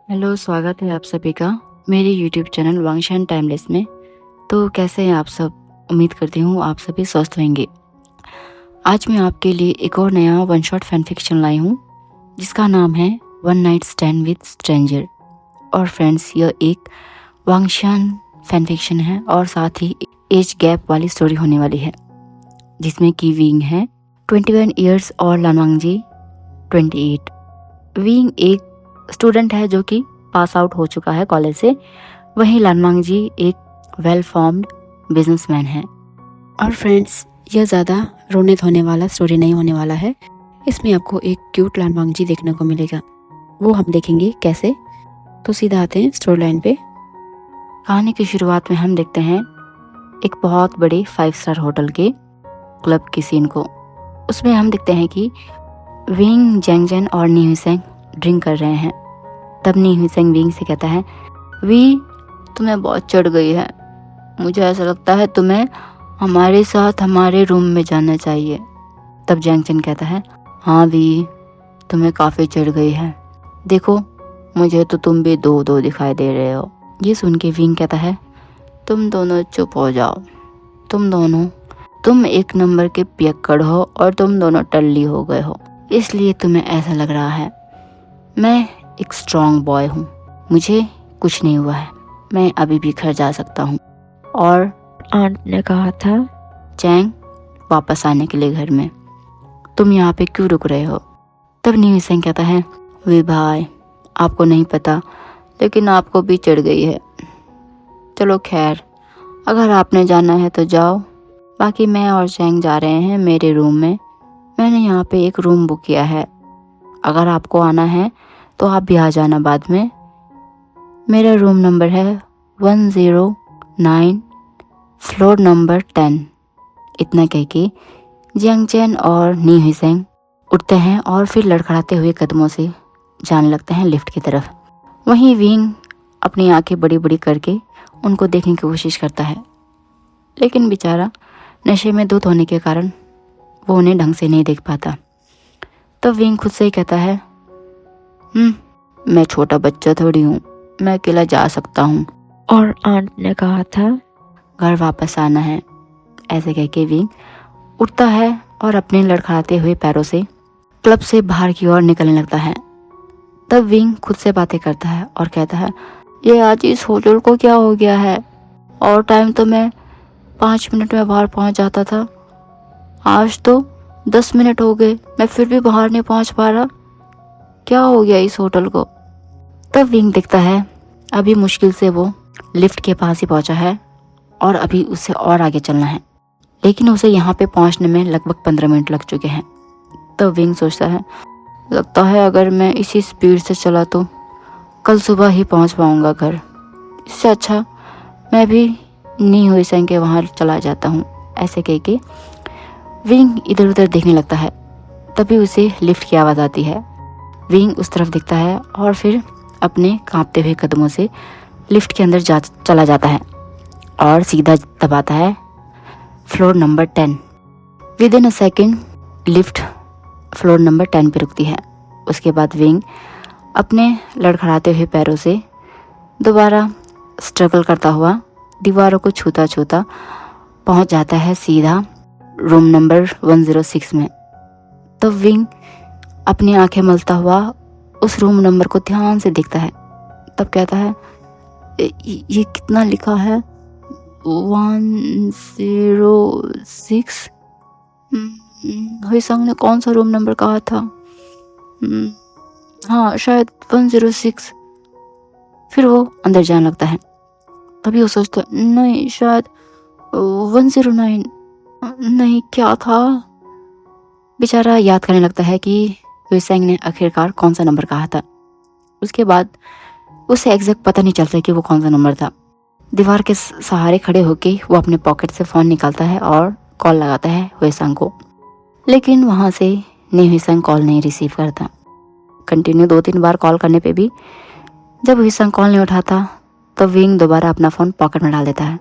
Hello, स्वागत है आप सभी का मेरे यूट्यूब चैनल वांगशान टाइमलेस में। तो कैसे हैं आप सब? उम्मीद करती हूँ आप सभी स्वस्थ होंगे। आज मैं आपके लिए एक और नया वन शॉट फैन फिक्शन लाई हूँ जिसका नाम है one night stand with stranger. और फ्रेंड्स, यह एक वांगशान फैन फिक्शन है और साथ ही एज गैप वाली स्टोरी होने वाली है, जिसमें की विंग है 21 ईयर्स और लानवांगजी 28। विंग एक स्टूडेंट है जो कि पास आउट हो चुका है कॉलेज से। वहीं लानवांगजी एक वेल फॉर्म्ड बिजनेसमैन है। और फ्रेंड्स, यह ज़्यादा रोने धोने वाला स्टोरी नहीं होने वाला है। इसमें आपको एक क्यूट लानवांगजी देखने को मिलेगा। वो हम देखेंगे कैसे। तो सीधा आते हैं स्टोरी लाइन पे। कहानी की शुरुआत में हम देखते हैं एक बहुत बड़े 5 स्टार होटल के क्लब की सीन को। उसमें हम देखते हैं कि विंग, जैंगजन और नी हुईसेंग ड्रिंक कर रहे हैं। तब नी हुईसेंग विंग से कहता है, वी, तुम्हें बहुत चढ़ गई है। मुझे ऐसा लगता है तुम्हें हमारे साथ हमारे रूम में जाना चाहिए। तब जैंगजन कहता है, हाँ वी, तुम्हें काफ़ी चढ़ गई है। देखो, मुझे तो तुम भी दो दो दिखाई दे रहे हो। ये सुन के विंग कहता है, तुम दोनों चुप हो जाओ। तुम एक नंबर के पियक्कड़ हो और तुम दोनों टल्ली हो गए हो, इसलिए तुम्हें ऐसा लग रहा है। मैं एक स्ट्रॉन्ग बॉय हूँ, मुझे कुछ नहीं हुआ है। मैं अभी भी घर जा सकता हूँ। और आंट ने कहा था चैंग वापस आने के लिए घर में। तुम यहाँ पे क्यों रुक रहे हो? तब नी हुईसेंग कहता है, वे भाई, आपको नहीं पता, लेकिन आपको भी चढ़ गई है। चलो खैर, अगर आपने जाना है तो जाओ। बाकी मैं और चैंग जा रहे हैं मेरे रूम में। मैंने यहाँ पे एक रूम बुक किया है। अगर आपको आना है तो आप भी आ जाना बाद में। मेरा रूम नंबर है 109, फ्लोर नंबर 10। इतना कह के जैंगजन और नी हुईसेंग उठते हैं और फिर लड़खड़ाते हुए कदमों से जाने लगते हैं लिफ्ट की तरफ। वहीं विंग अपनी आंखें बड़ी बड़ी करके उनको देखने की कोशिश करता है, लेकिन बेचारा नशे में धुत होने के कारण वो उन्हें ढंग से नहीं देख पाता। तब विंग खुद से ही कहता है, मैं छोटा बच्चा थोड़ी हूँ, मैं अकेला जा सकता हूँ। और आंट ने कहा था घर वापस आना है। ऐसे कह के विंग उठता है और अपने लड़खड़ाते हुए पैरों से क्लब से बाहर की ओर निकलने लगता है। तब विंग खुद से बातें करता है और कहता है, ये आज इस होटल को क्या हो गया है? और टाइम तो मैं 5 मिनट में बाहर पहुँच जाता था, आज तो 10 मिनट हो गए, मैं फिर भी बाहर नहीं पहुँच पा रहा। क्या हो गया इस होटल को? तब विंग देखता है अभी मुश्किल से वो लिफ्ट के पास ही पहुंचा है और अभी उसे और आगे चलना है, लेकिन उसे यहाँ पे पहुंचने में लगभग 15 मिनट लग चुके हैं। तब विंग सोचता है, लगता है अगर मैं इसी स्पीड से चला तो कल सुबह ही पहुंच पाऊंगा घर। इससे अच्छा मैं भी नी हुईसेंग के वहाँ चला जाता हूँ। ऐसे कह के विंग इधर उधर देखने लगता है। तभी उसे लिफ्ट की आवाज़ आती है। विंग उस तरफ दिखता है और फिर अपने कांपते हुए कदमों से लिफ्ट के अंदर चला जाता है और सीधा दबाता है floor number 10। With in a second lift floor number 10 पे रुकती है। उसके बाद विंग अपने लड़खड़ाते हुए पैरों से दोबारा स्ट्रगल करता हुआ दीवारों को छूता छूता पहुंच जाता है सीधा रूम नंबर 106 में। तब विंग अपनी आंखें मलता हुआ उस रूम नंबर को ध्यान से देखता है। तब कहता है, ये कितना लिखा है? 106? हुईसेंग ने कौन सा रूम नंबर कहा था? हाँ, शायद 106। फिर वो अंदर जाने लगता है। तभी वो सोचता है, नहीं, शायद 109। नहीं, क्या था? बेचारा याद करने लगता है कि हुईसेंग ने आखिरकार कौन सा नंबर कहा था। उसके बाद उसे एग्जैक्ट पता नहीं चलता कि वो कौन सा नंबर था। दीवार के सहारे खड़े होके वो अपने पॉकेट से फ़ोन निकालता है और कॉल लगाता है हुईसेंग को, लेकिन वहाँ से नी हुईसेंग कॉल नहीं रिसीव करता। कंटिन्यू 2-3 बार कॉल करने पे भी जब हुईसेंग कॉल नहीं उठाता तो विंग दोबारा अपना फ़ोन पॉकेट में डाल देता है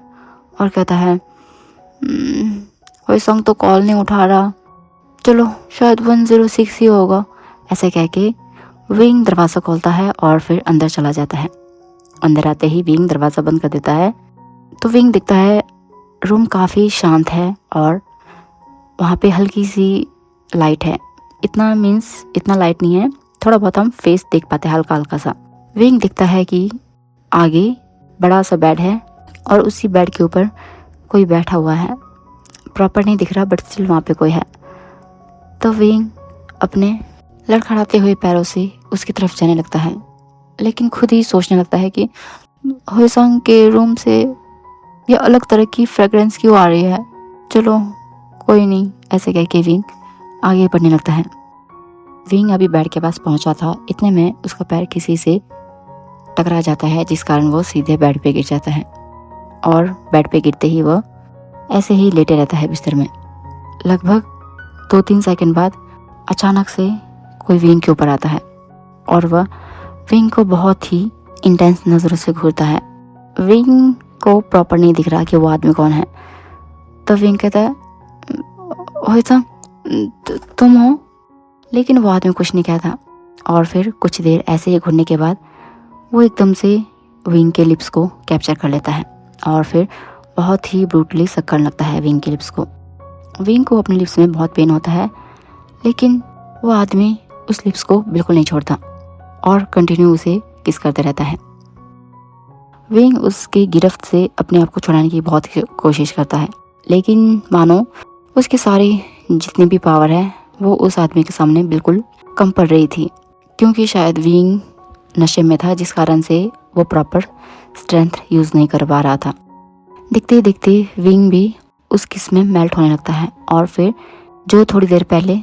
और कहता है, हुईसेंग तो कॉल नहीं उठा रहा, चलो शायद 106 ही होगा। ऐसे कह के विंग दरवाज़ा खोलता है और फिर अंदर चला जाता है। अंदर आते ही विंग दरवाज़ा बंद कर देता है तो विंग दिखता है रूम काफ़ी शांत है और वहाँ पे हल्की सी लाइट है। इतना मीन्स इतना लाइट नहीं है, थोड़ा बहुत हम फेस देख पाते हैं हल्का हल्का सा। विंग दिखता है कि आगे बड़ा सा बेड है और उसी बेड के ऊपर कोई बैठा हुआ है। प्रॉपर नहीं दिख रहा बट स्टिल वहाँ पे कोई है। तो विंग अपने लड़खड़ाते हुए पैरों से उसकी तरफ जाने लगता है, लेकिन खुद ही सोचने लगता है कि होइसंग के रूम से ये अलग तरह की फ्रेग्रेंस क्यों आ रही है। चलो कोई नहीं, ऐसे कह के विंग आगे बढ़ने लगता है। विंग अभी बेड के पास पहुंचा था, इतने में उसका पैर किसी से टकरा जाता है जिस कारण वो सीधे बेड पे गिर जाता है और बेड पे गिरते ही वो ऐसे ही लेटे रहता है बिस्तर में। लगभग 2-3 सेकंड बाद अचानक से कोई विंग के ऊपर आता है और वह विंग को बहुत ही इंटेंस नज़रों से घूरता है। विंग को प्रॉपर नहीं दिख रहा कि वो आदमी कौन है। तो विंग कहता है होइसंग तुम हो, लेकिन वो आदमी कुछ नहीं कहता। और फिर कुछ देर ऐसे ही घूरने के बाद वो एकदम से विंग के लिप्स को कैप्चर कर लेता है और फिर बहुत ही ब्रूटली सक करने लगता है विंग के लिप्स को। विंग को अपने लिप्स में बहुत पेन होता है, लेकिन वो आदमी उस लिप्स को बिल्कुल नहीं छोड़ता और कंटिन्यू उसे किस करते रहता है। विंग उसकी गिरफ्त से अपने आप को छुड़ाने की बहुत कोशिश करता है, लेकिन मानो उसकी सारी जितनी भी पावर है वो उस आदमी के सामने बिल्कुल कम पड़ रही थी, क्योंकि शायद विंग नशे में था जिस कारण से वो प्रॉपर स्ट्रेंथ यूज़ नहीं कर पा रहा था। दिखते दिखते विंग भी उस किस में मेल्ट होने लगता है और फिर जो थोड़ी देर पहले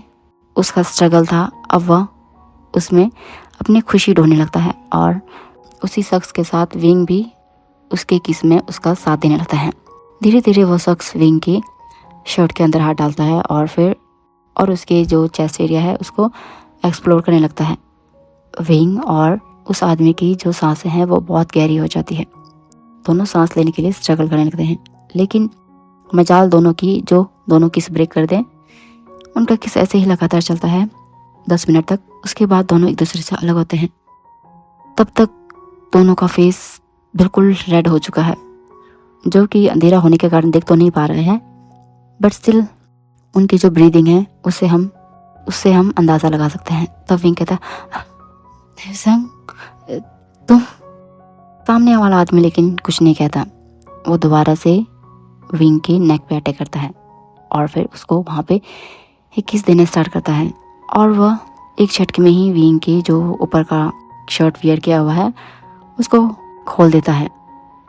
उसका स्ट्रगल था अब वह उसमें अपनी खुशी ढूंढने लगता है और उसी शख्स के साथ विंग भी उसके किस में उसका साथ देने लगता है। धीरे धीरे वो शख्स विंग की शर्ट के अंदर हाथ डालता है और फिर उसके जो चेस्ट एरिया है उसको एक्सप्लोर करने लगता है। विंग और उस आदमी की जो सांसें हैं वो बहुत गहरी हो जाती है। दोनों सांस लेने के लिए स्ट्रगल करने लगते हैं, लेकिन मजाल दोनों की जो दोनों किस ब्रेक कर दें। उनका किस ऐसे ही लगातार चलता है 10 मिनट तक। उसके बाद दोनों एक दूसरे से अलग होते हैं। तब तक दोनों का फेस बिल्कुल रेड हो चुका है, जो कि अंधेरा होने के कारण देख तो नहीं पा रहे हैं, बट स्टिल उनकी जो ब्रीदिंग है उससे हम अंदाज़ा लगा सकते हैं। तब विंग कहता है तुम। सामने वाला आदमी लेकिन कुछ नहीं कहता। वो दोबारा से विंग के नेक पे अटैक करता है और फिर उसको वहाँ पे एक किस देना स्टार्ट करता है और वह एक झटके में ही विंग के जो ऊपर का शर्ट वियर किया हुआ है उसको खोल देता है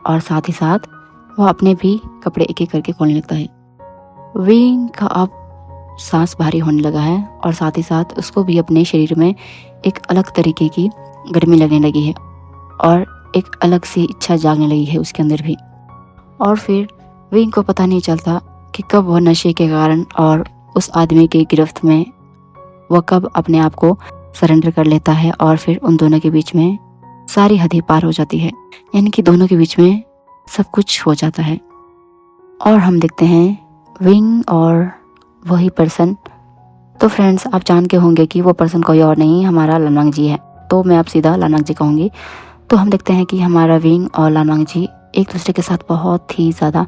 और साथ ही साथ वह अपने भी कपड़े एक एक करके खोलने लगता है। विंग का अब सांस भारी होने लगा है और साथ ही साथ उसको भी अपने शरीर में एक अलग तरीके की गर्मी लगने लगी है और एक अलग सी इच्छा जागने लगी है उसके अंदर भी। और फिर विंग को पता नहीं चलता कि कब वह नशे के कारण और उस आदमी की गिरफ्त में वह कब अपने आप को सरेंडर कर लेता है और फिर उन दोनों के बीच में सारी हदें पार हो जाती है, यानी कि दोनों के बीच में सब कुछ हो जाता है। और हम देखते हैं विंग और वही पर्सन। तो फ्रेंड्स, आप जान के होंगे कि वो पर्सन कोई और नहीं हमारा लानांग जी है, तो मैं आप सीधा लानांग जी कहूँगी। तो हम देखते हैं कि हमारा विंग और लानांग जी एक दूसरे के साथ बहुत ही ज़्यादा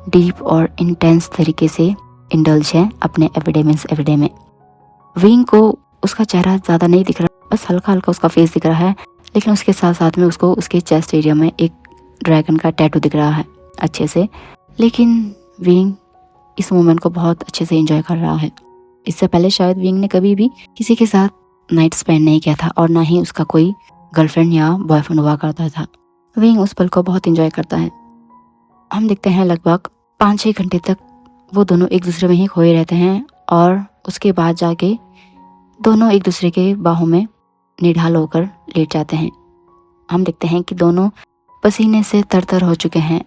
डीप और इंटेंस तरीके से इंडल्ज है अपने एवरीडे में। विंग को उसका चेहरा ज़्यादा नहीं दिख रहा, बस हल्का हल्का उसका फेस दिख रहा है, लेकिन उसके साथ साथ में उसको उसके चेस्ट एरिया में एक ड्रैगन का टैटू दिख रहा है अच्छे से। लेकिन विंग इस मोमेंट को बहुत अच्छे से एंजॉय कर रहा है। इससे पहले शायद विंग ने कभी भी किसी के साथ नाइट स्पेंड नहीं किया था और ना ही उसका कोई गर्लफ्रेंड या बॉयफ्रेंड हुआ करता था। विंग उस पल को बहुत एंजॉय करता है। हम देखते हैं लगभग 5-6 घंटे तक वो दोनों एक दूसरे में ही खोए रहते हैं और उसके बाद जाके दोनों एक दूसरे के बाहों में निढाल होकर लेट जाते हैं। हम देखते हैं कि दोनों पसीने से तरतर हो चुके हैं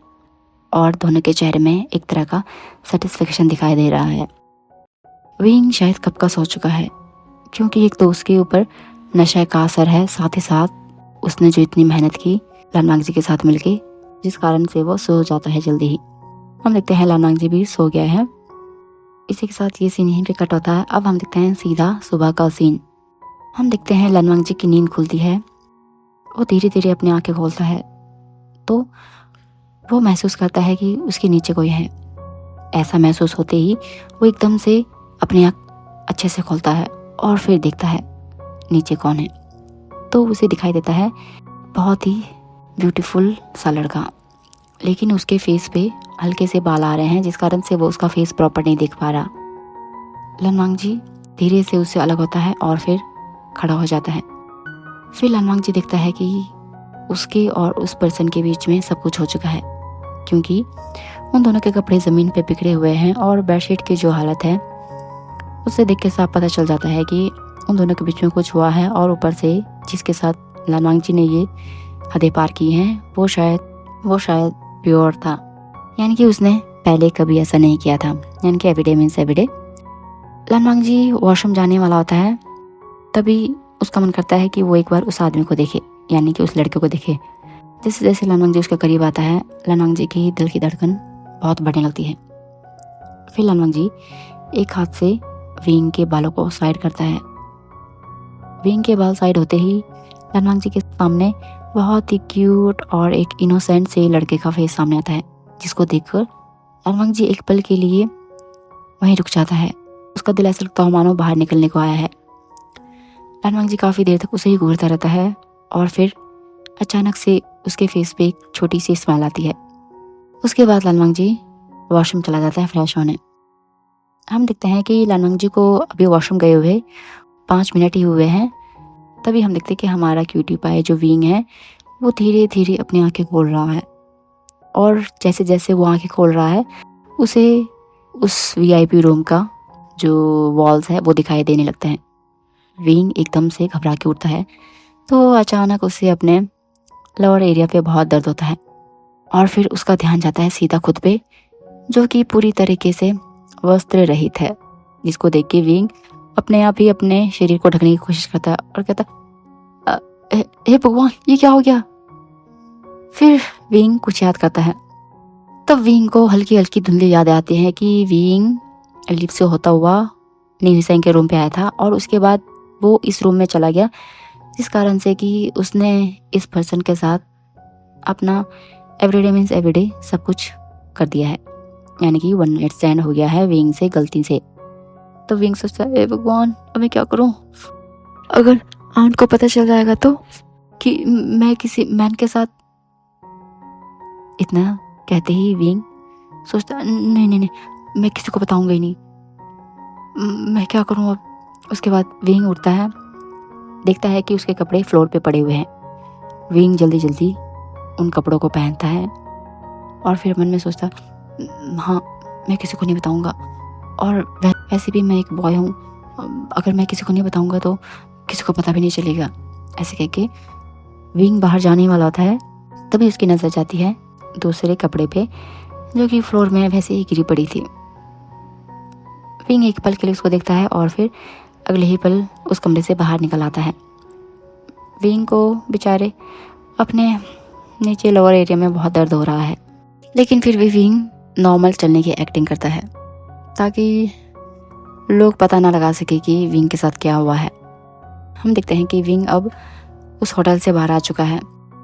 और दोनों के चेहरे में एक तरह का सेटिस्फेक्शन दिखाई दे रहा है। विंग शायद कब का सो चुका है, क्योंकि एक तो उसके ऊपर नशे का असर है, साथ ही साथ उसने जो इतनी मेहनत की लानांग जी के साथ मिलके, जिस कारण से वो सो जाता है जल्दी ही। हम देखते हैं लानांग जी भी सो गया है। इसी के साथ ये सीन यहीं पे कट होता है। अब हम देखते हैं सीधा सुबह का सीन। हम देखते हैं लनवांग जी की नींद खुलती है। वो धीरे धीरे अपनी आंखें खोलता है तो वो महसूस करता है कि उसके नीचे कोई है। ऐसा महसूस होते ही वो एकदम से अपनी आँख अच्छे से खोलता है और फिर देखता है नीचे कौन है। तो उसे दिखाई देता है बहुत ही ब्यूटीफुल सा लड़का, लेकिन उसके फेस पे हल्के से बाल आ रहे हैं जिस कारण से वो उसका फेस प्रॉपर नहीं देख पा रहा। लनवांग जी धीरे से उससे अलग होता है और फिर खड़ा हो जाता है। फिर लनवांग जी देखता है कि उसके और उस पर्सन के बीच में सब कुछ हो चुका है, क्योंकि उन दोनों के कपड़े ज़मीन पे बिखरे हुए हैं और बेडशीट की जो हालत है उससे देख के साफ पता चल जाता है कि उन दोनों के बीच में कुछ हुआ है। और ऊपर से जिसके साथ लनवांग जी ने ये हदें पार की हैं वो शायद प्योर था, यानी कि उसने पहले कभी ऐसा नहीं किया था। यानी कि एवरीडे मीन्स एवरीडे। लनवांग जी वॉशरूम जाने वाला होता है, तभी उसका मन करता है कि वो एक बार उस आदमी को देखे, यानी कि उस लड़के को देखे। जैसे जैसे लनवांग जी उसके करीब आता है, लनवांग जी की दिल की धड़कन बहुत बढ़ने लगती है। फिर लनवांग जी एक हाथ से विंग के बालों को साइड करता है। विंग के बाल साइड होते ही लनवांग जी के सामने बहुत ही क्यूट और एक इनोसेंट से लड़के का फेस सामने आता है, जिसको देखकर लनवांग जी एक पल के लिए वहीं रुक जाता है। उसका दिल ऐसा लगता हो मानो बाहर निकलने को आया है। लनवांग जी काफ़ी देर तक उसे ही घूरता रहता है और फिर अचानक से उसके फेस पे एक छोटी सी स्माइल आती है। उसके बाद लनवांग जी वॉशरूम चला जाता है फ्रेश होने। हम देखते हैं कि लनवांग जी को अभी वॉशरूम गए हुए 5 मिनट ही हुए हैं। तभी हम देखते हैं कि हमारा क्यूटी पाई जो विंग है वो धीरे धीरे अपनी आंखें खोल रहा है, और जैसे जैसे वो आंखें खोल रहा है उसे उस वीआईपी रूम का जो वॉल्स है वो दिखाई देने लगते हैं। विंग एकदम से घबरा के उठता है तो अचानक उसे अपने लोअर एरिया पे बहुत दर्द होता है और फिर उसका ध्यान जाता है सीधा खुद पे, जो कि पूरी तरीके से वस्त्र रहित है, जिसको देख के विंग अपने आप ही अपने शरीर को ढकने की कोशिश करता है और कहता हे भगवान ये क्या हो गया। फिर विंग कुछ याद करता है। तब विंग को हल्की हल्की धुंधली याद आती है कि विंग लिफ्ट से होता हुआ नीहुसेंग के रूम पे आया था और उसके बाद वो इस रूम में चला गया, जिस कारण से कि उसने इस पर्सन के साथ अपना एवरीडे मीन्स एवरीडे सब कुछ कर दिया है, यानी कि वन नाइट स्टैंड हो गया है विंग से गलती से। तो विंग सोचता है भगवान अब मैं क्या करूं, अगर आंट को पता चल जाएगा तो कि मैं किसी मैन के साथ। इतना कहते ही विंग सोचता नहीं नहीं नहीं मैं किसी को बताऊंगा ही नहीं, मैं क्या करूं अब। उसके बाद विंग उठता है, देखता है कि उसके कपड़े फ्लोर पे पड़े हुए हैं। विंग जल्दी जल्दी उन कपड़ों को पहनता है और फिर मन में सोचता हाँ मैं किसी को नहीं बताऊंगा, और वैसे भी मैं एक बॉय हूँ, अगर मैं किसी को नहीं बताऊंगा तो किसी को पता भी नहीं चलेगा। ऐसे कह के विंग बाहर जाने वाला होता है, तभी उसकी नज़र जाती है दूसरे कपड़े पे जो कि फ्लोर में वैसे ही गिरी पड़ी थी। विंग एक पल के लिए उसको देखता है और फिर अगले ही पल उस कमरे से बाहर निकल आता है। विंग को बेचारे अपने नीचे लोअर एरिया में बहुत दर्द हो रहा है, लेकिन फिर भी विंग नॉर्मल चलने की एक्टिंग करता है ताकि लोग पता ना लगा सके कि विंग के साथ क्या हुआ है। हम देखते हैं कि विंग अब उस होटल से बाहर आ चुका है।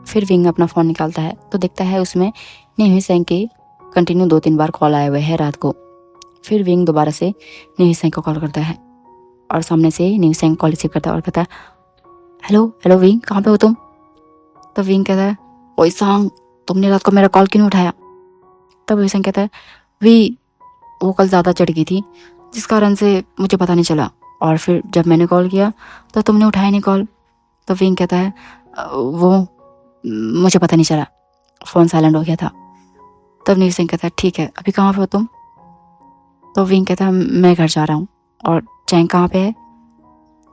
फिर विंग अपना फ़ोन निकालता है तो देखता है उसमें नीहुसेंग के कंटिन्यू 2-3 बार कॉल आए हुए हैं रात को। फिर विंग दोबारा से नीहुसेंग को कॉल करता है और सामने से नीहुसेंग कॉल रिसीव करता है और कहता है हेलो हेलो विंग कहाँ पे हो तुम। तब विंग कहता है ओए सांग तुमने रात को मेरा कॉल क्यों नहीं उठाया। तब नीहुसेंग कहता है वी वो कल ज़्यादा चढ़ गई थी जिस कारण से मुझे पता नहीं चला, और फिर जब मैंने कॉल किया तो तुमने उठाया नहीं कॉल। तो विंग कहता है वो मुझे पता नहीं चला, फ़ोन साइलेंट हो गया था। तब नीहुसेंग कहता है ठीक है अभी कहाँ पे हो तुम। तो विंग कहता है मैं घर जा रहा हूँ, और चैंग कहाँ पे है।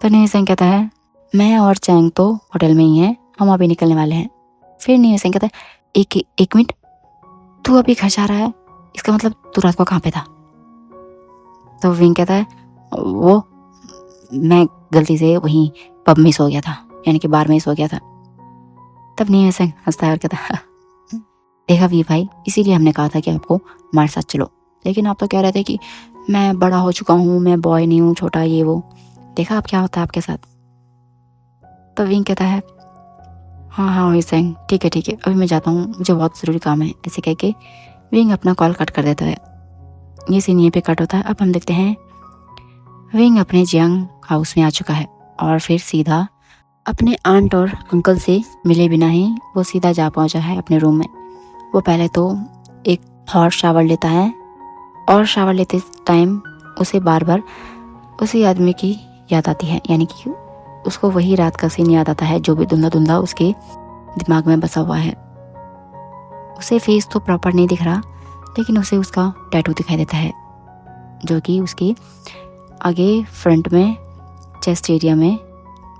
तो नीहुसेंग कहता है मैं और चैंग तो होटल में ही हैं, हम अभी निकलने वाले हैं। फिर नीहुसेंग कहता है एक मिनट तू अभी घर जा रहा है, इसका मतलब तू रात को कहाँ पे था। तो विंग कहता है वो मैं गलती से वहीं पब में सो गया था, यानी कि बार में सो गया था। तब नीहुसेंग हंसता है और कहता है देखा वी भाई इसीलिए हमने कहा था कि आपको हमारे साथ चलो, लेकिन आप तो कह रहे थे कि मैं बड़ा हो चुका हूँ, मैं बॉय नहीं हूँ छोटा ये वो, देखा आप क्या होता है आपके साथ। तब विंग कहता है हाँ हाँ हुईसेंग ठीक है अभी मैं जाता हूँ, मुझे बहुत ज़रूरी काम है। ऐसे कह के विंग अपना कॉल कट कर देता है। ये सीन यहीं पे कट होता है। अब हम देखते हैं विंग अपने जियांग हाउस में आ चुका है और फिर सीधा अपने आंट और अंकल से मिले बिना ही वो सीधा जा पहुंचा है अपने रूम में। वो पहले तो एक हॉट शावर लेता है और शावर लेते टाइम उसे बार बार उसी आदमी की याद आती है, यानी कि उसको वही रात का सीन याद आता है जो भी धुंधला धुंधला उसके दिमाग में बसा हुआ है। उसे फेस तो प्रॉपर नहीं दिख रहा, लेकिन उसे उसका टैटू दिखाई देता है जो कि उसके आगे फ्रंट में चेस्ट एरिया में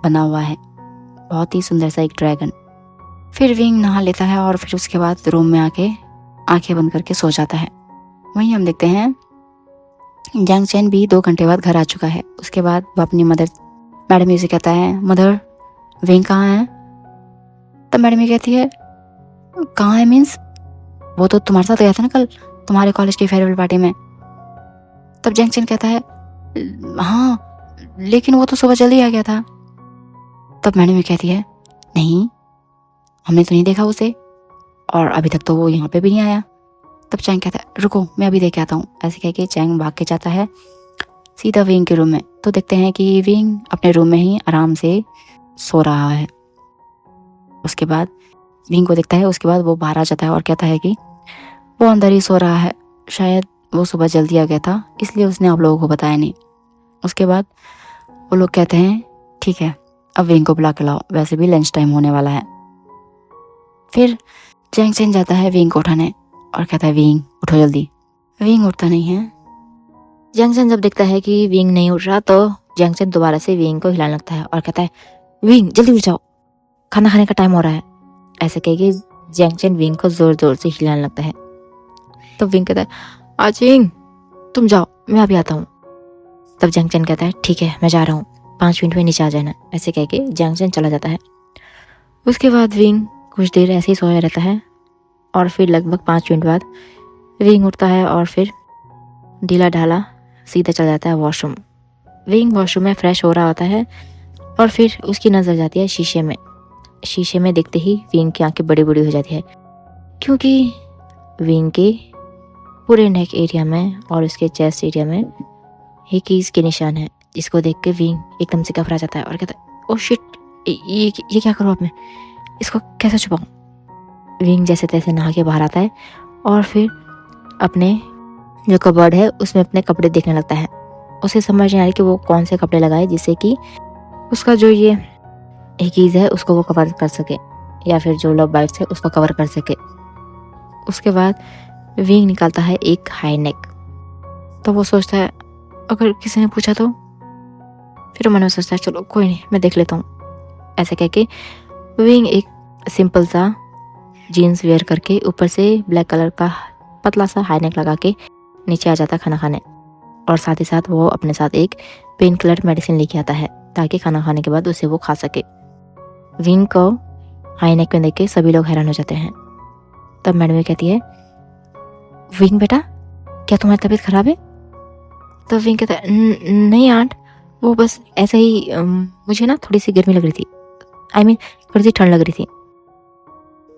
बना हुआ है, बहुत ही सुंदर सा एक ड्रैगन। फिर विंग नहा लेता है और फिर उसके बाद रूम में आके आंखें बंद करके सो जाता है। वहीं हम देखते हैं जंग चैन भी 2 घंटे बाद घर आ चुका है। उसके बाद वो अपनी मैडम जी से कहता है मदर विंग कहाँ है। तब मैडम ये कहती है कहाँ है मीन्स, वो तो तुम्हारे साथ गया था ना कल तुम्हारे कॉलेज की फेयरवेल पार्टी में। तब जंग चैन कहता है हाँ लेकिन वो तो सुबह जल्दी आ गया था। तब मैडम ये कहती है नहीं हमने तो नहीं देखा उसे और अभी तक तो वो यहाँ पे भी नहीं आया। तब चैंग कहता है रुको मैं अभी देख के आता हूँ। ऐसे कह के चैंग भाग के जाता है सीधा विंग के रूम में। तो देखते हैं कि विंग अपने रूम में ही आराम से सो रहा है। उसके बाद विंग को देखता है, उसके बाद वो बाहर आ जाता है और कहता है कि वो अंदर ही सो रहा है, शायद वो सुबह जल्दी आ गया था इसलिए उसने आप लोगों को बताया नहीं। उसके बाद वो लोग कहते हैं ठीक है अब विंग को बुला के लाओ, वैसे भी लंच टाइम होने वाला है। फिर चैंग चैन जाता है विंग को उठाने और कहता है विंग उठो जल्दी। विंग उठता नहीं है। जंगचन जब देखता है कि विंग नहीं उठ रहा तो जंगचन दोबारा से विंग को हिलाने लगता है और कहता है विंग जल्दी उठ जाओ, खाना खाने का टाइम हो रहा है। ऐसे कह के जंगचन विंग को जोर जोर से हिलाने लगता है। तो विंग कहता है आचिंग तुम जाओ मैं अभी आता हूँ। तब जंगचन कहता है ठीक है मैं जा रहा हूँ, 5 मिनट में नीचे आ जाना। ऐसे कह के जंगचन चला जाता है। उसके बाद विंग कुछ देर ऐसे ही सोया रहता है और फिर लगभग 5 मिनट बाद विंग उठता है और फिर ढीला ढाला सीधा चला जाता है वॉशरूम। विंग वॉशरूम में फ्रेश हो रहा होता है और फिर उसकी नज़र जाती है शीशे में। शीशे में देखते ही विंग की आंखें बड़ी बड़ी हो जाती है क्योंकि विंग के पूरे नेक एरिया में और उसके चेस्ट एरिया में हिकीज के निशान है, जिसको देख के विंग एकदम से घबरा जाता है और कहता है ओ शिट ये क्या करूँ अब मैं, इसको कैसे छुपाऊं। विंग जैसे तैसे नहा के बाहर आता है और फिर अपने जो कबर्ड है उसमें अपने कपड़े देखने लगता है। उसे समझ नहीं आ रही कि वो कौन से कपड़े लगाए जिससे कि उसका जो ये हिकीज है उसको वो कवर कर सके या फिर जो लव बाइट्स है उसको कवर कर सके। उसके बाद विंग निकालता है एक हाई नेक। तो वो सोचता है अगर किसी ने पूछा तो, फिर मन में सोचता है चलो कोई नहीं मैं देख लेता हूँ। ऐसे कह के विंग एक सिंपल सा जीन्स वेयर करके ऊपर से ब्लैक कलर का पतला सा हाई नेक लगा के नीचे आ जाता है खाना खाने, और साथ ही साथ वो अपने साथ एक पेन किलर मेडिसिन लेके आता है ताकि खाना खाने के बाद उसे वो खा सके। विंग को हाई नेक में देख के सभी लोग हैरान हो जाते हैं। तब मैडम कहती है विंग बेटा क्या तुम्हारी तबीयत खराब है। तब विंग कहता है नहीं आंट वो बस ऐसे ही मुझे ना थोड़ी सी गर्मी लग रही थी, आई मीन थोड़ी सी ठंड लग रही थी।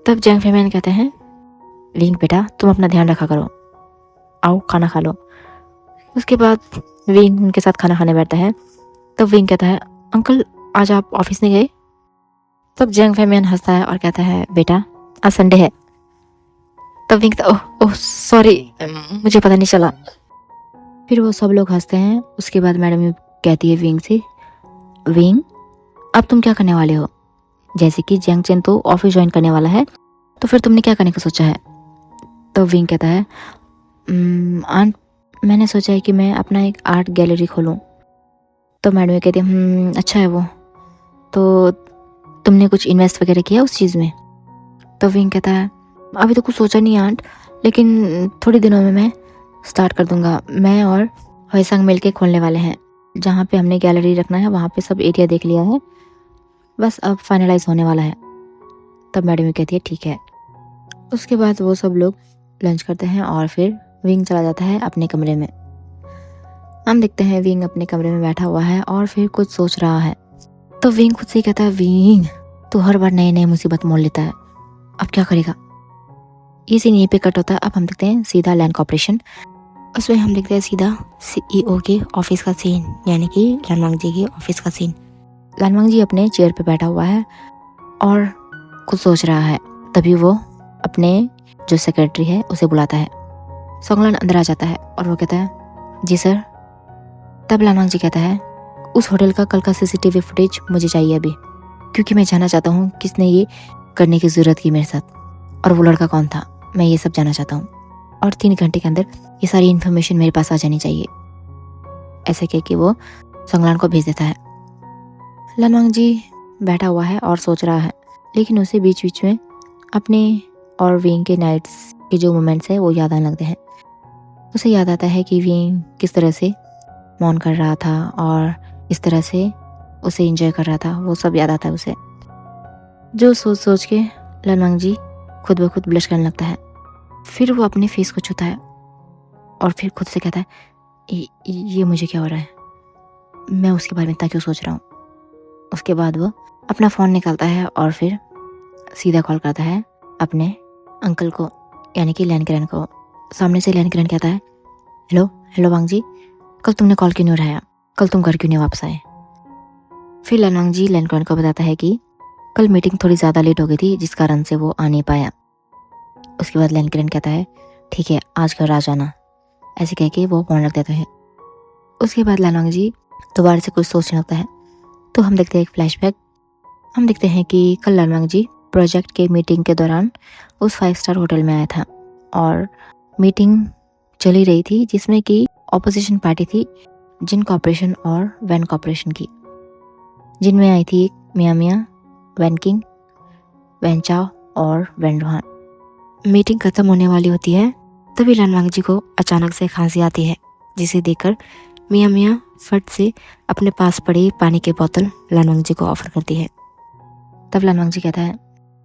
तब जंग फैमैन कहते हैं विंग बेटा तुम अपना ध्यान रखा करो, आओ खाना खा लो। उसके बाद विंग उनके साथ खाना खाने बैठता है। तब विंग कहता है अंकल आज आप ऑफिस नहीं गए। तब जंग फैमैन हंसता है और कहता है बेटा आज संडे है। तब विंग कहता ओह सॉरी मुझे पता नहीं चला। फिर वो सब लोग हंसते हैं। उसके बाद मैडम कहती है विंग से विंग अब तुम क्या करने वाले हो, जैसे कि जंग चेन तो ऑफिस ज्वाइन करने वाला है तो फिर तुमने क्या करने का सोचा है। तो विंग कहता है आंट मैंने सोचा है कि मैं अपना एक आर्ट गैलरी खोलूं। तो मैडम कहती है अच्छा है वो, तो तुमने कुछ इन्वेस्ट वगैरह किया उस चीज़ में। तो विंग कहता है अभी तो कुछ सोचा नहीं आंट, लेकिन थोड़ी दिनों में मैं स्टार्ट कर दूंगा। मैं और होइसंग मिल के खोलने वाले हैं, जहाँ पे हमने गैलरी रखना है वहाँ पे सब एरिया देख लिया है, बस अब फाइनलाइज होने वाला है। तब मैडम कहती है ठीक है। उसके बाद वो सब लोग लंच करते हैं और फिर विंग चला जाता है अपने कमरे में। हम देखते हैं विंग अपने कमरे में बैठा हुआ है और फिर कुछ सोच रहा है। तो विंग खुद से ही कहता है, विंग तू हर बार नए नए मुसीबत मोल लेता है, अब क्या करेगा। ये सीन यहीं पे कट होता है। अब हम देखते हैं सीधा लैंड कॉर्पोरेशन। उसमें हम देखते हैं सीधा CEO के ऑफिस का सीन, यानी कि लानवांग जी के ऑफिस का सीन। लानवांग जी अपने चेयर पे बैठा हुआ है और कुछ सोच रहा है। तभी वो अपने जो सेक्रेटरी है उसे बुलाता है। सोंगलान अंदर आ जाता है और वो कहता है, जी सर। तब लानवांग जी कहता है, उस होटल का कल का CCTV फुटेज मुझे चाहिए अभी, क्योंकि मैं जानना चाहता हूँ किसने ये करने की जरूरत की मेरे साथ और वो लड़का कौन था, मैं ये सब जानना चाहता हूँ और 3 घंटे के अंदर ये सारी इन्फॉर्मेशन मेरे पास आ जानी चाहिए। ऐसे कह के वो सोंगलान को भेज देता है। लानवांग जी बैठा हुआ है और सोच रहा है, लेकिन उसे बीच बीच में अपने और विंग के नाइट्स के जो मोमेंट्स है वो याद आने लगते हैं। उसे याद आता है कि विंग किस तरह से मौन कर रहा था और इस तरह से उसे एंजॉय कर रहा था, वो सब याद आता है उसे। जो सोच सोच के लानवांग जी खुद ब खुद ब्लश करने लगता है। फिर वो अपने फेस को छूता है और फिर खुद से कहता है, ये मुझे क्या हो रहा है, मैं उसके बारे में इतना क्यों सोच रहा हूँ। उसके बाद वो अपना फ़ोन निकालता है और फिर सीधा कॉल करता है अपने अंकल को, यानी कि लैनकरन को। सामने से लैनकरन कहता है, हेलो वांग जी, कल तुमने कॉल क्यों नहीं उठाया, कल तुम घर क्यों नहीं वापस आए। फिर लानवांग जी लैनकरन को बताता है कि कल मीटिंग थोड़ी ज़्यादा लेट हो गई थी, जिस कारण से वो आ नहीं पाया। उसके बाद लैनकरन कहता है, ठीक है आज घर आ जाना। ऐसे कह के वो फोन रख देता है। उसके बाद लानवांग जी दोबारा से कुछ सोचने लगता है। तो हम देखते हैं एक फ्लैशबैक। हम देखते हैं कि कल लानवांग जी प्रोजेक्ट के मीटिंग के दौरान उस 5 स्टार होटल में आया था और मीटिंग चली रही थी जिसमें कि ऑपोजिशन पार्टी थी, जिन कॉर्पोरेशन और वैन कॉर्पोरेशन की, जिनमें आई थी मियाँ, वैन किंग, वैन चाओ और वैन रोहान। मीटिंग खत्म होने वाली होती है, तभी लानवांग जी को अचानक से खांसी आती है, जिसे देखकर मियाँ फट से अपने पास पड़ी पानी की बोतल लानवांग जी को ऑफर करती है। तब लानवांग जी कहता है,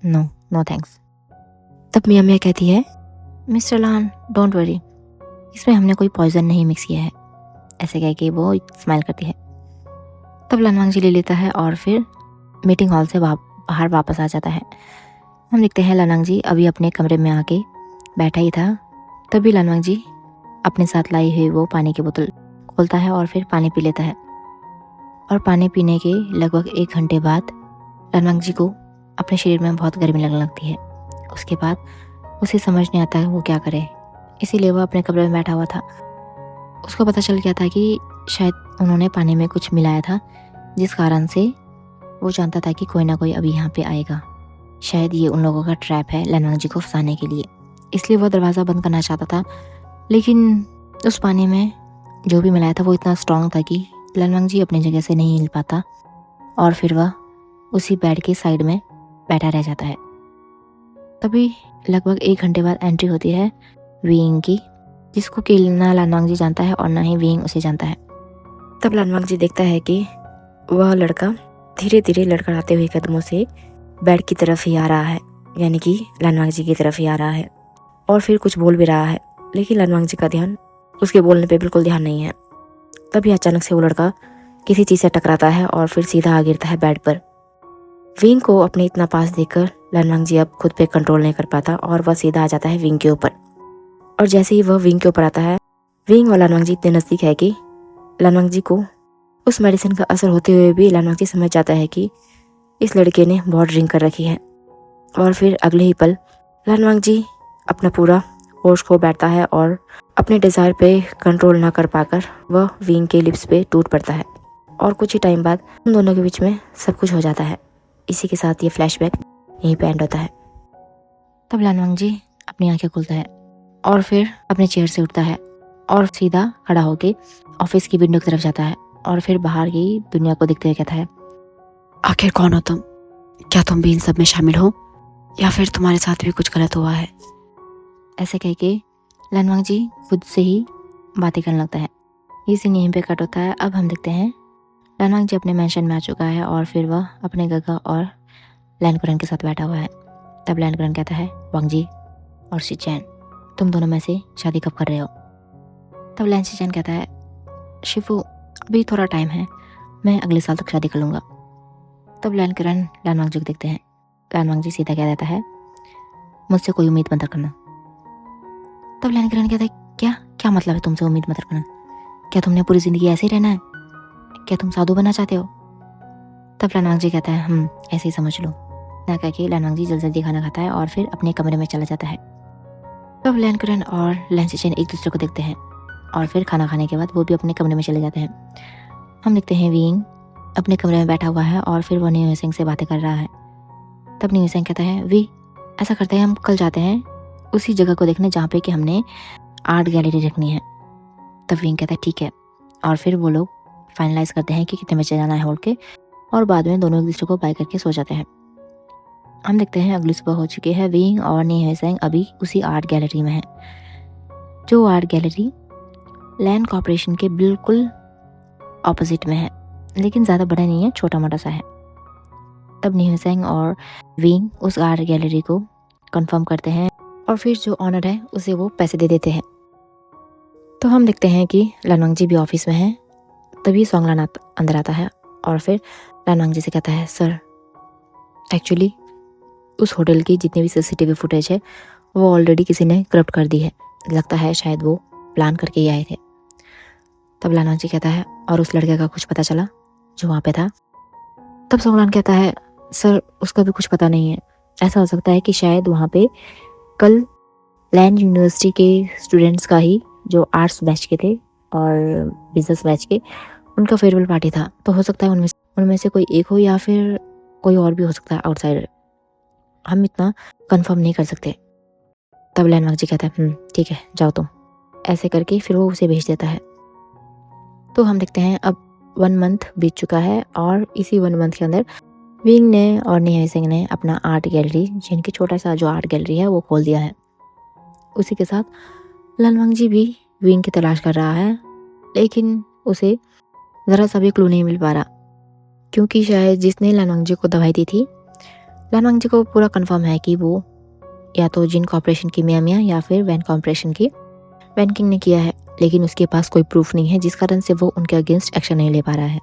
नो थैंक्स। तब मियाँ कहती है, मिस्टर लान डोंट वरी, इसमें हमने कोई पॉइजन नहीं मिक्स किया है। ऐसे कह के वो स्माइल करती है। तब लानवांग जी ले लेता है और फिर मीटिंग हॉल से बाहर वापस आ जाता है। हम देखते हैं लानवांग जी अभी अपने कमरे में आके बैठा ही था। तभी लानवांग जी अपने साथ लाई हुई वो पानी की बोतल खोलता है और फिर पानी पी लेता है। और पानी पीने के लगभग 1 घंटे बाद लानवांग जी को अपने शरीर में बहुत गर्मी लगने लगती है। उसके बाद उसे समझ नहीं आता है वो क्या करे, इसीलिए वो अपने कमरे में बैठा हुआ था। उसको पता चल गया था कि शायद उन्होंने पानी में कुछ मिलाया था, जिस कारण से वो जानता था कि कोई ना कोई अभी यहाँ पे आएगा। शायद ये उन लोगों का ट्रैप है लानवांग जी को फंसाने के लिए, इसलिए वो दरवाज़ा बंद करना चाहता था। लेकिन उस पानी में जो भी मिलाया था वो इतना स्ट्रांग था कि लानवांग जी अपनी जगह से नहीं हिल पाता और फिर वह उसी बेड के साइड में बैठा रह जाता है। तभी लगभग 1 घंटे बाद एंट्री होती है विंग की, जिसको कि ना लानवांग जी जानता है और ना ही विंग उसे जानता है। तब लानवांग जी देखता है कि वह लड़का धीरे धीरे लड़खड़ाते हुए कदमों से बेड की तरफ ही आ रहा है, यानी कि लानवांग जी की तरफ ही आ रहा है और फिर कुछ बोल भी रहा है, लेकिन लानवांग जी का ध्यान उसके बोलने पे बिल्कुल ध्यान नहीं है। तभी अचानक से वो लड़का किसी चीज़ से टकराता है और फिर सीधा आ गिरता है बेड पर। विंग को अपने इतना पास देखकर लानवांग जी अब खुद पे कंट्रोल नहीं कर पाता और वह सीधा आ जाता है विंग के ऊपर। और जैसे ही वह विंग के ऊपर आता है, विंग और लानवांग जी इतने नज़दीक है कि लानवांग जी को उस मेडिसिन का असर होते हुए भी लानवांग जी समझ जाता है कि इस लड़के ने बहुत ड्रिंक कर रखी है। और फिर अगले ही पल लानवांग जी अपना पूरा होश खो बैठता है और अपने डिज़ायर पे कंट्रोल ना कर पाकर वह विंग के लिप्स पे टूट पड़ता है। और कुछ ही टाइम बाद उन दोनों के बीच में सब कुछ हो जाता है। इसी के साथ ये फ्लैशबैक यहीं पे एंड होता है। तब लानवांग जी अपनी आंखें खोलता है और फिर अपने चेयर से उठता है और सीधा खड़ा होके ऑफिस की विंडो की तरफ जाता है और फिर बाहर की दुनिया को देखते हुए कहता है, आखिर कौन हो तुम? क्या तुम भी इन सब में शामिल हो या फिर तुम्हारे साथ भी कुछ गलत हुआ है? ऐसे कह के लानवांग जी खुद से ही बातें करने लगता है। ये सीन यहीं पे कट होता है। अब हम देखते हैं लानवांग जी अपने मेंशन में आ चुका है और फिर वह अपने गगा और लैनकुरन के साथ बैठा हुआ है। तब लैनकुरन कहता है, वांग जी और शिचैन, तुम दोनों में से शादी कब कर रहे हो? तब लैन शिचैन कहता है, शिफू अभी थोड़ा टाइम है, मैं अगले साल तक शादी कर लूँगा। तब लैनकरण लानवांगजी को देखते हैं। लानवांगजी सीधा कह देता है, मुझसे कोई उम्मीद मत रखना। तब लैनकरण कहता है, क्या क्या मतलब है तुमसे उम्मीद मत रखना? क्या तुमने पूरी जिंदगी ऐसे ही रहना है? क्या तुम साधु बनना चाहते हो? तब लानवांगजी कहता है, ऐसे ही समझ लो। ना कह के लानवांगजी जल्दी जल्दी खाना खाता है और फिर अपने कमरे में चला जाता है। तब लैनकरण और लैंसिचेन एक दूसरे को देखते हैं और फिर खाना खाने के बाद वो भी अपने कमरे में चले जाते हैं। हम देखते हैं विंग अपने कमरे में बैठा हुआ है और फिर वो न्यू सिंह से बातें कर रहा है। तब न्यू सिंह कहता है, वी ऐसा करते हैं, हम कल जाते हैं उसी जगह को देखने जहाँ पे कि हमने आर्ट गैलरी रखनी है। तब विंग कहता है ठीक है, और फिर वो लोग फाइनलाइज करते हैं कि कितने बजे जाना है हॉल के, और बाद में दोनों एक दूसरे को बाय करके सो जाते हैं। हम देखते हैं अगली सुबह हो चुकी है। विंग और न्यू सिंह अभी उसी आर्ट गैलरी में है, जो आर्ट गैलरी लैंड कॉर्पोरेशन के बिल्कुल ऑपोजिट में है, लेकिन ज़्यादा बड़ा नहीं है, छोटा मोटा सा है। तब न्यू सिंह और विंग उस आर्ट गैलरी को कंफर्म करते हैं और फिर जो ऑनर है उसे वो पैसे दे देते हैं। तो हम देखते हैं कि लानवांगजी भी ऑफिस में है। तभी सोंगलान अंदर आता है और फिर लानवांगजी से कहता है, सर एक्चुअली उस होटल की जितनी भी सीसीटीवी फुटेज है वो ऑलरेडी किसी ने करप्ट कर दी है, लगता है शायद वो प्लान करके ही आए थे। तब लानवांगजी कहता है, और उस लड़के का कुछ पता चला जो वहाँ पे था? तब सोंगलान कहता है, सर उसका भी कुछ पता नहीं है। ऐसा हो सकता है कि शायद वहाँ पे कल लैंड यूनिवर्सिटी के स्टूडेंट्स का ही, जो आर्ट्स बैच के थे और बिजनेस बैच के, उनका फेयरवेल पार्टी था। तो हो सकता है उनमें से कोई एक हो या फिर कोई और भी हो सकता है आउटसाइडर, हम इतना कंफर्म नहीं कर सकते। तब लानवांगजी कहता है, ठीक है जाओ तुम। ऐसे करके फिर वो उसे भेज देता है। तो हम देखते हैं अब 1 मंथ बीत चुका है और इसी 1 मंथ के अंदर विंग ने और न्यू सिंह ने अपना आर्ट गैलरी, जिनकी छोटा सा जो आर्ट गैलरी है वो खोल दिया है। उसी के साथ लानवांगजी भी विंग की तलाश कर रहा है, लेकिन उसे ज़रा सा भी क्लू नहीं मिल पा रहा, क्योंकि शायद जिसने लानवांगजी को दवाई दी थी, लानवांगजी को पूरा कंफर्म है कि वो या तो जिन कॉर्पोरेशन की मियाँ या फिर वैन कॉर्पोरेशन की वैन किंग ने किया है, लेकिन उसके पास कोई प्रूफ नहीं है, जिस कारण से वो उनके अगेंस्ट एक्शन नहीं ले पा रहा है।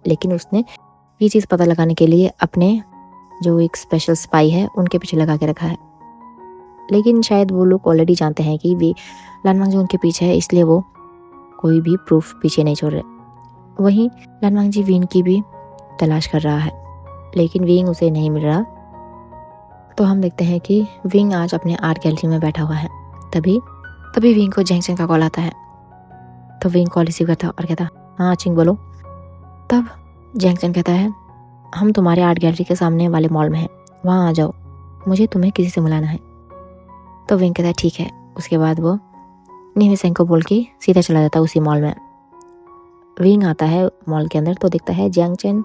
लेकिन उसने ये चीज़ पता लगाने के लिए अपने जो एक स्पेशल स्पाई है उनके पीछे लगा के रखा है, लेकिन शायद वो लोग ऑलरेडी जानते हैं कि वे लानवांगजी उनके पीछे है, इसलिए वो कोई भी प्रूफ पीछे नहीं छोड़ रहे। वहीं लानवांगजी विंग की भी तलाश कर रहा है, लेकिन विंग उसे नहीं मिल रहा। तो हम देखते हैं कि विंग आज अपने आर्ट गैलरी में बैठा हुआ है। तभी विंग को जैंग चेन का कॉल आता है। तो विंग कॉल रिसीव करता और कहता, हाँ चिंग बोलो। तब जैंग चेन कहता है, हम तुम्हारे आर्ट गैलरी के सामने वाले मॉल में हैं, वहाँ आ जाओ, मुझे तुम्हें किसी से मिलाना है। तो विंग कहता है ठीक है। उसके बाद वो न्यू सिंह को बोल के सीधा चला जाता है उसी मॉल में। विंग आता है मॉल के अंदर तो देखता है जैंग चेन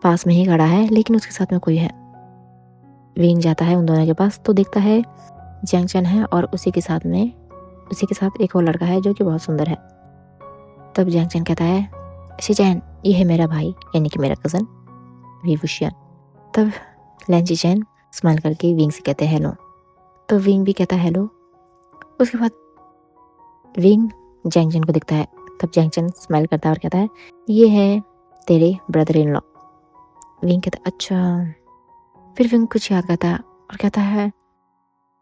पास में ही खड़ा है, लेकिन उसके साथ में कोई है। विंग जाता है उन दोनों के पास तो देखता है जैंग चेन है और उसी के साथ एक और लड़का है जो कि बहुत सुंदर है। तब जैंग चेन कहता है, शिचैन ये है मेरा भाई, यानी कि मेरा कज़न वी वुशियान। तब लैंची चैन स्माइल करके विंग से कहते हैं हेलो। तो विंग भी कहता है हेलो। उसके बाद विंग जैंग चेन को दिखता है। तब जैंग चेन स्माइल करता है और कहता है, ये है तेरे ब्रदर इन लॉ। विंग कहता है अच्छा। फिर विंग कुछ याद करता है और कहता है,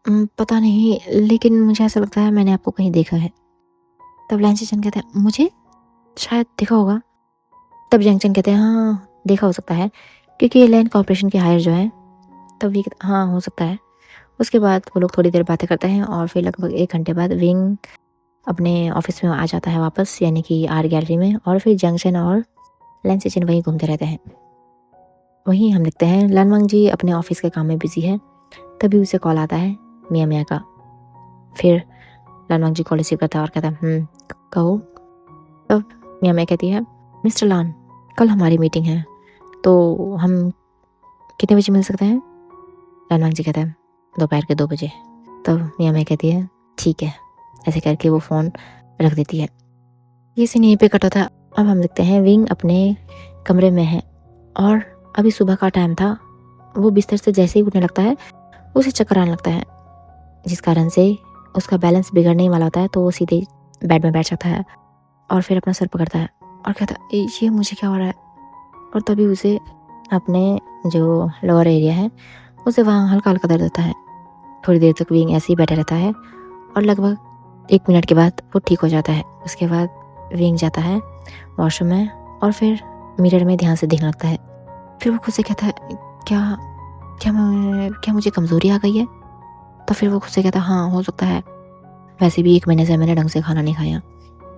पता नहीं, लेकिन मुझे ऐसा लगता है मैंने आपको कहीं देखा है। तब लैंची चैन कहता है, मुझे शायद देखा होगा। तब जैंग चेन कहते हैं, हाँ देखा हो सकता है, क्योंकि ये लैंड कॉर्पोरेशन के हायर जो है। तब भी हाँ हो सकता है। उसके बाद वो लोग थोड़ी देर बातें करते हैं और फिर लगभग 1 घंटे बाद विंग अपने ऑफिस में आ जाता है वापस, यानी कि आर्ट गैलरी में। और फिर जैंग चेन और लैंची चेन वहीं घूमते रहते हैं। वहीं हम देखते हैं लानवांगजी अपने ऑफिस के काम में बिजी है। तभी उसे कॉल आता है मियाँ का। फिर लानवांगजी कॉल रिसीव करता है और कहता है, कहो। तब मियाँ कहती है, मिस्टर लान कल हमारी मीटिंग है, तो हम कितने बजे मिल सकते हैं? लानवांगजी कहता है, दोपहर के 2 बजे। तब मियाँ कहती है, ठीक है। ऐसे करके वो फ़ोन रख देती है। ये सीन यहीं पे कटा था। अब हम देखते हैं विंग अपने कमरे में है और अभी सुबह का टाइम था। वो बिस्तर से जैसे ही उठने लगता है उसे चक्कर आने लगता है, जिस कारण से उसका बैलेंस बिगड़ने ही वाला होता है। तो वो सीधे बेड में बैठ जाता है और फिर अपना सर पकड़ता है और कहता है, ये मुझे क्या हो रहा है? और तभी उसे अपने जो लोअर एरिया है उसे वहाँ हल्का हल्का दर्द होता है। थोड़ी देर तक विंग ऐसे ही बैठा रहता है और लगभग 1 मिनट के बाद वो ठीक हो जाता है। उसके बाद विंग जाता है वॉशरूम में और फिर मिरर में ध्यान से देखने लगता है। फिर वो खुद से कहता है, क्या क्या मुझे कमज़ोरी आ गई है? तो फिर वो खुद से कहता है, हाँ हो सकता है। वैसे भी 1 महीने से मैंने ढंग से खाना नहीं खाया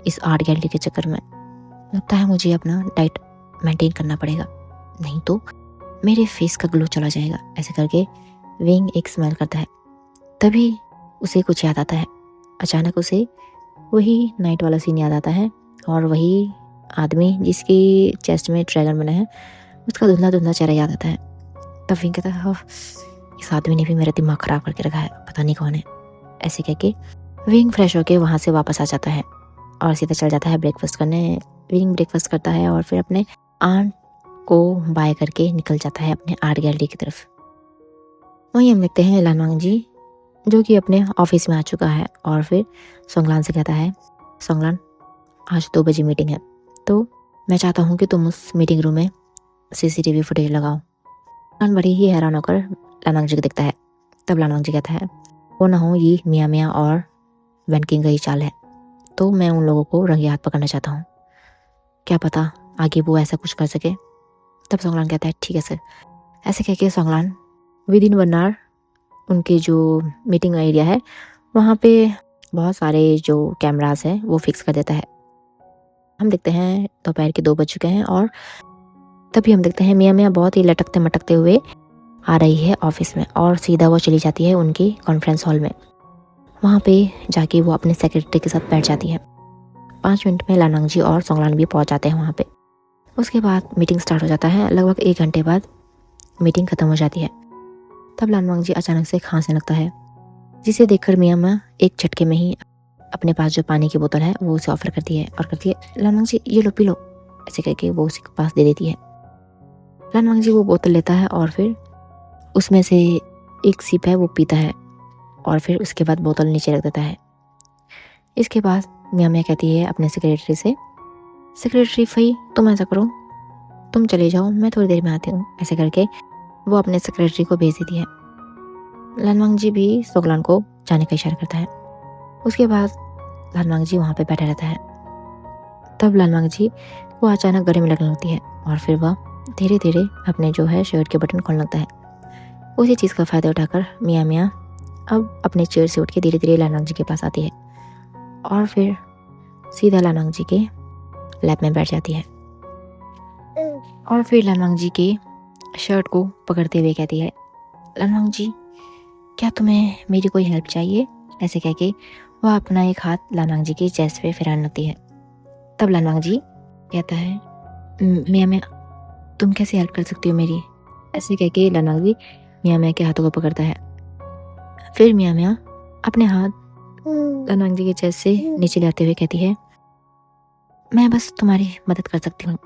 इस आर्ट गैलरी के चक्कर में। लगता है मुझे अपना डाइट मेंटेन करना पड़ेगा, नहीं तो मेरे फेस का ग्लो चला जाएगा। ऐसे करके विंग एक स्माइल करता है। तभी उसे कुछ याद आता है। अचानक उसे वही नाइट वाला सीन याद आता है और वही आदमी जिसकी चेस्ट में ड्रैगन बना है उसका धुंधला धुंधला चेहरा याद आता है। तब विंग कहता है, इस आदमी ने भी मेरा दिमाग खराब करके रखा है, पता नहीं कौन है। ऐसे कह के विंग फ्रेश होके वहाँ से वापस आ जाता है और सीधा चल जाता है ब्रेकफास्ट करने। विंग ब्रेकफास्ट करता है और फिर अपने आंट को बाय करके निकल जाता है अपने आर्ट गैलरी की तरफ। वहीं हम देखते हैं लानवांग जी जो कि अपने ऑफिस में आ चुका है और फिर सोंगलान से कहता है, सोंगलान आज 2 बजे मीटिंग है, तो मैं चाहता हूँ कि तुम उस मीटिंग रूम में CCTV फुटेज लगाओ। लान बड़ी ही हैरान होकर लानवांग जी को देखता है। तब लानवांग जी कहता है, वो ना हो ये मियाँ मियाँ और वैन किंग का ही चाल है, तो मैं उन लोगों को रंगे हाथ पकड़ना चाहता हूँ, क्या पता आगे वो ऐसा कुछ कर सके। तब सोंगलान कहता है, ठीक है सर। ऐसे कह के सोंगलान विद इन 1 आवर उनके जो मीटिंग एरिया है वहाँ पे बहुत सारे जो कैमरास हैं वो फिक्स कर देता है। हम देखते हैं दोपहर के 2 बज चुके हैं और तभी हम देखते हैं मियाँ मियाँ बहुत ही लटकते मटकते हुए आ रही है ऑफिस में और सीधा वो चली जाती है उनकी कॉन्फ्रेंस हॉल में। वहाँ पे जाके वो अपने सेक्रेटरी के साथ बैठ जाती है। 5 मिनट में लानवांग जी और सोंगलान भी पहुँच जाते हैं वहाँ पे। उसके बाद मीटिंग स्टार्ट हो जाता है। लगभग 1 घंटे बाद मीटिंग खत्म हो जाती है। तब लानवांग जी अचानक से खांसने लगता है, जिसे देखकर मियाँ मियाँ एक झटके में ही अपने पास जो पानी की बोतल है वो उसे ऑफर करती है और कहती है, लानवांग जी ये लो पी लो। ऐसे करके वो उसी के पास दे देती है। लानवांग जी वो बोतल लेता है और फिर उसमें से एक सिप है वो पीता है और फिर उसके बाद बोतल नीचे रख देता है। इसके बाद मियाँ मियाँ कहती है अपने सेक्रेटरी से, सेक्रेटरी फई तुम ऐसा करो, तुम चले जाओ, मैं थोड़ी देर में आती हूँ। ऐसे करके वो अपने सेक्रेटरी को भेज देती है। लानवांग जी भी सोंगलान को जाने का इशारा करता है। उसके बाद लानवांग जी वहाँ पे बैठा रहता है। तब लानवांग जी को अचानक गले में लगने लगती है और फिर वह धीरे धीरे अपने जो है शर्ट के बटन खोलने लगता है। उसी चीज़ का फ़ायदा उठाकर मियाँ मियाँ अब अपने चेयर से उठ के धीरे धीरे लानवांग जी के पास आती है और फिर सीधा लानवांग जी के लैप में बैठ जाती है और फिर लानवांग जी के शर्ट को पकड़ते हुए कहती है, लानवांग जी क्या तुम्हें मेरी कोई हेल्प चाहिए? ऐसे कह के वह अपना एक हाथ लानवांग जी के चेस्ट पे फिराने लगती है। तब लानवांग जी कहता है, मियाँ मियाँ तुम कैसे हेल्प कर सकती हो मेरी? ऐसे कह के लानवांग जी मियाँ मियाँ के हाथों को पकड़ता है। फिर मियाँ मियाँ अपने हाथ लानवांग जी के चेस्ट से नीचे लाते हुए कहती है, मैं बस तुम्हारी मदद कर सकती हूँ।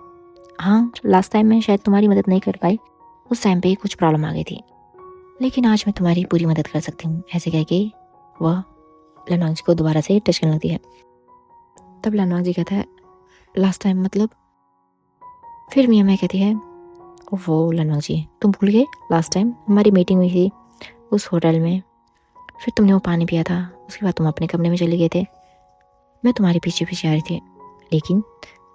हाँ लास्ट टाइम मैं शायद तुम्हारी मदद नहीं कर पाई, उस टाइम पे कुछ प्रॉब्लम आ गई थी, लेकिन आज मैं तुम्हारी पूरी मदद कर सकती हूँ। ऐसे कह के वह लानवांग जी को दोबारा से टच करने लगती है। तब लानवांग जी कहता है, लास्ट टाइम मतलब? फिर मियाँ मियाँ कहती है, वो लानवांग जी तुम भूल गए लास्ट टाइम हमारी मीटिंग हुई थी उस होटल में, फिर तुमने वो पानी पिया था, उसके बाद तुम अपने कमरे में चले गए थे, मैं तुम्हारे पीछे पीछे आ रही थी, लेकिन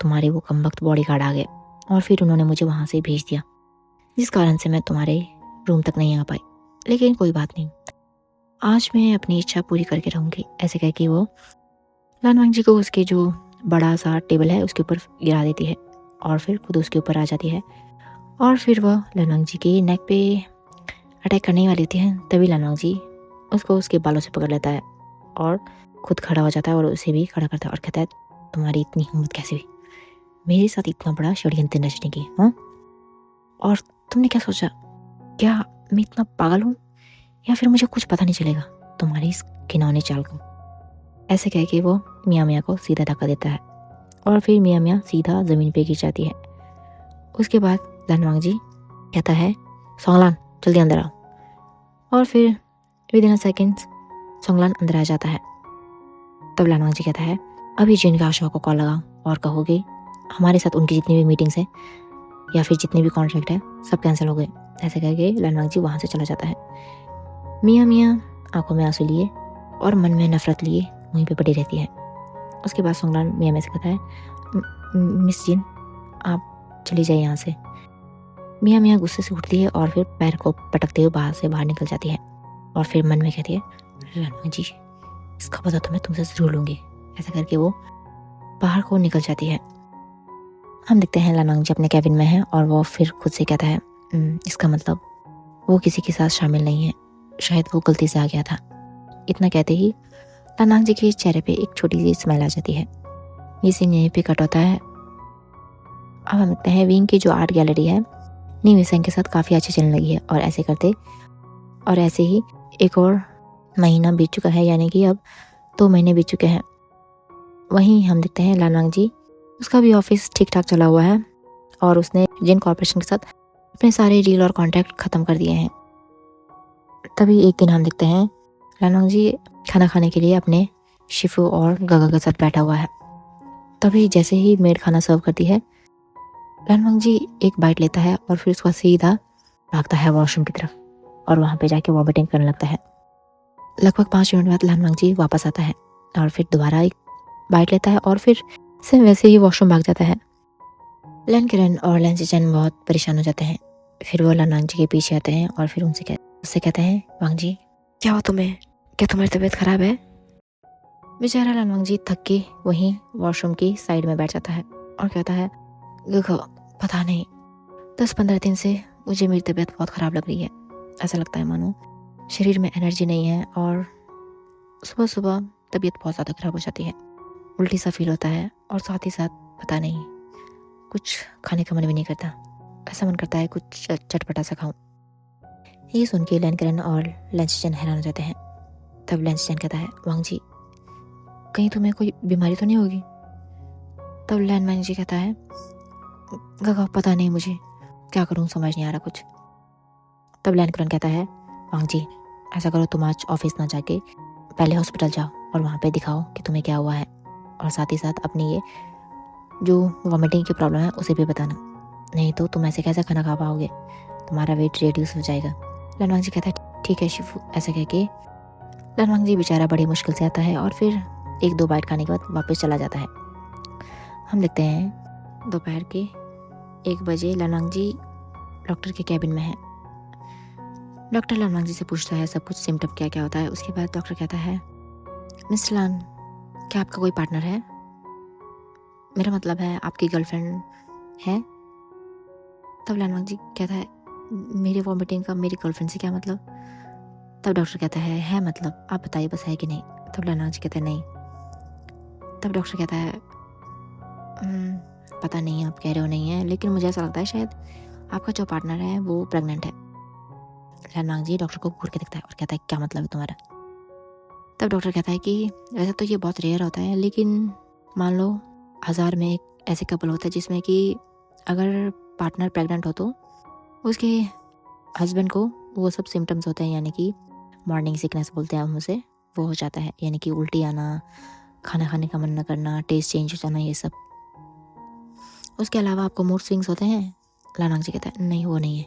तुम्हारे वो कमबख्त बॉडीगार्ड आ गए और फिर उन्होंने मुझे वहाँ से भेज दिया, जिस कारण से मैं तुम्हारे रूम तक नहीं आ पाई। लेकिन कोई बात नहीं, आज मैं अपनी इच्छा पूरी करके रहूँगी। ऐसे कह के वो लानवांग जी को उसके जो बड़ा सा टेबल है उसके ऊपर गिरा देती है और फिर खुद उसके ऊपर आ जाती है और फिर वह लानवांग जी के नेक पे अटैक करने वाली होती है। तभी लानवांग जी उसको उसके बालों से पकड़ लेता है और खुद खड़ा हो जाता है और उसे भी खड़ा करता है और कहता है, तुम्हारी इतनी हिम्मत कैसे हुई मेरे साथ इतना बड़ा षड्यंत्र रचने की? हाँ, और तुमने क्या सोचा, क्या मैं इतना पागल हूँ या फिर मुझे कुछ पता नहीं चलेगा तुम्हारी इस घिनौनी चाल को? ऐसे कह के वो मियाँ मियाँ को सीधा धक्का देता है और फिर मियाँ मियाँ सीधा ज़मीन पे गिर जाती है। उसके बाद लानवांग जी कहता है, सोंगलान जल्दी अंदर आओ, और फिर विद इन अ सेकेंड सोंगलान अंदर आ जाता है। तब लानवांग जी कहता है, अभी जिन का को कॉल लगाओ और कहोगे हमारे साथ उनकी जितनी भी मीटिंग्स हैं या फिर जितने भी कॉन्ट्रैक्ट है सब कैंसिल हो गए। ऐसे करके लानवांग जी वहाँ से चला जाता है। मियाँ मियाँ आंखों में आंसू लिए और मन में नफरत लिए वहीं पे पड़ी रहती है। उसके बाद सोंगलान मियाँ में से कहता है, मिस जिन आप चली जाइए यहाँ से। मियाँ मियाँ गुस्से से उठती है और फिर पैर को पटकते हुए बाहर निकल जाती है और फिर मन में कहती है, लानवांग जी इसका पता तो मैं तुमसे जरूर लूंगी। ऐसा करके वो बाहर को निकल जाती है। हम देखते हैं लानवांग जी अपने कैबिन में है और वो फिर खुद से कहता है, इसका मतलब वो किसी के साथ शामिल नहीं है, शायद वो गलती से आ गया था। इतना कहते ही लानवांग जी के चेहरे पे एक छोटी सी स्माइल आ जाती है। ये सीन यहीं पे कट होता है। अब हम देखते हैं विंग की जो आर्ट गैलरी है नी वेसेंग के साथ काफ़ी अच्छी चलने लगी है और ऐसे ही एक और महीना बीत चुका है, यानी कि अब 2 महीने बीत चुके हैं। वहीं हम देखते हैं लानवांग जी, उसका भी ऑफिस ठीक ठाक चला हुआ है और उसने जिन कॉर्पोरेशन के साथ अपने सारे डील और कॉन्ट्रैक्ट ख़त्म कर दिए हैं। तभी एक दिन हम देखते हैं लानवांग जी खाना खाने के लिए अपने शिफू और गगा के साथ बैठा हुआ है। तभी जैसे ही मेड खाना सर्व करती है, लानवांग जी एक बाइट लेता है और फिर उसका सीधा भागता है वॉशरूम की तरफ और वहाँ पे जाके वॉमिटिंग करने लगता है। लगभग 5 मिनट बाद लानवांग जी वापस आता है और फिर दोबारा एक बाइट लेता है और फिर से वैसे ही वॉशरूम भाग जाता है। लैन किरण और लैन सिचन बहुत परेशान हो जाते हैं। फिर वो लानवांग जी के पीछे आते हैं और फिर उससे कहते हैं, वांग जी क्या हुआ तुम्हें, क्या तुम्हारी तबीयत खराब है? बेचारा लानवांग जी थक के वहीं वॉशरूम की साइड में बैठ जाता है और कहता है, पता नहीं 10-15 दिन से मुझे मेरी तबीयत बहुत ख़राब लग रही है। ऐसा लगता है मानो शरीर में एनर्जी नहीं है और सुबह सुबह तबीयत बहुत ज़्यादा ख़राब हो जाती है, उल्टी सा फील होता है और साथ ही साथ पता नहीं कुछ खाने का मन भी नहीं करता। ऐसा मन करता है कुछ चटपटा सा खाऊं। ये सुन के लैन किरण और लैन सिचन हैरान हो जाते हैं। तब लैन सिचन कहता है, वांग जी कहीं तुम्हें कोई बीमारी तो नहीं होगी? तब लैन वांग जी कहता है, गगा पता नहीं मुझे क्या करूं, समझ नहीं आ रहा कुछ। तब लैन किरण कहता है, वांग जी ऐसा करो तुम आज ऑफिस ना जाके पहले हॉस्पिटल जाओ और वहाँ पे दिखाओ कि तुम्हें क्या हुआ है और साथ ही साथ अपनी ये जो वॉमिटिंग की प्रॉब्लम है उसे भी बताना, नहीं तो तुम ऐसे कैसे खाना खा पाओगे, तुम्हारा वेट रिड्यूस हो जाएगा। लानवांग जी कहता है, ठीक है शिफू। ऐसे कह के लानवांग जी बेचारा बड़ी मुश्किल से आता है और फिर 1-2 बाइट खाने के बाद वापस चला जाता है। हम देखते हैं दोपहर के 1 बजे लानवांग जी डॉक्टर के कैबिन में है। डॉक्टर लानवांग जी से पूछता है सब कुछ सिम्टम क्या क्या होता है। उसके बाद डॉक्टर कहता है, मिस्टर लान क्या आपका कोई पार्टनर है? मेरा मतलब है आपकी गर्लफ्रेंड है? तब लानवांग जी कहता है, मेरी वॉमिटिंग का मेरी गर्लफ्रेंड से क्या मतलब? तब डॉक्टर कहता है मतलब आप बताइए बस है कि नहीं? तब लानवांग जी कहता है नहीं। तब डॉक्टर कहता है, पता नहीं आप कह रहे हो नहीं है, लेकिन मुझे ऐसा लगता है शायद आपका जो पार्टनर है वो प्रेग्नेंट है। लानवांग जी डॉक्टर को घूर के देखता है और कहता है, क्या मतलब है तुम्हारा? तब डॉक्टर कहता है कि वैसे तो ये बहुत रेयर होता है, लेकिन मान लो 1000 में एक ऐसे कपल होता है जिसमें कि अगर पार्टनर प्रेग्नेंट हो तो उसके हस्बैंड को वो सब सिम्टम्स होते हैं, यानी कि मॉर्निंग सिकनेस बोलते हैं हम उसे, वो हो जाता है, यानी कि उल्टी आना, खाना खाने का मन न करना, टेस्ट चेंज हो जाना, ये सब। उसके अलावा आपको मूड स्विंग्स होते हैं? लानवांग जी कहता है, नहीं वो नहीं है।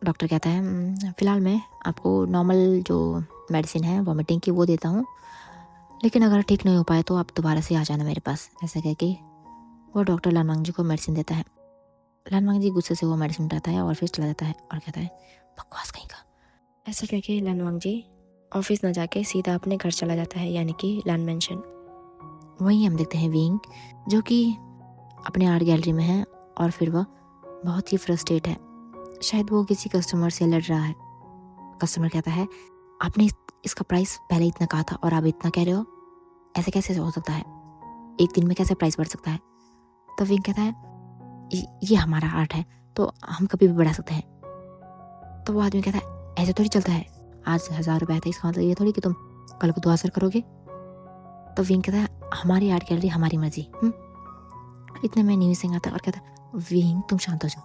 डॉक्टर कहता है, फ़िलहाल मैं आपको नॉर्मल जो मेडिसिन है वॉमिटिंग की वो देता हूँ, लेकिन अगर ठीक नहीं हो पाए तो आप दोबारा से आ जाना मेरे पास। ऐसा कह के वो डॉक्टर लानवांग जी को मेडिसिन देता है। लानवांग जी गुस्से से वो मेडिसिन उठाता है और फिर चला जाता है और कहता है, बकवास कहीं का। ऐसा कह के लानवांग जी ऑफिस ना जाके सीधा अपने घर चला जाता है, यानी कि लान मेंशन। वहीं हम देखते हैं विंग जो कि अपने आर्ट गैलरी में है और फिर वह बहुत ही फ्रस्ट्रेट है, शायद वो किसी कस्टमर से लड़ रहा है। कस्टमर कहता है, आपने इसका प्राइस पहले इतना कहा था और आप इतना कह रहे हो, ऐसे कैसे हो सकता है, एक दिन में कैसे प्राइस बढ़ सकता है? तो विंग कहता है, ये हमारा आर्ट है तो हम कभी भी बढ़ा सकते हैं। तो वो आदमी कहता है, ऐसे थोड़ी चलता है, आज 1000 रुपये था, इसका मतलब ये थोड़ी कि तुम कल को 2000 करोगे। तो विंग कहता है, हमारी आर्ट गैलरी हमारी मर्जी। इतने में न्यू सिंह आता है और कहता है, विंग तुम शांत हो जाओ,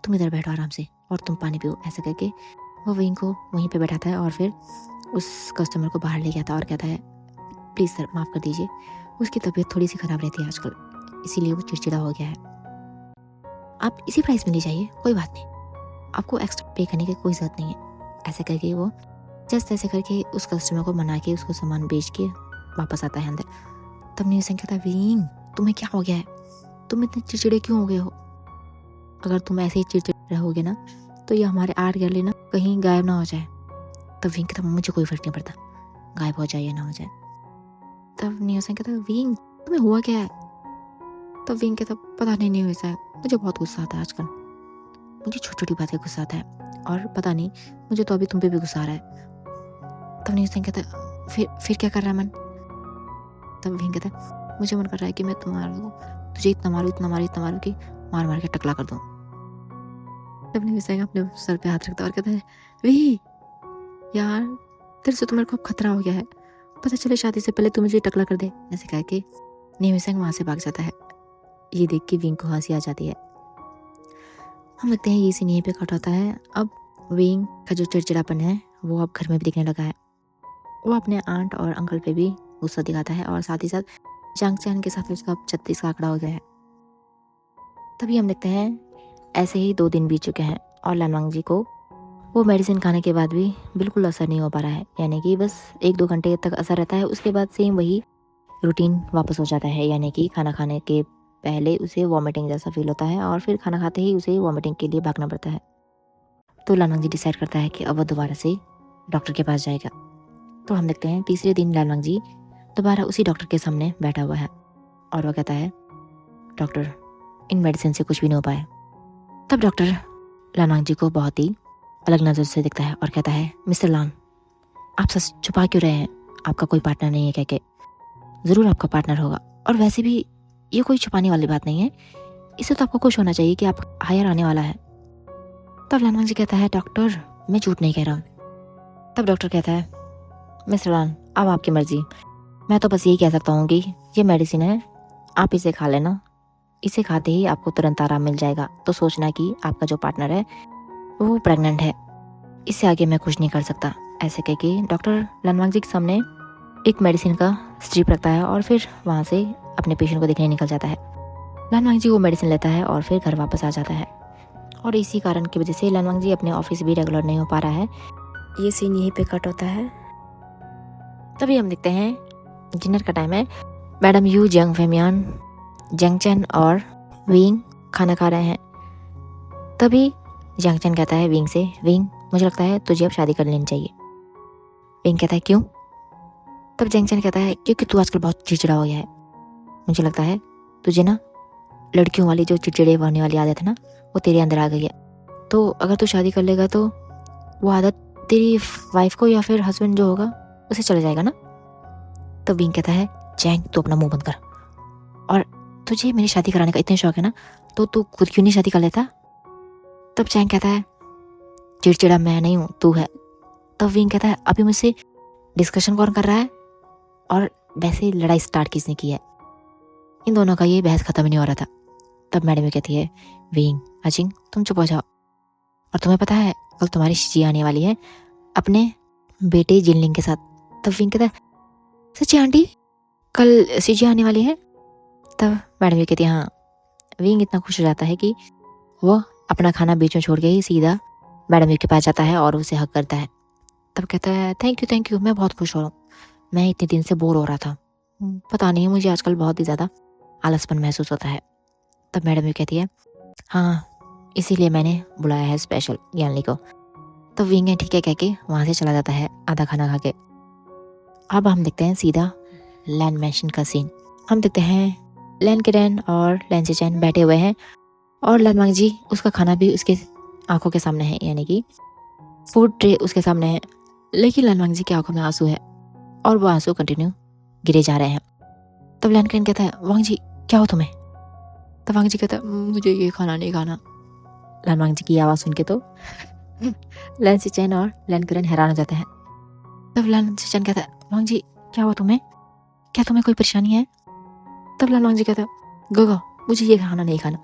तुम इधर बैठो आराम से और तुम पानी पियो। ऐसा करके वो विंग को वहीं पे बैठाता है और फिर उस कस्टमर को बाहर ले जाता है और कहता है, प्लीज़ सर माफ़ कर दीजिए, उसकी तबीयत थोड़ी सी ख़राब रहती है आजकल, इसीलिए वो चिड़चिड़ा हो गया है। आप इसी प्राइस में ले जाइए, कोई बात नहीं, आपको एक्स्ट्रा पे करने की कोई ज़रूरत नहीं है। ऐसे करके वो जस्ट ऐसे करके उस कस्टमर को मना के उसको सामान बेच के वापस आता है अंदर। तब न्यू सिंह कहता है, विंग तुम्हें क्या हो गया है, तुम इतने चिड़चिड़े क्यों हो गए हो? अगर तुम ऐसे ही चिड़चिड़े रहोगे ना तो ये हमारे आर्ट गैलरी ना कहीं गायब ना हो जाए। तब विंग कहता, मुझे कोई फर्क नहीं पड़ता, गायब हो जाए या ना हो जाए। तब न्यू सिंह कहता, विंग तुम्हें हुआ क्या है? तब विंग कहता, पता नहीं नहीं हुआ, मुझे बहुत गुस्सा आता है आजकल, मुझे छोटी छोटी बातें गुस्सा आता है और पता नहीं मुझे तो अभी तुम पे भी गुस्सा आ रहा है। तब न्यू सिंह कहता, फिर क्या कर रहा है मन? तब विंग कहता, मुझे मन कर रहा है कि मैं तुझे इतना मारूं कि मार मार के टकला कर दूं। तब न्यू सिंह अपने सर पे हाथ रखता और कहता है, वी यार तेरे से तो मेरे को खतरा हो गया है, पता चले शादी से पहले तू मुझे टकला कर दे। ऐसे कह के न्यू सिंह वहां से भाग जाता है। ये देख के विंग को हंसी आ जाती है। हम लगते हैं ये सीन यहीं पे कट होता है। अब विंग का जो चिड़चिड़ापन है वो अब घर में भी दिखने लगा है। वो अपने आंट और अंकल पे भी गुस्सा दिखाता है और साथ ही साथ जांग चैन के साथ उसका 36 का आंकड़ा हो गया है। तभी हम देखते हैं ऐसे ही 2 दिन बीत चुके हैं और लानवांग जी को वो मेडिसिन खाने के बाद भी बिल्कुल असर नहीं हो पा रहा है, यानी कि बस 1-2 घंटे तक असर रहता है, उसके बाद सेम वही रूटीन वापस हो जाता है। यानी कि खाना खाने के पहले उसे वॉमिटिंग जैसा फील होता है और फिर खाना खाते ही उसे वॉमिटिंग के लिए भागना पड़ता है। तो लानवांग जी डिसाइड करता है कि अब वो दोबारा से डॉक्टर के पास जाएगा। तो हम देखते हैं तीसरे दिन लानवांग जी दोबारा उसी डॉक्टर के सामने बैठा हुआ है और वो कहता है, डॉक्टर इन मेडिसिन से कुछ भी नहीं हो पाया। तब डॉक्टर लानवांग जी को बहुत ही अलग नज़र से दिखता है और कहता है, मिस्टर लान आप सच छुपा क्यों रहे हैं? आपका कोई पार्टनर नहीं है कह के? ज़रूर आपका पार्टनर होगा, और वैसे भी ये कोई छुपाने वाली बात नहीं है, इससे तो आपको खुश होना चाहिए कि आप हायर आने वाला है। तब लानवांग जी कहता है, डॉक्टर मैं झूठ नहीं कह रहा हूँ। तब डॉक्टर कहता है, मिस्टर लान अब आपकी मर्जी, मैं तो बस यही कह सकता हूँ कि ये मेडिसिन है, आप इसे खा लेना, इसे खाते ही आपको तुरंत आराम मिल जाएगा। तो सोचना कि आपका जो पार्टनर है वो प्रेग्नेंट है, इससे आगे मैं कुछ नहीं कर सकता। ऐसे कह के डॉक्टर लानवांग जी के सामने एक मेडिसिन का स्ट्रिप रखता है और फिर वहाँ से अपने पेशेंट को देखने निकल जाता है। लानवांग जी वो मेडिसिन लेता है और फिर घर वापस आ जाता है, और इसी कारण की वजह से लानवांग जी अपने ऑफिस भी रेगुलर नहीं हो पा रहा है। ये सीन यहीं पे कट होता है। तभी हम देखते हैं डिनर का टाइम है। मैडम यू, जंग फेमियान, जंग चैन और विंग खाना खा रहे हैं। तभी जंग चैन कहता है विंग से, विंग मुझे लगता है तुझे अब शादी कर लेनी चाहिए। विंग कहता है क्यों? तब जंग चैन कहता है क्योंकि तू आजकल बहुत चिड़चिड़ा हो गया है, मुझे लगता है तुझे ना लड़कियों वाली जो चिड़चिड़े होने वाली आदत है ना वो तेरे अंदर आ गई है। तो अगर तू शादी कर लेगा तो वो आदत तेरी वाइफ को या फिर हस्बैंड जो होगा उसे चला जाएगा ना। तब विंग कहता है, जैंग तू अपना मुंह बंद कर, और तुझे मेरी शादी कराने का इतना शौक है ना तो तू खुद क्यों नहीं शादी कर लेता? तब जैंग कहता है, चिड़चिड़ा मैं नहीं हूँ, तू है। तब विंग कहता है, अभी मुझसे डिस्कशन कौन कर रहा है और वैसे लड़ाई स्टार्ट किसने की है? इन दोनों का ये बहस खत्म ही नहीं हो रहा था। तब मैडम ये कहती है, विंग अजिंग तुम चुप हो जाओ, और तुम्हें पता है कल तुम्हारी शिजी आने वाली है अपने बेटे जिनलिंग के साथ। तब विंग कहता है, सच्ची आंटी कल शिजी आने वाली है? तब मैडम ये कहती है, हाँ। विंग इतना खुश हो जाता है कि वो अपना खाना बीच में छोड़ के ही सीधा मैडम के पास जाता है और उसे हक करता है। तब कहता है, थैंक यू, मैं बहुत खुश हो रहा हूँ, मैं इतने दिन से बोर हो रहा था, पता नहीं मुझे आजकल बहुत ही ज़्यादा आलसपन महसूस होता है। तब मैडम ये कहती है, हाँ इसीलिए मैंने बुलाया है स्पेशल यानली को। तब विंग ठीक है कह के वहाँ से चला जाता है आधा खाना खा के। अब हम देखते हैं सीधा लैन मैंशन का सीन। हम देखते हैं लैन केडेन और लैन चैन बैठे हुए हैं और लानवांग जी उसका खाना भी उसके आंखों के सामने है, यानी कि फूड ट्रे उसके सामने है, लेकिन लानवांग जी की आंखों में आंसू है और वो आंसू कंटिन्यू गिरे जा रहे हैं। तब लैन केडेन कहता है, वांग जी क्या हो तुम्हें? तब वांग जी कहता है, मुझे ये खाना नहीं खाना। लानवांग जी की आवाज़ सुन के तो लैन चैन और लैन केडेन हैरान हो जाते हैं। तब लैन चैन कहता है, वांग जी क्या हुआ तुम्हें, क्या तुम्हें कोई परेशानी है? तब लानवांग जी कहता है, गो मुझे ये खाना नहीं खाना,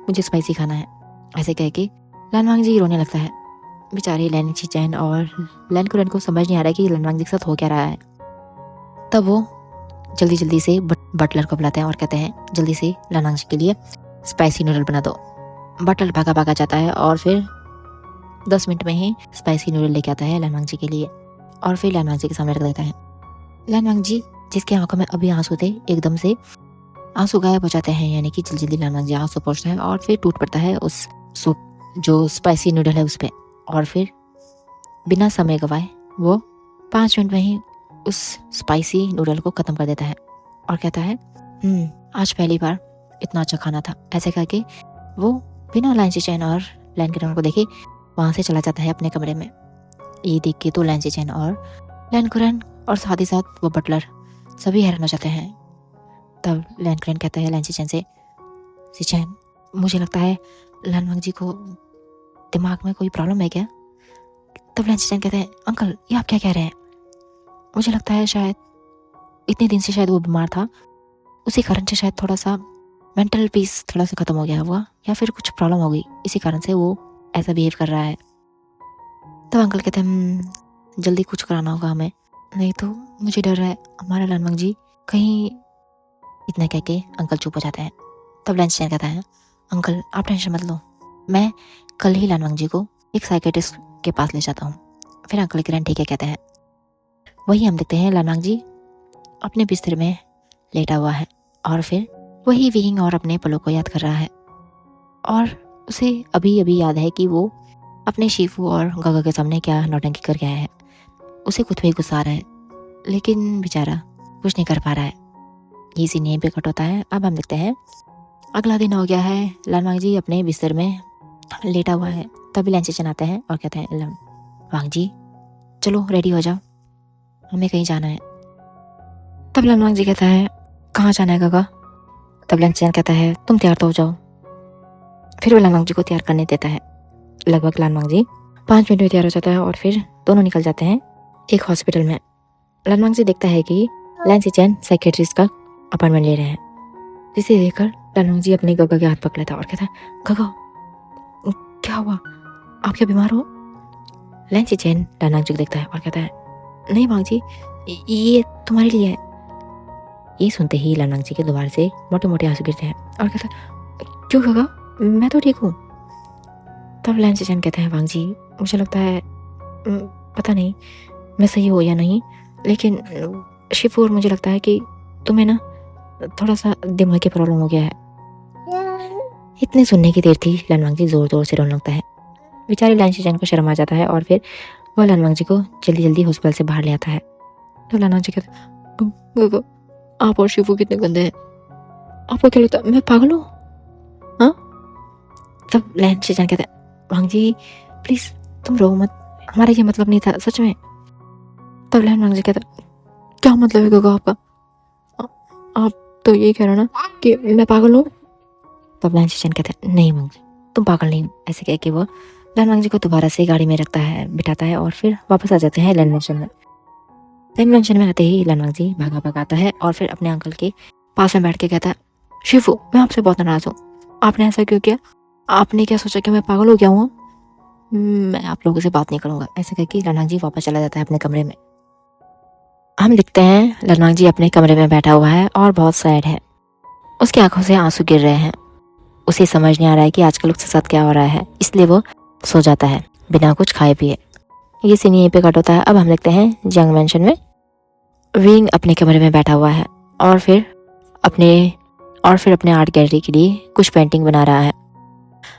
मुझे स्पाइसी खाना है। ऐसे कह के लानवांग जी रोने लगता है। बेचारे लैन चैन और लैन केडेन को समझ नहीं आ रहा है कि लानवांग जी के साथ हो क्या रहा है। तब वो जल्दी से बटलर को बुलाते हैं और कहते हैं, जल्दी से लानवांग जी के लिए स्पाइसी नूडल बना दो। बटलर भागा भागा जाता है और फिर 10 मिनट में ही स्पाइसी नूडल लेके आता है लानवांग जी के लिए और फिर लानवांग जी के सामने रख देता है। लानवांग जी जिसके आंखों में अभी आंसू थे एकदम से आंसू गायब हो जाते हैं, यानी कि जल्दी जल्दी लानवांग जी आंसू पोंछता है और फिर टूट पड़ता है उस सूप जो स्पाइसी नूडल है उस पर और फिर बिना समय गवाए वो 5 मिनट में ही उस स्पाइसी नूडल को खत्म कर देता है और कहता है आज पहली बार इतना अच्छा खाना था। ऐसे करके वो बिना लाइन से चैन और लैन कुरैन को देखे वहां से चला जाता है अपने कमरे में। ये देख के तो लाइन से चैन और लैन कुरैन और साथ ही साथ वो बटलर सभी हैरान हो जाते हैं। तब लैन कुरैन कहता है लाइन से चैन मुझे लगता है लानवांग जी को दिमाग में कोई प्रॉब्लम है क्या। तब लाइन से चैन कहते हैं अंकल ये आप क्या कह रहे हैं, मुझे लगता है शायद इतने दिन से शायद वो बीमार था, उसी कारण से शायद थोड़ा सा मेंटल पीस थोड़ा सा खत्म हो गया हुआ या फिर कुछ प्रॉब्लम हो गई, इसी कारण से वो ऐसा बिहेव कर रहा है। तब अंकल कहते हैं जल्दी कुछ कराना होगा हमें, नहीं तो मुझे डर है हमारा लानवांग जी कहीं। इतना कह के अंकल चुप हो जाते हैं। तब लंच चैन कहता है अंकल आप टेंशन मत लो, मैं कल ही लानवांग जी को एक साइकेट्रिस्ट के पास ले जाता हूँ। फिर अंकल किरण ठीक है कहते हैं। वही हम देखते हैं लानवांग जी अपने बिस्तर में लेटा हुआ है और फिर वही विंग और अपने पलों को याद कर रहा है और उसे अभी अभी याद है कि वो अपने शीफू और गागा के सामने क्या नौटंकी कर गया है। उसे खुद पे गुस्सा आ रहा है लेकिन बेचारा कुछ नहीं कर पा रहा है। ये सीन यहीं पे कट होता है। अब हम देखते हैं अगला दिन हो गया है, लानवांग जी अपने बिस्तर में लेटा हुआ है। तभी लैन चेचन आते हैं और कहते हैं लानवांग जी चलो रेडी हो जाओ, हमें कहीं जाना है। तब लानवांग जी कहता है कहाँ जाना है गागा। तब लैन चेचन कहता है तुम तैयार तो हो जाओ। फिर वो लानवांग जी को तैयार करने देता है। लगभग लानवांग जी 5 मिनट में तैयार हो जाता है और फिर दोनों निकल जाते हैं एक हॉस्पिटल में। लानवांग जी देखता है कि लैन चेचन साइकेट्रिस्ट का अपॉइंटमेंट ले रहे हैं, जिसे देखकर लानवांग जी अपने गागा के हाथ पकड़ लेता है और कहता है गागा क्या हुआ, आप क्या बीमार हो। लैन चेचन लानवांग जी को देखता है और कहता है नहीं वांग जी ये तुम्हारे लिए है। ये सुनते ही लानवांग जी के दोबारा से मोटे मोटे आंसू गिरते हैं और कहता है क्यों गागा मैं तो ठीक हूँ। तब लैन चेचन कहते हैं वांग जी मुझे लगता है पता नहीं मैं सही हूँ या नहीं, लेकिन शिफू और मुझे लगता है कि तुम्हें ना थोड़ा सा दिमाग की प्रॉब्लम हो गया है। इतने सुनने की देर थी लानवांग जी जोर जोर से रोने लगता है। बेचारे लैन चेचन को शर्म आ जाता है और फिर वह लानवांग जी को जल्दी जल्दी हॉस्पिटल से बाहर ले आता है। तो लानवांग जी कहते आप और शिफू कितने गंदे हैं, आपको क्या लगता है मैं पागल हूँ हाँ। तब लैन चेचन कहते हैं वांग जी प्लीज तुम रो मत, हमारा ये मतलब नहीं था सच में। तब लानवांग जी कहता क्या मतलब है गागा आपका, आप तो ये कह रहे हो ना कि मैं पागल हूँ। तब लैन चेचन कहते हैं नहीं वांग जी तुम पागल नहीं हो। ऐसे कह के वो लानवांग जी को दोबारा से गाड़ी में रखता है बिठाता है और फिर वापस आ जाते हैं लैन मैंशन में। लैन मैंशन में आते ही लानवांग जी भागा भागा आता है और फिर अपने अंकल के पास में बैठ के कहता है शिफू मैं आपसे बहुत नाराज हूँ, आपने ऐसा क्यों किया, आपने क्या सोचा कि मैं पागल हो गया हूँ, मैं आप लोगों से बात नहीं करूंगा। ऐसे करके लानवांग जी वापस चला जाता है अपने कमरे में। हम दिखते हैं लानवांग जी अपने कमरे में बैठा हुआ है और बहुत सैड है, उसकी आंखों से आंसू गिर रहे हैं। उसे समझ नहीं आ रहा है कि आजकल उसके साथ क्या हो रहा है, इसलिए वो सो जाता है बिना कुछ खाए पिए। ये सीन यहीं पे कट होता है। अब हम देखते हैं जंग मैंशन में विंग अपने कमरे में बैठा हुआ है और फिर अपने आर्ट गैलरी के लिए कुछ पेंटिंग बना रहा है।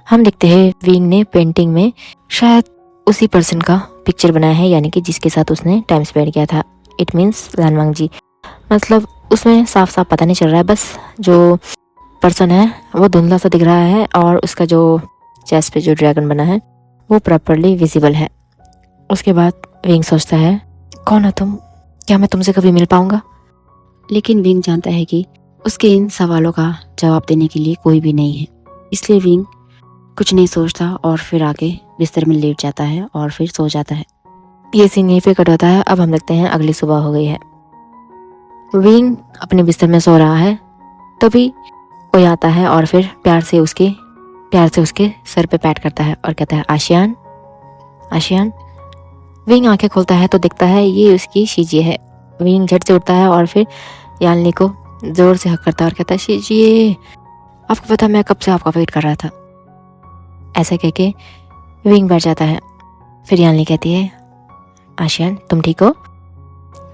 हम देखते हैं विंग ने पेंटिंग में शायद उसी पर्सन का पिक्चर बनाया है, यानी कि जिसके साथ उसने टाइम स्पेंड किया था। इट मीन्स लानवांग जी, मतलब उसमें साफ साफ पता नहीं चल रहा है, बस जो पर्सन है वो धुंधला सा दिख रहा है और उसका जो चेस्ट पे जो ड्रैगन बना है वो प्रॉपरली विजिबल है। उसके बाद विंग सोचता है कौन हो तुम, क्या मैं तुमसे कभी मिल पाऊंगा। लेकिन विंग जानता है कि उसके इन सवालों का जवाब देने के लिए कोई भी नहीं है, इसलिए विंग कुछ नहीं सोचता और फिर आके बिस्तर में लेट जाता है और फिर सो जाता है। ये सीन यहीं पे कट होता है। अब हम देखते हैं अगली सुबह हो गई है। विंग अपने बिस्तर में सो रहा है, तभी कोई आता है और फिर प्यार से उसके सर पे पैट करता है और कहता है आशियान आशियान। विंग आंखें खोलता है तो दिखता है ये उसकी शीजिए है। विंग झट से उठता है और फिर यालनी को जोर से हक करता है और कहता है शीजिए, आपको पता मैं कब से आपका वेट कर रहा था। ऐसा कह के विंग बैठ जाता है। फिर यानली कहती है आशियान तुम ठीक हो?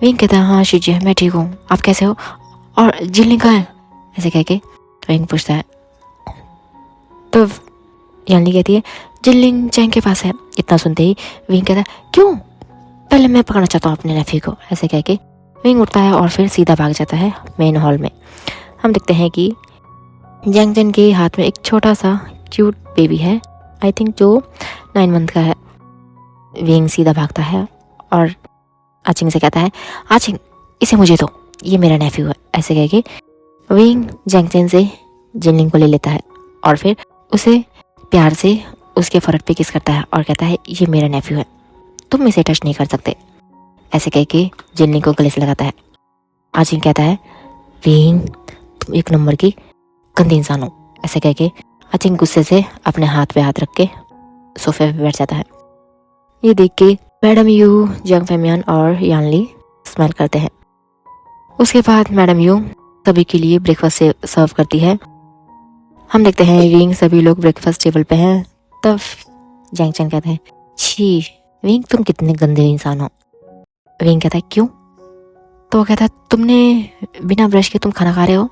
विंग कहता है हाँ शीजिए मैं ठीक हूँ, आप कैसे हो? और जिनलिंग कहाँ है? ऐसे कह के विंग पूछता है। तो यानली कहती है जिनलिंग चैंग के पास है। इतना सुनते ही विंग कहता है क्यों? पहले मैं पकड़ना चाहता हूँ अपने नेफी को। ऐसे कह के विंग उठता है और फिर सीधा भाग जाता है मेन हॉल में। हम देखते हैं कि जैंग जन के हाथ में एक छोटा सा क्यूट बेबी है, आई थिंक जो 9 मंथ का है। विंग सीधा भागता है और आचिंग से कहता है आचिंग इसे मुझे दो, ये मेरा नेफ्यू है। ऐसे कह के विंग जैंग जन से जिनलिंग को ले लेता है और फिर उसे प्यार से उसके फरट पे किस करता है और कहता है ये मेरा नेफ्यू है, तुम इसे टच नहीं कर सकते। ऐसे कह के जिनलिंग को गले से लगाता है। आचिंग कहता है विंग तुम एक नंबर की गंदी इंसान हो। ऐसे कह के आचिंग गुस्से से अपने हाथ पे हाथ रख के सोफे पे बैठ जाता है। ये देख के मैडम यू, जंग फेमियन और यानली स्माइल करते हैं। उसके बाद मैडम यू सभी के लिए ब्रेकफास्ट सर्व करती है। हम देखते हैं विंग सभी लोग ब्रेकफास्ट टेबल पे हैं। तब जैंग चैन कहते हैं छी विंग तुम कितने गंदे इंसान हो। विंग कहता है क्यों? तो वो कहता है तुमने बिना ब्रश के तुम खाना खा रहे हो।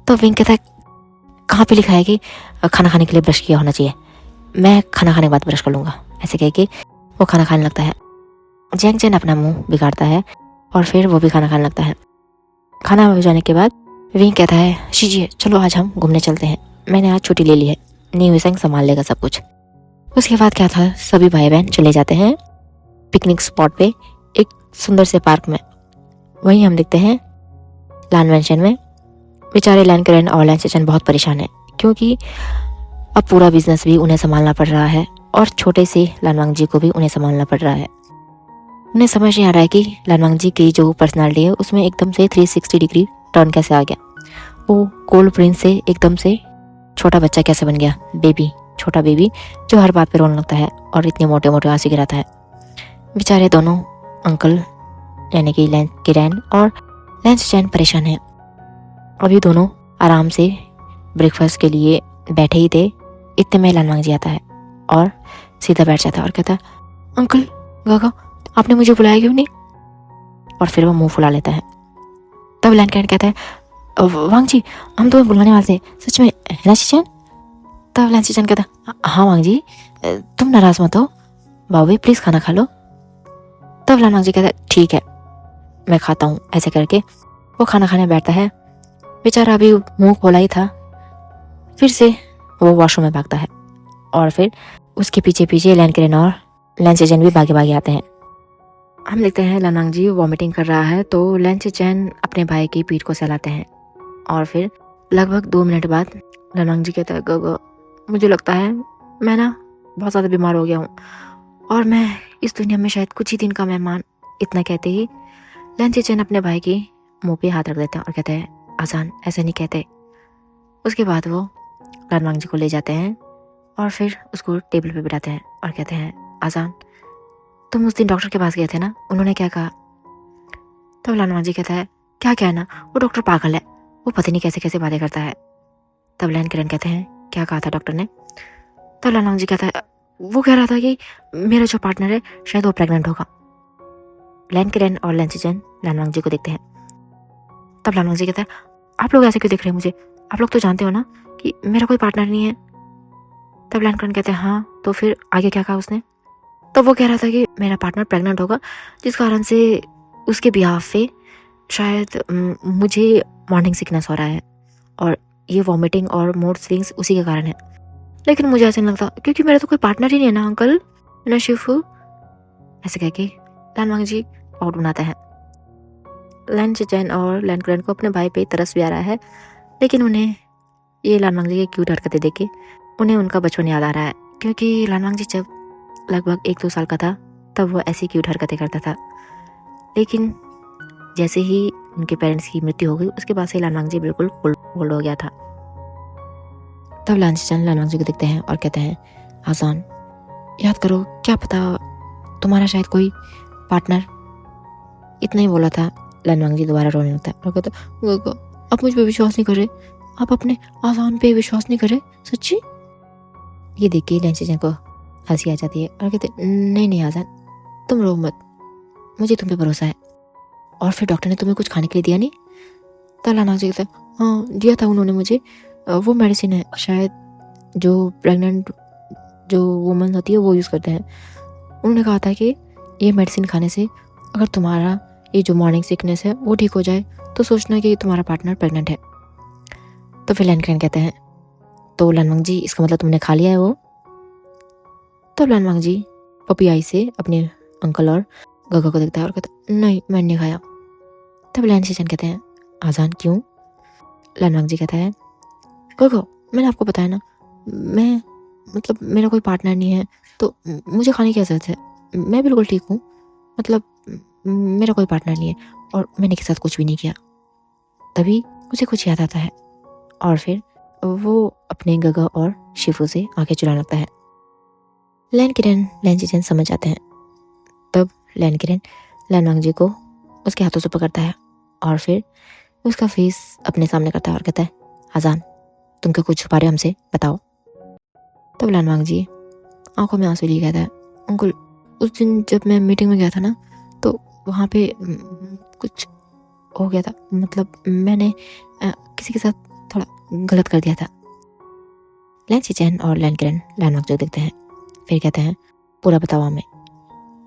तो विंग कहता है कहाँ पे लिखा है कि खाना खाने के लिए ब्रश किया होना चाहिए, मैं खाना खाने के बाद ब्रश कर लूँगा। ऐसे कह के वो खाना खाने लगता है। जैंग चैन अपना मुंह बिगाड़ता है और फिर वो भी खाना खाने लगता है। खाना हो जाने के बाद विंग कहता है शीजिए चलो आज हम घूमने चलते हैं, मैंने आज छुट्टी ले ली है, न्यू संग संभाल लेगा सब कुछ। उसके बाद क्या था, सभी भाई बहन चले जाते हैं पिकनिक स्पॉट पे एक सुंदर से पार्क में। वहीं हम देखते हैं लान मेंशन में बेचारे लैन करेन और लैन चेचन बहुत परेशान है क्योंकि अब पूरा बिजनेस भी उन्हें संभालना पड़ रहा है और छोटे से लानवांग जी को भी उन्हें संभालना पड़ रहा है। उन्हें समझ नहीं आ रहा है कि लानवांग जी की जो पर्सनालिटी है उसमें एकदम से 360 डिग्री टर्न कैसे आ गया। वो कोल्ड प्रिंस से एकदम से छोटा बच्चा कैसे बन गया, बेबी, छोटा बेबी जो हर बात पे रोने लगता है और इतने मोटे मोटे आंसू गिराता है। बेचारे दोनों अंकल यानी कि लैन किरैन और लैन चैन परेशान हैं। अभी दोनों आराम से ब्रेकफास्ट के लिए बैठे ही थे, इतने में लानवांग जी आता है और सीधा बैठ जाता है और कहता है अंकल गागा आपने मुझे बुलाया क्यों नहीं? और फिर वो मुंह फुला लेता है। तब लैन कैन कहता है वांग जी हम तुम्हें बुलाने वाले थे, सच में है ना चीचन? तब लैन चीचन कहता है हाँ वांग जी तुम नाराज मत हो, बाबू प्लीज़ खाना खा लो। तब लानवांग जी कहता है ठीक है मैं खाता हूँ। ऐसे करके वो खाना खाने बैठता है। बेचारा अभी मुंह खोला ही था, फिर से वो वॉशरूम में भागता है और फिर उसके पीछे पीछे लैन करेन और लैन चेचन भी भागे भागे आते हैं। हम देखते हैं लानवांग जी वॉमिटिंग कर रहा है तो लैन चेचन अपने भाई की पीठ को सहलाते हैं और फिर लगभग 2 मिनट बाद लानवांग जी कहता है गो मुझे लगता है मैं ना बहुत ज़्यादा बीमार हो गया हूँ और मैं इस दुनिया में शायद कुछ ही दिन का मेहमान। इतना कहते ही लैन चेचन अपने भाई के मुंह पे हाथ रख देते हैं और कहते हैं आसान ऐसे नहीं कहते। उसके बाद वो लानवांग जी को ले जाते हैं और फिर उसको टेबल पे बिठाते हैं और कहते हैं आसान तुम उस दिन डॉक्टर के पास गए थे ना, उन्होंने क्या कहा? तब लानवांग जी कहता है क्या कहना, वो डॉक्टर पागल है, वो पता नहीं कैसे कैसे बातें करता है। तब लैन किरन कहते हैं क्या कहा था डॉक्टर ने? तब लानवांग जी कहता है वो कह रहा था कि मेरा जो पार्टनर है शायद वो प्रेग्नेंट होगा। लैन किरन और लैन चेचन लानवांग जी को देखते हैं। तब लानवांग जी कहता है आप लोग ऐसे क्यों देख रहे हैं मुझे, आप लोग तो जानते हो ना कि मेरा कोई पार्टनर नहीं है। तब लैन किरन कहते हैं हाँ तो फिर आगे क्या कहा उसने? तो वो कह रहा था कि मेरा पार्टनर प्रेग्नेंट होगा जिस कारण से उसके बिहाफ पे शायद मुझे मॉर्निंग सिकनेस हो रहा है और ये वॉमिटिंग और मूड स्विंग्स उसी के कारण है। लेकिन मुझे ऐसा नहीं लगता क्योंकि मेरा तो कोई पार्टनर ही नहीं है ना अंकल, ना शिफू। ऐसे कह के लानवांग जी आउट बनाता है। लैन चेचन और लैन किरन को अपने भाई पे तरस भी आ रहा है लेकिन उन्हें ये लानवांग जी की क्यूट हरकतें देख के उन्हें उनका बचपन याद आ रहा है क्योंकि लानवांग जी जब लगभग 1-2 साल का था तब वो ऐसी क्यूट हरकतें करता था। लेकिन जैसे ही उनके पेरेंट्स की मृत्यु हो गई उसके बाद से लानवांग जी बिल्कुल कोल्ड हो गया था। तब लैन चेचन लानवांग जी को देखते हैं और कहते हैं आसान याद करो, क्या पता तुम्हारा शायद कोई पार्टनर। इतना ही बोला था लानवांग जी दोबारा रोने लगता है और कहता आप मुझ पर विश्वास नहीं कर रहे, आप अपने आसान पे विश्वास नहीं कर रहे सच्ची? ये देख के लैन चेचन को हंसी आ जाती है और कहते नहीं नहीं आजान, तुम रो मत, मुझे तुम पे भरोसा है। और फिर डॉक्टर ने तुम्हें कुछ खाने के लिए दिया नहीं? तब लाना जी कहता हाँ दिया था उन्होंने मुझे, वो मेडिसिन है शायद जो प्रेग्नेंट जो वुमन होती है वो यूज़ करते हैं। उन्होंने कहा था कि ये मेडिसिन खाने से अगर तुम्हारा ये जो मॉर्निंग सिकनेस है वो ठीक हो जाए तो सोचना कि तुम्हारा पार्टनर प्रेग्नेंट है। तो फिर लैन कहते हैं तो लानवांग जी इसका मतलब तुमने खा लिया है वो? तब लानवांग जी पपी आई से अपने अंकल और गगा को देखता है और कहता नहीं मैंने नहीं खाया। तब लैन चेचन कहते हैं आजान क्यों? लानवांग जी कहता है गगा मैंने आपको बताया ना, मैं मतलब मेरा कोई पार्टनर नहीं है तो मुझे खाने की ज़रूरत है, मैं बिल्कुल ठीक हूँ, मतलब मेरा कोई पार्टनर नहीं है और मैंने के साथ कुछ भी नहीं किया। तभी उसे कुछ याद आता है और फिर वो अपने गगा और शिफू से आंखें चुराने लगता है। लैन किरण लैन चेचन समझ जाते हैं। तब लैन किरण लानवांग जी को उसके हाथों से पकड़ता है और फिर उसका फेस अपने सामने करता है और कहता है आजान तुम क्या कुछ छुपा रहे हो हमसे, बताओ। तब लानवांग जी आंखों में आंसू लिए कहता है अंकुल उस दिन जब मैं मीटिंग में गया था ना तो वहाँ पे कुछ हो गया था, मतलब मैंने किसी के साथ थोड़ा गलत कर दिया था। लैन चेचन और लैन किरण लानवांग जी देखते हैं, फिर कहते हैं पूरा बताओ हमें।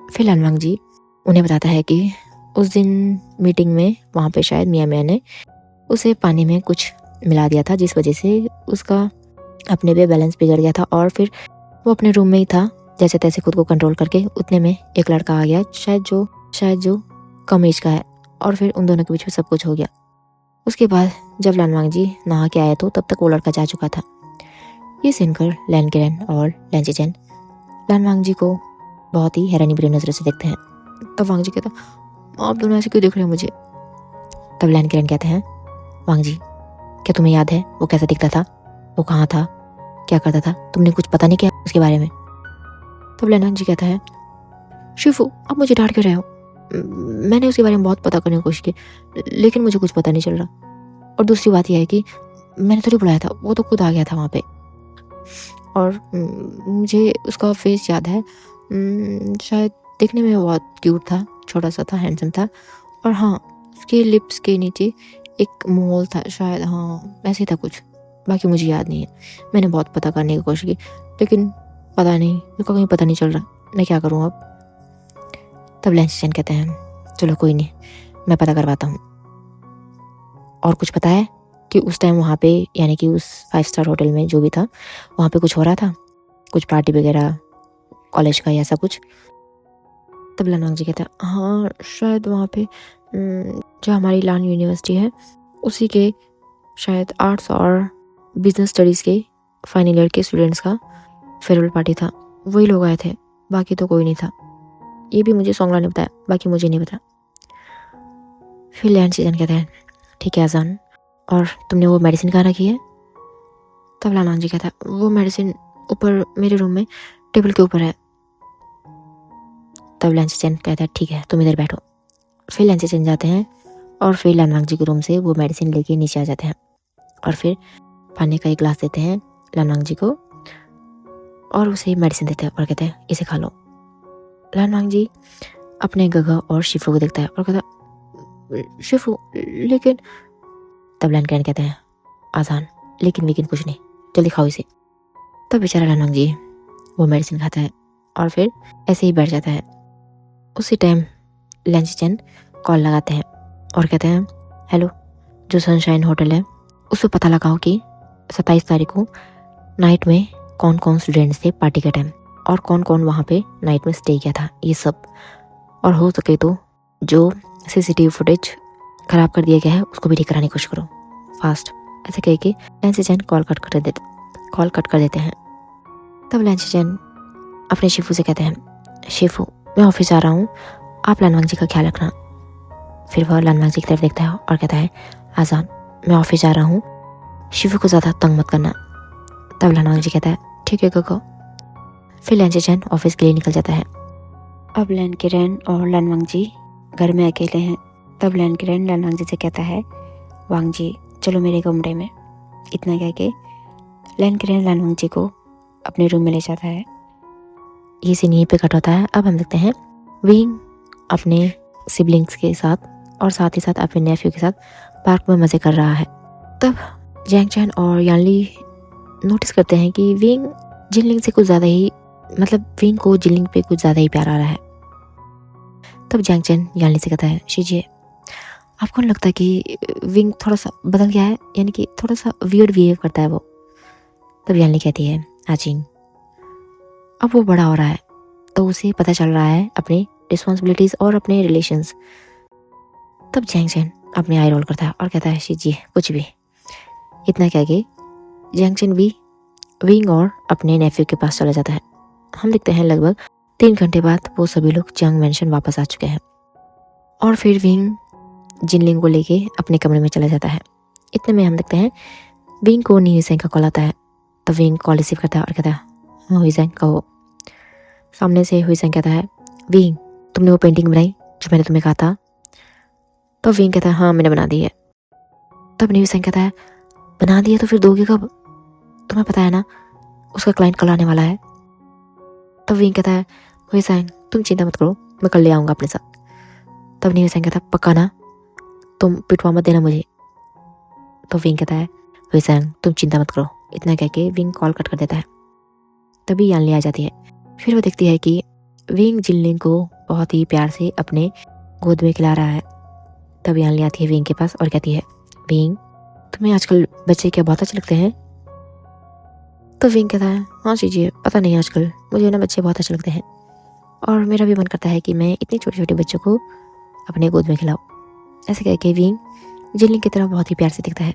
फिर लानवांग जी उन्हें बताता है कि उस दिन मीटिंग में वहाँ पे शायद मियाँ मियाँ ने उसे पानी में कुछ मिला दिया था जिस वजह से उसका अपने पे बैलेंस बिगड़ गया था और फिर वो अपने रूम में ही था, जैसे तैसे खुद को कंट्रोल करके उतने में एक लड़का आ गया शायद जो कम एज का है और फिर उन दोनों के बीच में सब कुछ हो गया। उसके बाद जब लानवांग जी नहा के आए तो तब तक वो लड़का जा चुका था। ये सुनकर लैन किरण और लैन चेचन लानवांग जी को बहुत ही हैरानी भरी नजरों से देखते हैं। तब वांग जी कहता आप दोनों ऐसे क्यों देख रहे हो मुझे? तब लैन किरण कहते हैं वांग जी क्या तुम्हें याद है वो कैसा दिखता था, वो कहाँ था, क्या करता था, तुमने कुछ पता नहीं किया उसके बारे में? तब लैन जी कहता है शिफू आप मुझे डांट क्यों रहे हो, मैंने उसके बारे में बहुत पता करने की कोशिश की लेकिन मुझे कुछ पता नहीं चल रहा। और दूसरी बात यह है कि मैंने थोड़ी बुलाया था, वो तो खुद आ गया था वहाँ पे और मुझे उसका फेस याद है, शायद देखने में बहुत क्यूट था, छोटा सा था, हैंडसम था और हाँ उसके लिप्स के नीचे एक मोल था शायद, हाँ ऐसे था कुछ, बाकी मुझे याद नहीं है। मैंने बहुत पता करने की कोशिश की लेकिन पता नहीं, मेरे को कहीं पता नहीं चल रहा, मैं क्या करूँ अब? तब लैन चेचन कहते हैं चलो कोई नहीं मैं पता करवाता हूँ। और कुछ पता है कि उस टाइम वहाँ पे यानी कि उस 5 स्टार होटल में जो भी था वहाँ पे कुछ हो रहा था, कुछ पार्टी वगैरह कॉलेज का या ऐसा कुछ? तब लानवांग जी कहता है हाँ शायद वहाँ पे जो हमारी लान यूनिवर्सिटी है उसी के शायद आर्ट्स और बिजनेस स्टडीज़ के फाइनल ईयर के स्टूडेंट्स का फेयरवेल पार्टी था, वही लोग आए थे, बाकी तो कोई नहीं था। ये भी मुझे सोंगला ने बताया, बाकी मुझे नहीं पता। फिर लैन चेचन कहते हैं ठीक है आजान और तुमने वो मेडिसिन कहाँ रखी है? तब लानवांग जी कहता है वो मेडिसिन ऊपर मेरे रूम में टेबल के ऊपर है। तब लैन चेचन कहता है ठीक है तुम इधर बैठो। फिर लैन चेचन जाते हैं और फिर लानवांग जी के रूम से वो मेडिसिन लेके नीचे आ जाते हैं और फिर पानी का एक गिलास देते हैं लानवांग जी को और उसे मेडिसिन देते हैं और कहते हैं इसे खा लो। लानवांग जी अपने गगा और शिफू को देखता है और कहता शिफू लेकिन। तब लैन किरण कहते हैं आसान लेकिन कुछ नहीं, जल्दी खाओ इसे। तब बेचारा लानवांग जी वो मेडिसिन खाता है और फिर ऐसे ही बैठ जाता है। उसी टाइम लैन चेचन कॉल लगाते हैं और कहते हैं हेलो, जो सनशाइन होटल है उस पर पता लगाओ कि 27 तारीख को नाइट में कौन कौन स्टूडेंट्स थे पार्टी के टाइम और कौन कौन वहाँ पे नाइट में स्टे किया था, ये सब। और हो सके तो जो CCTV फुटेज ख़राब कर दिया गया है उसको भी ठीक कराने की कोशिश करो फास्ट। ऐसे कह के लैन चेचन कॉल कट कर देते हैं। तब लैन चेचन अपने शिफू से कहते हैं शिफू मैं ऑफिस जा रहा हूँ, आप लानवांग जी का ख्याल रखना। फिर वह लानवांग जी की तरफ देखता है और कहता है आजान मैं ऑफिस जा रहा हूँ, शिफू को ज़्यादा तंग मत करना। तब लानवांग जी कहता है ठीक है गगो। फिर लैन चेचन ऑफिस के लिए निकल जाता है। अब लैन किरण और लानवांग जी घर में अकेले हैं। तब लैन किरण लानवांग जी से कहता है वांग जी चलो मेरे कमरे में। इतना कह के लैन किरण लानवांग जी को अपने रूम में ले जाता है। ये सीन यहीं पे कट होता है। अब हम देखते हैं विंग अपने सिबलिंग्स के साथ और साथ ही साथ अपने नेफ्यू के साथ पार्क में मज़े कर रहा है। तब जैंग चैन और यानली नोटिस करते हैं कि विंग जिनलिंग से कुछ ज़्यादा ही विंग को जिनलिंग पे कुछ ज़्यादा ही प्यार आ रहा है। तब जैंग चैन यानली से कहता है, शीजिए आपको नहीं लगता कि विंग थोड़ा सा बदल गया है, यानी कि थोड़ा सा वियर्ड बिहेव करता है वो। तब यानली कहती है, आचिंग अब वो बड़ा हो रहा है तो उसे पता चल रहा है अपनी रिस्पॉन्सिबिलिटीज़ और अपने रिलेशंस। तब जैंग चैन अपने आई रोल करता है और कहता है, शीजिए कुछ भी। इतना कह के जैंग चैन भी विंग और अपने नेफ्यू के पास चला जाता है। हम देखते हैं लगभग 3 घंटे बाद वो सभी लोग जंग मैंशन वापस आ चुके हैं और फिर विंग जिनलिंग को लेके अपने कमरे में चला जाता है। इतने में हम देखते हैं विंग को नी हुईसेंग का कॉल आता है। तो विंग कॉल रिसीव करता है और कहता है, हाँ हुईसेंग कहो। सामने से हुईसेंग कहता है, विंग तुमने वो पेंटिंग बनाई जो मैंने तुम्हें कहा था? तो विंग कहता है, हाँ मैंने बना दी है। तब नी हुईसेंग कहता है, बना दी है तो फिर दोगे कब? तुम्हें पता है ना उसका क्लाइंट कल आने वाला है। तब विंग कहता है, हुईसेंग तुम चिंता मत करो, मैं कल ले आऊँगा अपने साथ। तब नी हुईसेंग कहता है, पक्का ना, तुम पिटवा मत देना मुझे। तो विंग कहता है, हुईसेंग तुम चिंता मत करो। इतना कह के विंग कॉल कट कर देता है। तभी यानली आ जाती है। फिर वो देखती है कि विंग जिनलिंग को बहुत ही प्यार से अपने गोद में खिला रहा है। तब यानली आती है विंग के पास और कहती है, विंग तुम्हें आजकल बच्चे क्या बहुत अच्छे लगते हैं? तो विंग कहता है, हाँ शीजिए पता नहीं आजकल मुझे ना बच्चे बहुत अच्छे लगते हैं और मेरा भी मन करता है कि मैं इतने छोटे छोटे बच्चों को अपने गोद में खिलाऊं। ऐसे कह के विंग जिनलिंग की तरह बहुत ही प्यार से दिखता है।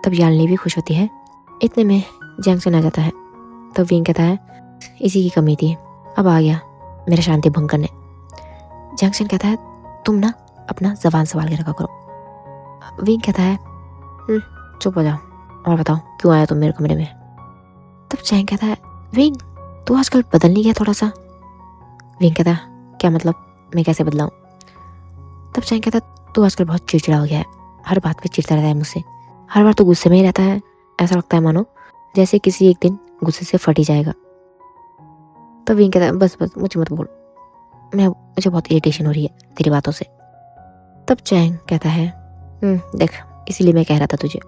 तब यानली भी खुश होती है। इतने में जैंग चैन आ जाता है। तब विंग कहता है, इसी की कमी थी, अब आ गया मेरा शांति भंग करने। जैंग चैन कहता है, तुम ना अपना जबान संभाल के रखा करो। विंग कहता है, चुप हो जाओ और बताओ क्यों आया तुम मेरे कमरे में? तब जैंग कहता है, विंग तू आजकल बदल नहीं गया थोड़ा सा? विंग कहता है, क्या मतलब, मैं कैसे बदलाऊं? तब जैंग कहता है, तू आजकल बहुत चिड़चिड़ा हो गया है, हर बात पे चिढ़ता रहता है मुझसे, हर बार तो गुस्से में ही रहता है, ऐसा लगता है मानो जैसे किसी एक दिन गुस्से से फट ही जाएगा। तब विंग कहता है, बस बस मुझे मत बोल, मुझे बहुत इरिटेशन हो रही है तेरी बातों से। तब जैंग कहता है, देख इसीलिए मैं कह रहा था तुझे।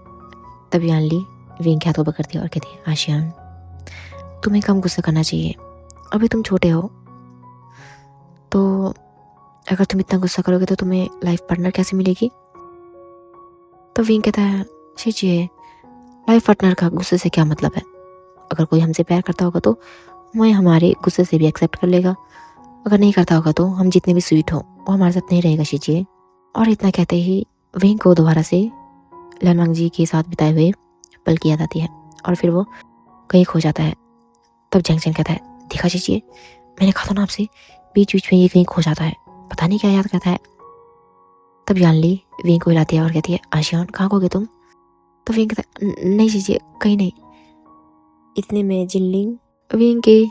तब यानली विंग के हाथों पकड़ती है और कहती है, आशियान तुम्हें कम गुस्सा करना चाहिए, अभी तुम छोटे हो, तो अगर तुम इतना गुस्सा करोगे तो तुम्हें लाइफ पार्टनर कैसे मिलेगी? तो विंग कहता है, शीजिए लाइफ पार्टनर का गुस्से से क्या मतलब है? अगर कोई हमसे प्यार करता होगा तो वह हमारे गुस्से से भी एक्सेप्ट कर लेगा, अगर नहीं करता होगा तो हम जितने भी स्वीट हो वो हमारे साथ नहीं रहेगा शीजिए। और इतना कहते ही विंग को दोबारा से लनवांग जी के साथ बिताए हुए पल की याद आती है और फिर वो कहीं खो जाता है। तब जैंग चैन कहता है, देखा शीजिए मैंने कहा था ना आपसे, बीच बीच में ये कहीं खो जाता है, पता नहीं क्या याद करता है। तब यानली विंग को हिलाती है और कहती है, आशियान कहाँ खोगे तुम? तो विंग कहता है, नहीं शीजिए कहीं नहीं। इतने में जिनलिंग विंग के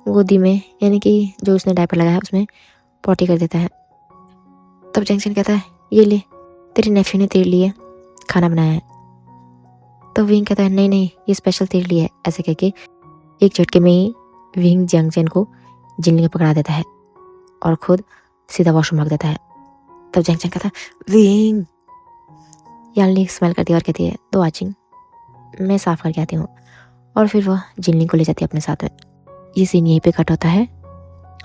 गोदी में, यानी कि जो उसने डायपर लगाया है उसमें पॉटी कर देता है। तब जैंग चैन कहता है, ये ले तेरे नेफ्यू ने तेरे लिए खाना बनाया है। तो विंग कहता है, नहीं नहीं ये स्पेशल तेरे लिए है। ऐसे कह के एक झटके में ही विंग जैंग चैन को जिनलिंग पकड़ा देता है और खुद सीधा वॉशरूम भाग देता है। तब जैंग चैन कहता है, विंग। यानली स्मेल करती है और कहती है, दो आचिंग मैं साफ करके आती हूँ। और फिर वह जिनलिंग को ले जाती है अपने साथ में। ये सीन यहीं पे कट होता है।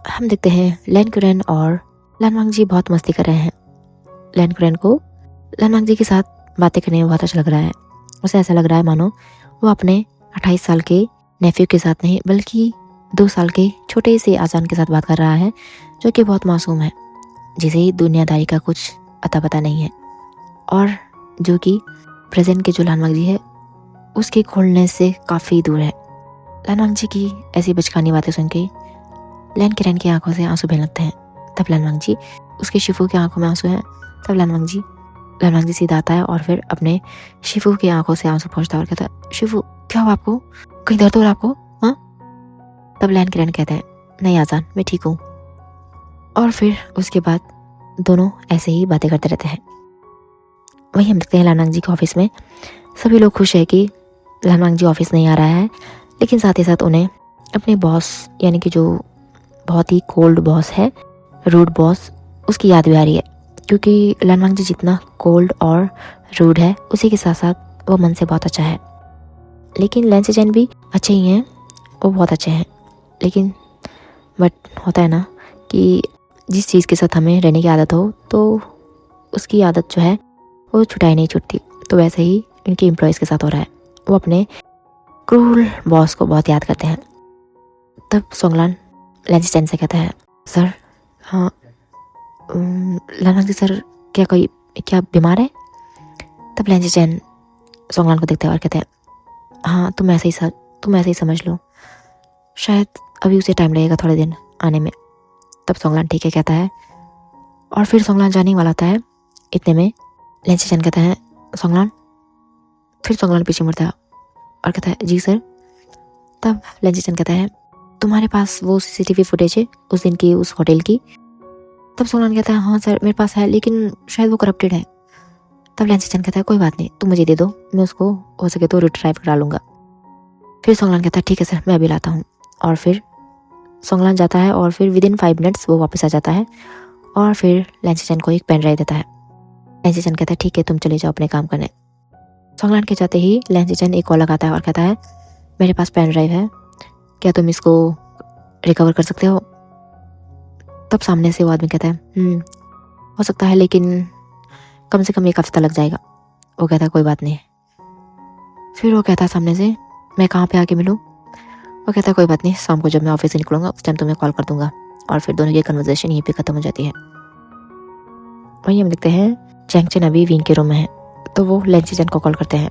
हम देखते हैं लैन कुरैन और लनवांग जी बहुत मस्ती कर रहे हैं। लैन कुरैन को लनवांग जी के साथ बातें करने में बहुत अच्छा लग रहा है। उसे ऐसा लग रहा है मानो वो अपने 28 साल के नेफ्यू के साथ नहीं बल्कि 2 साल के छोटे से आजान के साथ बात कर रहा है, जो कि बहुत मासूम है, जिसे दुनियादारी का कुछ अता पता नहीं है और जो कि प्रेजेंट के जो लनवांग जी है उसके खोलने से काफ़ी दूर है। लनवांग जी की ऐसी बचकानी बातें सुन के लैन कुरैन की आंखों से आंसू बहने लगते हैं। तब लनवांग जी, उसके शिफू की आंखों में आंसू हैं। तब लनवांग जी सीधा आता है और फिर अपने शिफू की आंखों से आंसू पोंछता है और कहता है, शिफू क्या हुआ आपको, कहीं दर्द हो रहा आपको? हाँ। तब लैन कुरैन कहते हैं, नहीं आजान मैं ठीक हूँ। और फिर उसके बाद दोनों ऐसे ही बातें करते रहते हैं। वहीं हम देखते हैं लनवांग जी के ऑफिस में सभी लोग खुश है कि लनवांग जी ऑफिस नहीं आ रहा है, लेकिन साथ ही साथ उन्हें अपने बॉस यानी कि जो बहुत ही कोल्ड बॉस है, रूड बॉस, उसकी याद भी आ रही है, क्योंकि लन वांगजी जितना कोल्ड और रूड है उसी के साथ साथ वो मन से बहुत अच्छा है। लेकिन लैन से चैन भी अच्छे ही हैं, वो बहुत अच्छे हैं, लेकिन बट होता है ना कि जिस चीज़ के साथ हमें रहने की आदत हो तो उसकी आदत जो है वो छुटाई नहीं छूटती। तो वैसे ही इनके एम्प्लॉयज़ के साथ हो रहा है, वो अपने क्रूल बॉस को बहुत याद करते हैं। तब सोंगलान लैन से चैन से कहता है, सर हाँ लाना जी सर, क्या बीमार है? तब लैन से चैन सोंगलान को देखते हैं और कहते हैं, हाँ तुम ऐसे ही समझ लो, शायद अभी उसे टाइम लगेगा थोड़े दिन आने में। तब सोंगलान ठीक है कहता है और फिर सोंगलान जाने ही वाला होता है। इतने में लैन से चैन कहता है, सोंगलान। फिर सोंगलान पीछे मुड़ता है और कहता है, जी सर। तब लैन से चैन कहता है, तुम्हारे पास वो CCTV फुटेज है उस दिन की, उस होटल की? तब सोंगलान कहता है, हाँ सर मेरे पास है, लेकिन शायद वो करप्टेड है। तब लैन से चैन कहता है, कोई बात नहीं, तुम मुझे दे दो, मैं उसको हो सके तो रिट्राइव करा लूँगा। फिर सोंगलान कहता है, ठीक है सर, मैं अभी लाता हूँ। और फिर सोंगलान जाता है और फिर विदिन 5 मिनट्स वो वापस आ जाता है और फिर लैन से चैन को एक पेन ड्राइव देता है। लैन से चैन कहता है, ठीक है तुम चले जाओ अपने काम करने। सोंगलान के जाते ही लैन से चैन एक कॉल लगाता है और कहता है, मेरे पास पेन ड्राइव है, क्या तुम इसको रिकवर कर सकते हो? तब सामने से वो आदमी कहता है, हो सकता है, लेकिन कम से कम 1 हफ्ता लग जाएगा। वो कहता है, कोई बात नहीं। फिर वो कहता है सामने से, मैं कहाँ पे आके मिलूँ? वो कहता है, कोई बात नहीं, शाम को जब मैं ऑफिस से निकलूँगा उस टाइम तुम्हें कॉल कर दूंगा। और फिर दोनों की कन्वर्सेशन यहीं पे ख़त्म हो जाती है। वहीं हम देखते हैं जैंग चेन अभी विंग के रूम में है, तो वो लैन से चैन को कॉल करते हैं।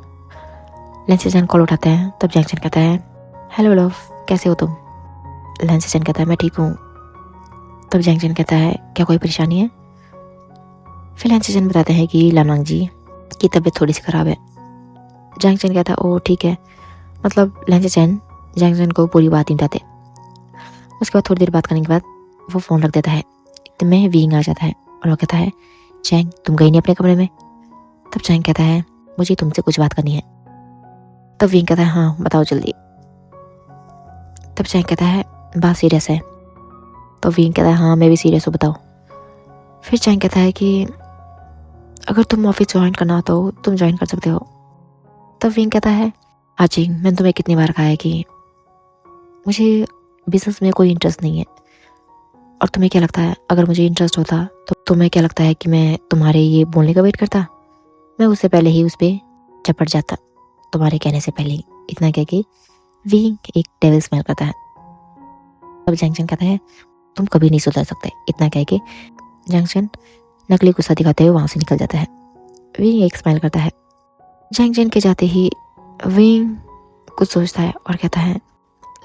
लैन से चैन कॉल उठाते हैं। तब जैंग चेन कहता है, हेलो लव, कैसे हो तुम? लैन से चैन कहता है, मैं ठीक हूँ। तब जैंग चेन कहता है, क्या कोई परेशानी है? फिर लैन से चैन बताते हैं कि लन वांगजी की तबीयत थोड़ी सी ख़राब है। जैंग चेन कहता है, ओह ठीक है। मतलब लैन से चैन जैंग चेन को पूरी बात नहीं बताते। उसके बाद थोड़ी देर बात करने के बाद वो फ़ोन रख देता है। इतने में विंग आ जाता है और वो कहता है, जैंग तुम गई नहीं अपने कमरे में? तब जैंग कहता है, मुझे तुमसे कुछ बात करनी है। तब विंग कहता है, हाँ बताओ जल्दी। तब जैंग कहता है, बात सीरियस है। तो विंग कहता है, हाँ मैं भी सीरियस हूँ, बताओ। फिर जैंग कहता है कि अगर तुम ऑफिस ज्वाइन करना हो तो तुम ज्वाइन कर सकते हो। तब विंग कहता है, हाँ जी, मैंने तुम्हें कितनी बार कहा है कि मुझे बिजनेस में कोई इंटरेस्ट नहीं है, और तुम्हें क्या लगता है अगर मुझे इंटरेस्ट होता तो तुम्हें क्या लगता है कि मैं तुम्हारे ये बोलने का वेट करता? मैं उससे पहले ही उस पर चपट जाता, तुम्हारे कहने से पहले ही। इतना कह के विंग एक डेविल स्मेल करता है। तब जैंग चेन कहता है, तुम कभी नहीं सुधर सकते। इतना कह के जैंग चेन नकली गुस्सा दिखाते हुए वहाँ से निकल जाता है। विंग एक स्माइल करता है। जैंग चेन के जाते ही विंग कुछ सोचता है और कहता है,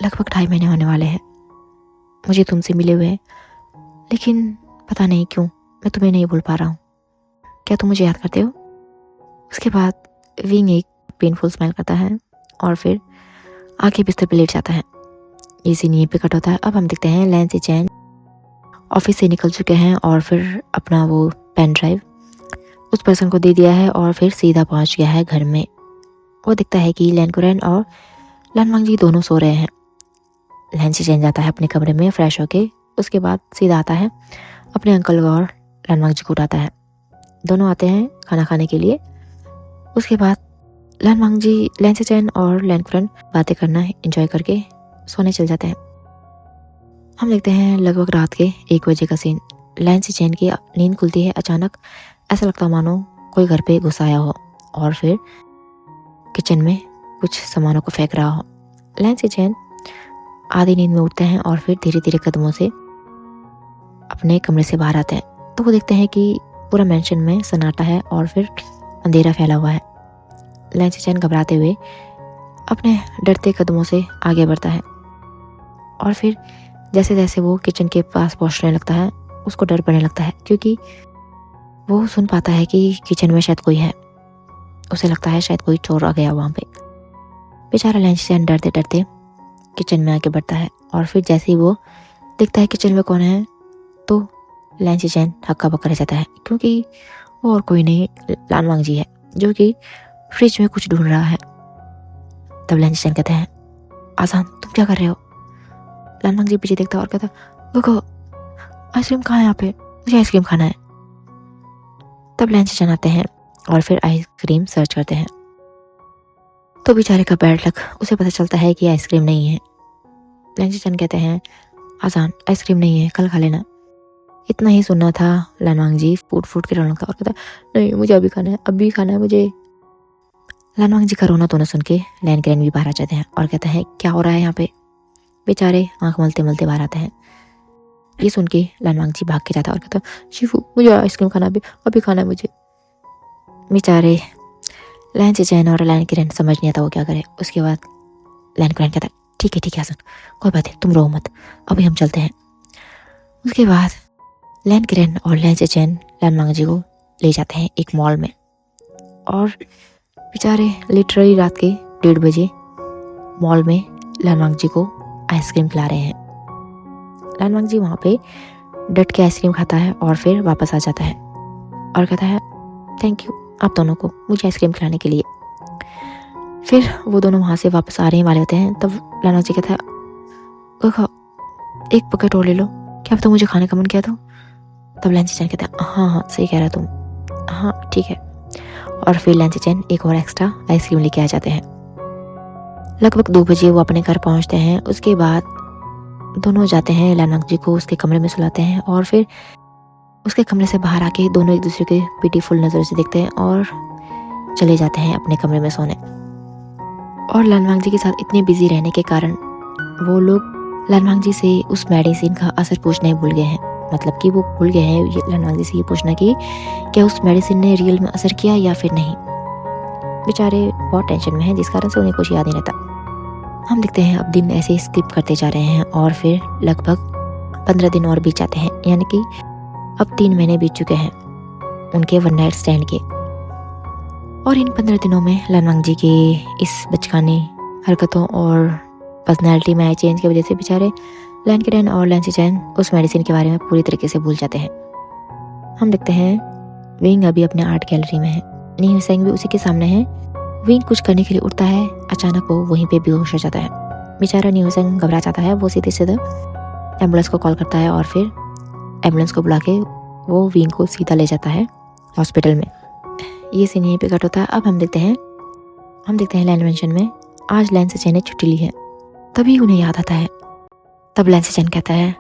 लगभग 2.5 महीने होने वाले हैं मुझे तुमसे मिले हुए, लेकिन पता नहीं क्यों मैं तुम्हें नहीं भूल पा रहा हूँ। क्या तुम मुझे याद करते हो? उसके बाद विंग एक पेनफुल स्माइल करता है और फिर आके बिस्तर पे लेट जाता है। ये सीन यहीं पे कट होता है। अब हम देखते हैं लैन से चैन ऑफिस से निकल चुके हैं और फिर अपना वो पेन ड्राइव उस पर्सन को दे दिया है और फिर सीधा पहुंच गया है घर में। वो देखता है कि लैन कुरैन और लन वांगजी दोनों सो रहे हैं। लैन से चैन जाता है अपने कमरे में फ्रेश होके, उसके बाद सीधा आता है अपने अंकल और लन वांगजी को उठाता है। दोनों आते हैं खाना खाने के लिए। उसके बाद लन वांगजी, लैन से चैन और लैन कुरैन बातें करना एंजॉय करके सोने चल जाते हैं। हम देखते हैं लगभग रात के 1 बजे का सीन। लैन से चैन की नींद खुलती है अचानक। ऐसा लगता मानो कोई घर पे घुस आया हो और फिर किचन में कुछ सामानों को फेंक रहा हो। लैन से चैन आधी नींद में उठते हैं और फिर धीरे धीरे कदमों से अपने कमरे से बाहर आते हैं। तो वो देखते हैं कि पूरा मैंशन में सन्नाटा है और फिर अंधेरा फैला हुआ है। लैन से चैन घबराते हुए अपने डरते कदमों से आगे बढ़ता है और फिर जैसे जैसे वो किचन के पास पहुंचने लगता है उसको डर पड़ने लगता है, क्योंकि वो सुन पाता है कि किचन में शायद कोई है। उसे लगता है शायद कोई चोर आ गया वहाँ पे। बेचारा लैन से चैन डरते डरते किचन में आगे बढ़ता है और फिर जैसे ही वो देखता है किचन में कौन है तो लैन से चैन हक्का बक्का रह जाता है, क्योंकि वो और कोई नहीं लन वांगजी है जो कि फ्रिज में कुछ ढूंढ रहा है। तब लैन से चैन कहता है, आसान तुम क्या कर रहे हो? लानवांग जी पीछे देखता है और कहता गोगो आइसक्रीम कहाँ है यहाँ पे, मुझे आइसक्रीम खाना है। तब लैन चेचन आते हैं और फिर आइसक्रीम सर्च करते हैं। तो बेचारे का बैड लक, उसे पता चलता है कि आइसक्रीम नहीं है। लैन चेचन कहते हैं आसान आइसक्रीम नहीं है, कल खा लेना। इतना ही सुनना था, लानवांग जी फूट फूट के रोने लगता और कहता नहीं मुझे अभी खाना है, अभी खाना है मुझे। लानवांग जी का रोना तो न सुन के लैन करेन भी बाहर आ जाते हैं और कहते हैं क्या हो रहा है यहाँ पे। बेचारे आंख मलते मलते बाहर आते हैं। ये सुन के लानवांग जी भाग के जाता और कहता शिफू मुझे आइसक्रीम खाना, अभी खाना है मुझे। बेचारे लैन चेचन और लैन करेन समझ नहीं आता वो क्या करे। उसके बाद लैन करेन कहता ठीक है आसान, कोई बात नहीं तुम रो मत, अभी हम चलते हैं। उसके बाद लैन करेन और लैन चेचन लानवांग जी को ले जाते हैं एक मॉल में और बेचारे लिटरली रात के 1:30 बजे मॉल में लानवांग जी को आइसक्रीम खिला रहे हैं। लानवांग जी वहाँ पे डट के आइसक्रीम खाता है और फिर वापस आ जाता है और कहता है थैंक यू आप दोनों को मुझे आइसक्रीम खिलाने के लिए। फिर वो दोनों वहाँ से वापस आ रहे वाले होते हैं। तब लानवांग जी कहता है काका एक पकेट और ले लो, क्या पता मुझे खाने का मन किया तो। तब लैन चेचन कहता है हाँ सही कह रहा तुम, हाँ ठीक है। और फिर लैन चेचन एक और एक्स्ट्रा आइसक्रीम लेके आ जाते हैं। लगभग 2 बजे वो अपने घर पहुंचते हैं। उसके बाद दोनों जाते हैं लानवांग जी को उसके कमरे में सुलाते हैं और फिर उसके कमरे से बाहर आके दोनों एक दूसरे के ब्यूटीफुल नज़रों से देखते हैं और चले जाते हैं अपने कमरे में सोने। और लानवांग जी के साथ इतने बिजी रहने के कारण वो लोग लानवांग जी से उस मेडिसिन का असर पूछना ही भूल गए हैं। मतलब कि वो भूल गए हैं लानवांग जी से ये पूछना कि क्या उस मेडिसिन ने रियल में असर किया या फिर नहीं। बेचारे बहुत टेंशन में हैं जिस कारण से उन्हें कुछ याद नहीं रहता। हम देखते हैं अब दिन ऐसे ही स्किप करते जा रहे हैं और फिर लगभग 15 दिन और बीत जाते हैं, यानी कि अब 3 महीने बीत चुके हैं उनके वन नाइट स्टैंड के। और इन 15 दिनों में लानवांग जी के इस बचकाने हरकतों और पर्सनैलिटी में चेंज की वजह से बेचारे लैन करेन और लैन चेचन उस मेडिसिन के बारे में पूरी तरीके से भूल जाते हैं। हम देखते हैं विंग अभी अपने आर्ट गैलरी में है, नी हुसैंग भी उसी के सामने है। विंग कुछ करने के लिए उठता है, अचानक वो वहीं पे बेहोश हो जाता है। बेचारा नी हुसैंग घबरा जाता है। वो सीधे एम्बुलेंस को कॉल करता है और फिर एम्बुलेंस को बुला के वो विंग को सीधा ले जाता है हॉस्पिटल में। ये सीन यहीं पे कट होता है। अब हम देखते हैं लैन मेंशन में आज लैन चेचन ने छुट्टी ली है। तभी उन्हें याद आता है। तब लैन चेचन कहता है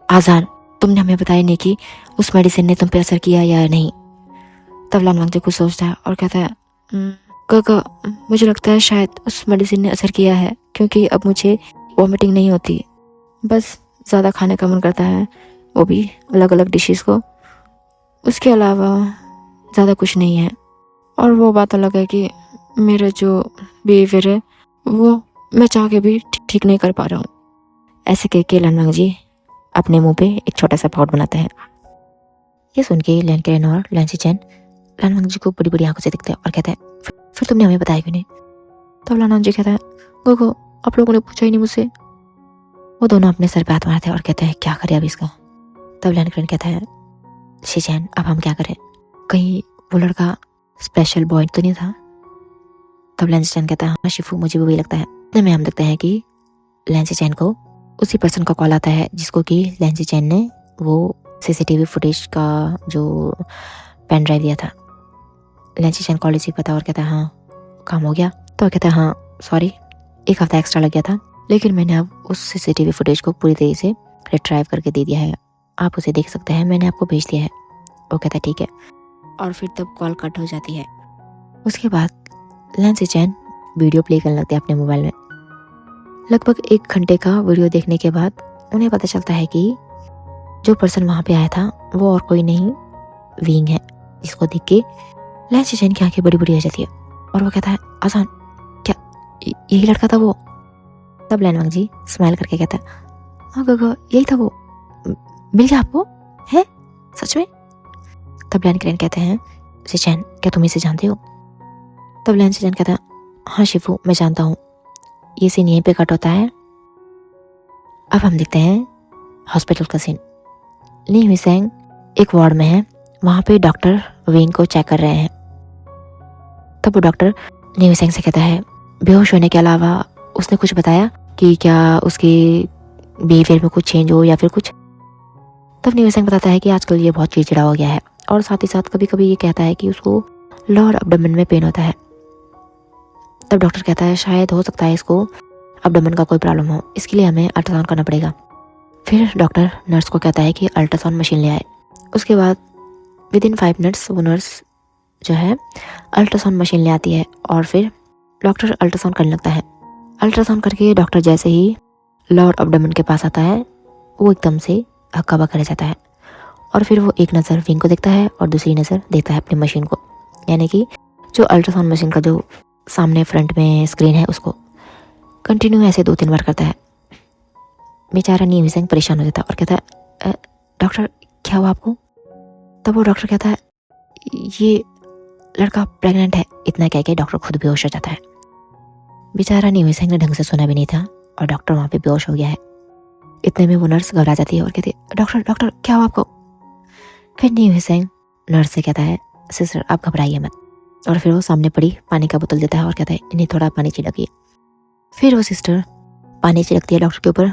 आजान तुमने हमें बताया नहीं कि उस मेडिसिन ने तुम पे असर किया या नहीं। तब लानवांग जी कुछ सोचता है और कहता है काका मुझे लगता है शायद उस मेडिसिन ने असर किया है, क्योंकि अब मुझे वॉमिटिंग नहीं होती, बस ज़्यादा खाने का मन करता है, वो भी अलग अलग डिशेस को। उसके अलावा ज़्यादा कुछ नहीं है। और वो बात अलग है कि मेरा जो बिहेवियर है वो मैं चाह के भी ठीक नहीं कर पा रहा हूँ। ऐसे कह के लानवांग जी अपने मुंह पे एक छोटा सा पाउट बनाते हैं। ये सुन के लैन करेन और लैन चेचन लानवांग जी को बड़ी बड़ी आंखों से देखते हैं और कहते हैं फिर तुमने हमें बताया क्यों नहीं। तब लानवांग जी कहता है गोगो आप लोगों ने पूछा ही नहीं मुझसे। वो दोनों अपने सर पे हाथ मारते हैं और कहते हैं क्या करें अब इसका। तब लैन करेन कहता है चेचन अब हम क्या करें, कहीं वो लड़का स्पेशल बॉय तो नहीं था। तब लैन चेचन कहता है हाँ शिफू मुझे भी वही लगता है। इतने में हम देखते हैं कि लैन चेचन को उसी पर्सन का कॉल आता है जिसको कि लैन चेचन ने वो सीसीटीवी फुटेज का जो पेन ड्राइव दिया था। लैन चेचन कॉल रिसीव करता है और कहता है हाँ काम हो गया। तो कहता है हाँ सॉरी 1 हफ्ता एक्स्ट्रा लग गया था, लेकिन मैंने अब उस सीसीटीवी फुटेज को पूरी तरीके से रिट्राइव करके दे दिया है, आप उसे देख सकते हैं, मैंने आपको भेज दिया है। वो कहता है ठीक है। और फिर तब कॉल कट हो जाती है। उसके बाद लैन चेचन वीडियो प्ले करने लगते हैं अपने मोबाइल में। लगभग 1 घंटे का वीडियो देखने के बाद उन्हें पता चलता है कि जो पर्सन वहाँ पे आया था वो और कोई नहीं विंग है, जिसको देख के लैन चेचन की आंखें बड़ी बड़ी हो जाती है और वो कहता है आसान क्या यही लड़का था वो। तब लानवांग जी स्माइल करके कहता है हाँ गगा यही था वो, मिल गया आपको है सच में। तब लैन करेन कहते हैं चेचन क्या तुम इसे जानते हो। तब लैन चेचन कहता है हाँ शिफू मैं जानता हूँ। ये सीन यहीं पे कट होता है। अब हम देखते हैं हॉस्पिटल का सीन। ली हुसैंग एक वार्ड में है, वहाँ पे डॉक्टर विंग को चेक कर रहे हैं। तब वो डॉक्टर ली हुसैंग से कहता है बेहोश होने के अलावा उसने कुछ बताया कि क्या उसके बिहेवियर में कुछ चेंज हो या फिर कुछ। तब न्यू सेंग बताता है कि आजकल ये बहुत चिड़चिड़ा हो गया है और साथ ही साथ कभी कभी ये कहता है कि उसको लोअर एब्डोमेन में पेन होता है। तब डॉक्टर कहता है शायद हो सकता है इसको एब्डोमेन का कोई प्रॉब्लम हो, इसके लिए हमें अल्ट्रासाउंड करना पड़ेगा। फिर डॉक्टर नर्स को कहता है कि अल्ट्रासाउंड मशीन ले आए। उसके बाद विदिन 5 मिनट्स वो नर्स जो है अल्ट्रासाउंड मशीन ले आती है और फिर डॉक्टर अल्ट्रासाउंड करने लगता है। अल्ट्रासाउंड करके डॉक्टर जैसे ही लोअर एब्डोमेन के पास आता है वो एकदम से हक्का बक्का रह जाता है और फिर वो एक नज़र विंग को देखता है और दूसरी नज़र देखता है अपनी मशीन को, यानी कि जो अल्ट्रासाउंड मशीन का जो सामने फ्रंट में स्क्रीन है उसको। कंटिन्यू ऐसे 2-3 बार करता है। बेचारा न्यू सेंग परेशान हो जाता है और कहता है डॉक्टर क्या हुआ आपको? तब वो डॉक्टर कहता है ये लड़का प्रेग्नेंट है। इतना कह के डॉक्टर खुद बेहोश हो जाता है। बेचारा न्यू सेंग ने ढंग से सुना भी नहीं था और डॉक्टर वहाँ पे बेहोश हो गया है। इतने में वो नर्स घबरा जाती है और कहती है डॉक्टर डॉक्टर क्या हुआ आपको? फिर न्यू सेंग नर्स से कहता है सिस्टर आप घबराइए मत, और फिर वो सामने पड़ी पानी का बोतल देता है और कहता है इन्हें थोड़ा पानी छिड़किए। फिर वो सिस्टर पानी छिड़कती है डॉक्टर के ऊपर।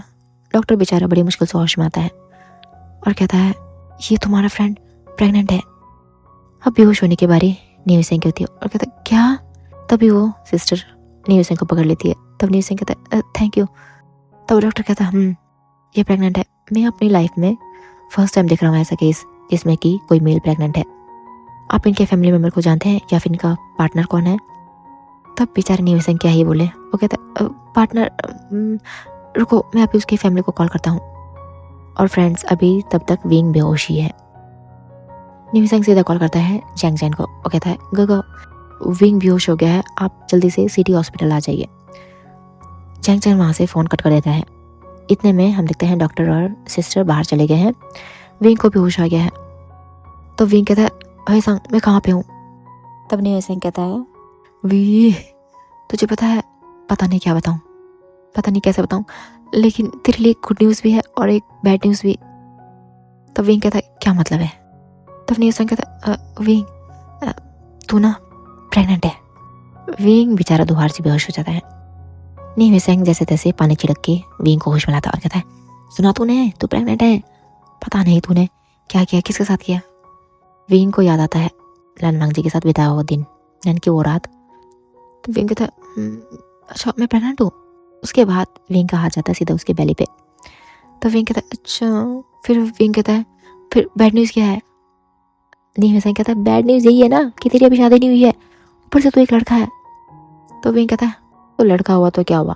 डॉक्टर बेचारा बड़ी मुश्किल से होश में आता है और कहता है ये तुम्हारा फ्रेंड प्रेग्नेंट है। अब बेहोश होने की बारी न्यू सेंग की होती है और कहता है क्या? तभी वो सिस्टर न्यू सेंग को पकड़ लेती है। तब न्यू सेंग कहता है थैंक यू। तब डॉक्टर कहता है ये प्रेग्नेंट है। मैं अपनी लाइफ में फर्स्ट टाइम देख रहा हूँ ऐसा केस जिसमें कि कोई मेल प्रेग्नेंट है। आप इनके फैमिली मेम्बर को जानते हैं या फिर इनका पार्टनर कौन है? तब बेचारे न्यू सेंग क्या ही बोले, वो कहता है पार्टनर रुको मैं अभी उसकी फैमिली को कॉल करता हूँ। और फ्रेंड्स अभी तब तक विंग बेहोश ही है। न्यू सेंग सीधा कॉल करता है जैंग जैन को और कहता है गो विंग बेहोश हो गया है, आप जल्दी से सिटी हॉस्पिटल आ जाइए। जैंग जैन वहाँ से फ़ोन कट कर देता है। इतने में हम देखते हैं डॉक्टर और सिस्टर बाहर चले गए हैं। विंग को बेहोश आ गया है। तो विंग कहता है भाई सांग मैं कहाँ पे हूँ? तब न्यू सेंग कहता है वी तुझे पता है, पता नहीं क्या बताऊँ, पता नहीं कैसे बताऊँ, लेकिन तेरे लिए गुड न्यूज़ भी है और एक बैड न्यूज़ भी। तब विंग कहता है क्या मतलब है? तब न्यू सेंग कहता है विंग तू ना प्रेग्नेंट है। विंग बेचारा दोबारा से बेहोश हो जाता है। न्यू सेंग जैसे तैसे पानी छिड़क के विंग को होश में लाता और कहता है सुना तूने, तू प्रेग्नेंट है, पता नहीं तूने क्या किया, किसके साथ किया। विंग को याद आता है लैनवांग जी के साथ बिताया वो दिन, यानी कि वो रात। तो विंग कहता है अच्छा मैं प्रेग्नेंट हूँ। उसके बाद विंग का हाथ जाता है सीधा उसके बेली पे। तो विंग कहता है अच्छा। फिर विंग कहता है फिर बैड न्यूज़ क्या है? न्यू सेंग कहता है बैड न्यूज़ यही है ना कि तेरी अभी शादी नहीं हुई है, ऊपर से तू एक लड़का है। तो विंग कहता है तो लड़का हुआ तो क्या हुआ,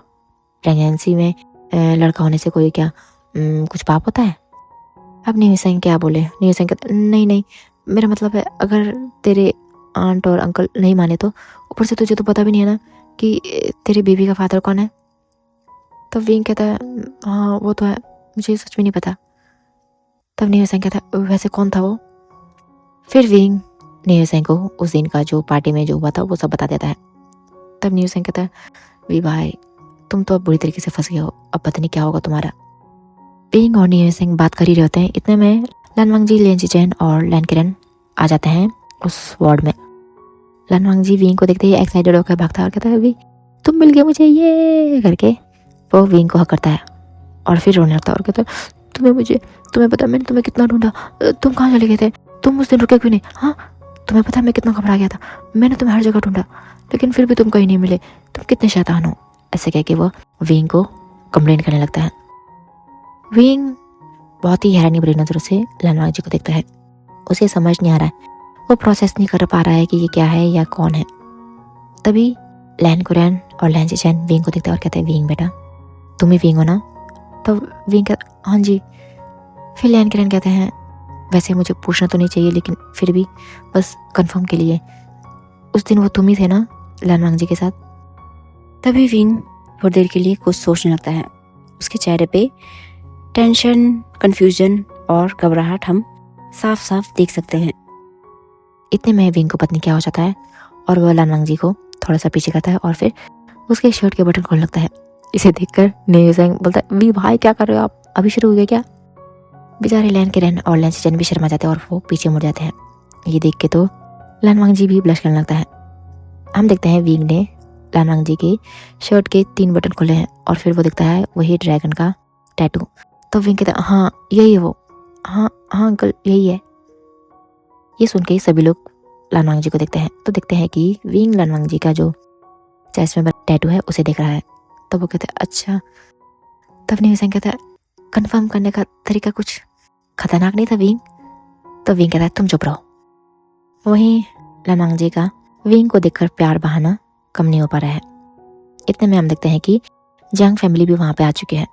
प्रेगनेंसी में लड़का होने से कोई क्या कुछ पाप होता है? अब न्यू सेंग क्या बोले? न्यू सेंग कहता नहीं नहीं मेरा मतलब है अगर तेरे आंट और अंकल नहीं माने तो, ऊपर से तुझे तो पता भी नहीं है ना कि तेरे बेबी का फादर कौन है। तब विंग कहता है हाँ वो तो है, मुझे सच में नहीं पता। तब न्यू सेंग कहता है वैसे कौन था वो? फिर विंग न्यू सेंग को उस दिन का जो पार्टी में जो हुआ था वो सब बता देता है। तब न्यू सेंग कहता है वी भाई तुम तो अब बुरी तरीके से फंस गए हो, अब पता नहीं क्या होगा तुम्हारा। विंग और न्यू सेंग बात कर ही रहे होते हैं। इतने में लैनवांग जी, लेन जिचेन और लैन किरन आ जाते हैं उस वार्ड में। लैनवांग जी विंग को देखते ही एक्साइटेड होकर भागता है और कहता है वी तुम मिल गए मुझे ये करके। वो विंग को हक करता है और फिर रोने लगता है और कहता है तुम्हें पता मैंने तुम्हें कितना ढूंढा, तुम कहाँ चले गए थे, तुम उस दिन रुके क्यों नहीं? हाँ तुम्हें पता मैं कितना घबरा गया था, मैंने तुम्हें हर जगह ढूंढा लेकिन फिर भी तुम कहीं नहीं मिले, तुम कितने शैतान हो। ऐसे कह के वो विंग को कंप्लेन करने लगता है। विंग बहुत ही हैरानी भरी नजरों से लैनवांग जी को देखता है। उसे समझ नहीं आ रहा है, वो प्रोसेस नहीं कर पा रहा है कि ये क्या है या कौन है। तभी लैन कुरैन और लैन जिचेन विंग को देखते हैं और कहते हैं विंग बेटा तुम ही विंग हो ना? तो विंग कहता हाँ जी। फिर लैन किरन कहते हैं वैसे मुझे पूछना तो नहीं चाहिए लेकिन फिर भी बस कंफर्म के लिए, उस दिन वो तुम ही थे ना लैनवांग जी के साथ? तभी विंग थोड़ी देर के लिए कुछ सोचने लगता है। उसके चेहरे पे टेंशन, कंफ्यूजन और घबराहट हम साफ साफ देख सकते हैं। इतने में विंग को पत्नी क्या हो जाता है और वह लैनवांग जी को थोड़ा सा पीछे करता है और फिर उसके शर्ट के बटन खोलने लगता है। इसे देखकर न्यू सेंग बोलता है वी भाई क्या कर रहे हो आप, अभी शुरू हो गया क्या? बेचारे लैन किरन और लैन जिचेन भी शर्मा जाते हैं और वो पीछे मुड़ जाते हैं। ये देख के तो लैनवांग जी भी ब्लश करने लगता है। हम देखते हैं विंग ने लानवांग जी के शर्ट के 3 बटन खुले हैं और फिर वो दिखता है वही ड्रैगन का टैटू। तो विंग कहता है हाँ यही है वो, हाँ हाँ अंकल यही है। ये सुन के सभी लोग लानवांग जी को देखते हैं तो देखते हैं कि विंग लानवांग जी का जो चेस्ट में टैटू है उसे देख रहा है। तो वो कहते हैं अच्छा। तब न्यूसेंग कहता है कंफर्म करने का तरीका कुछ खतरनाक नहीं था विंग? तो विंग कहता है तुम चुप रहो। वहीं लानवांग जी का विंग को देखकर प्यार बहाना कम नहीं हो पा रहा है। इतने में हम देखते हैं कि जियांग फैमिली भी वहां पे आ चुकी है।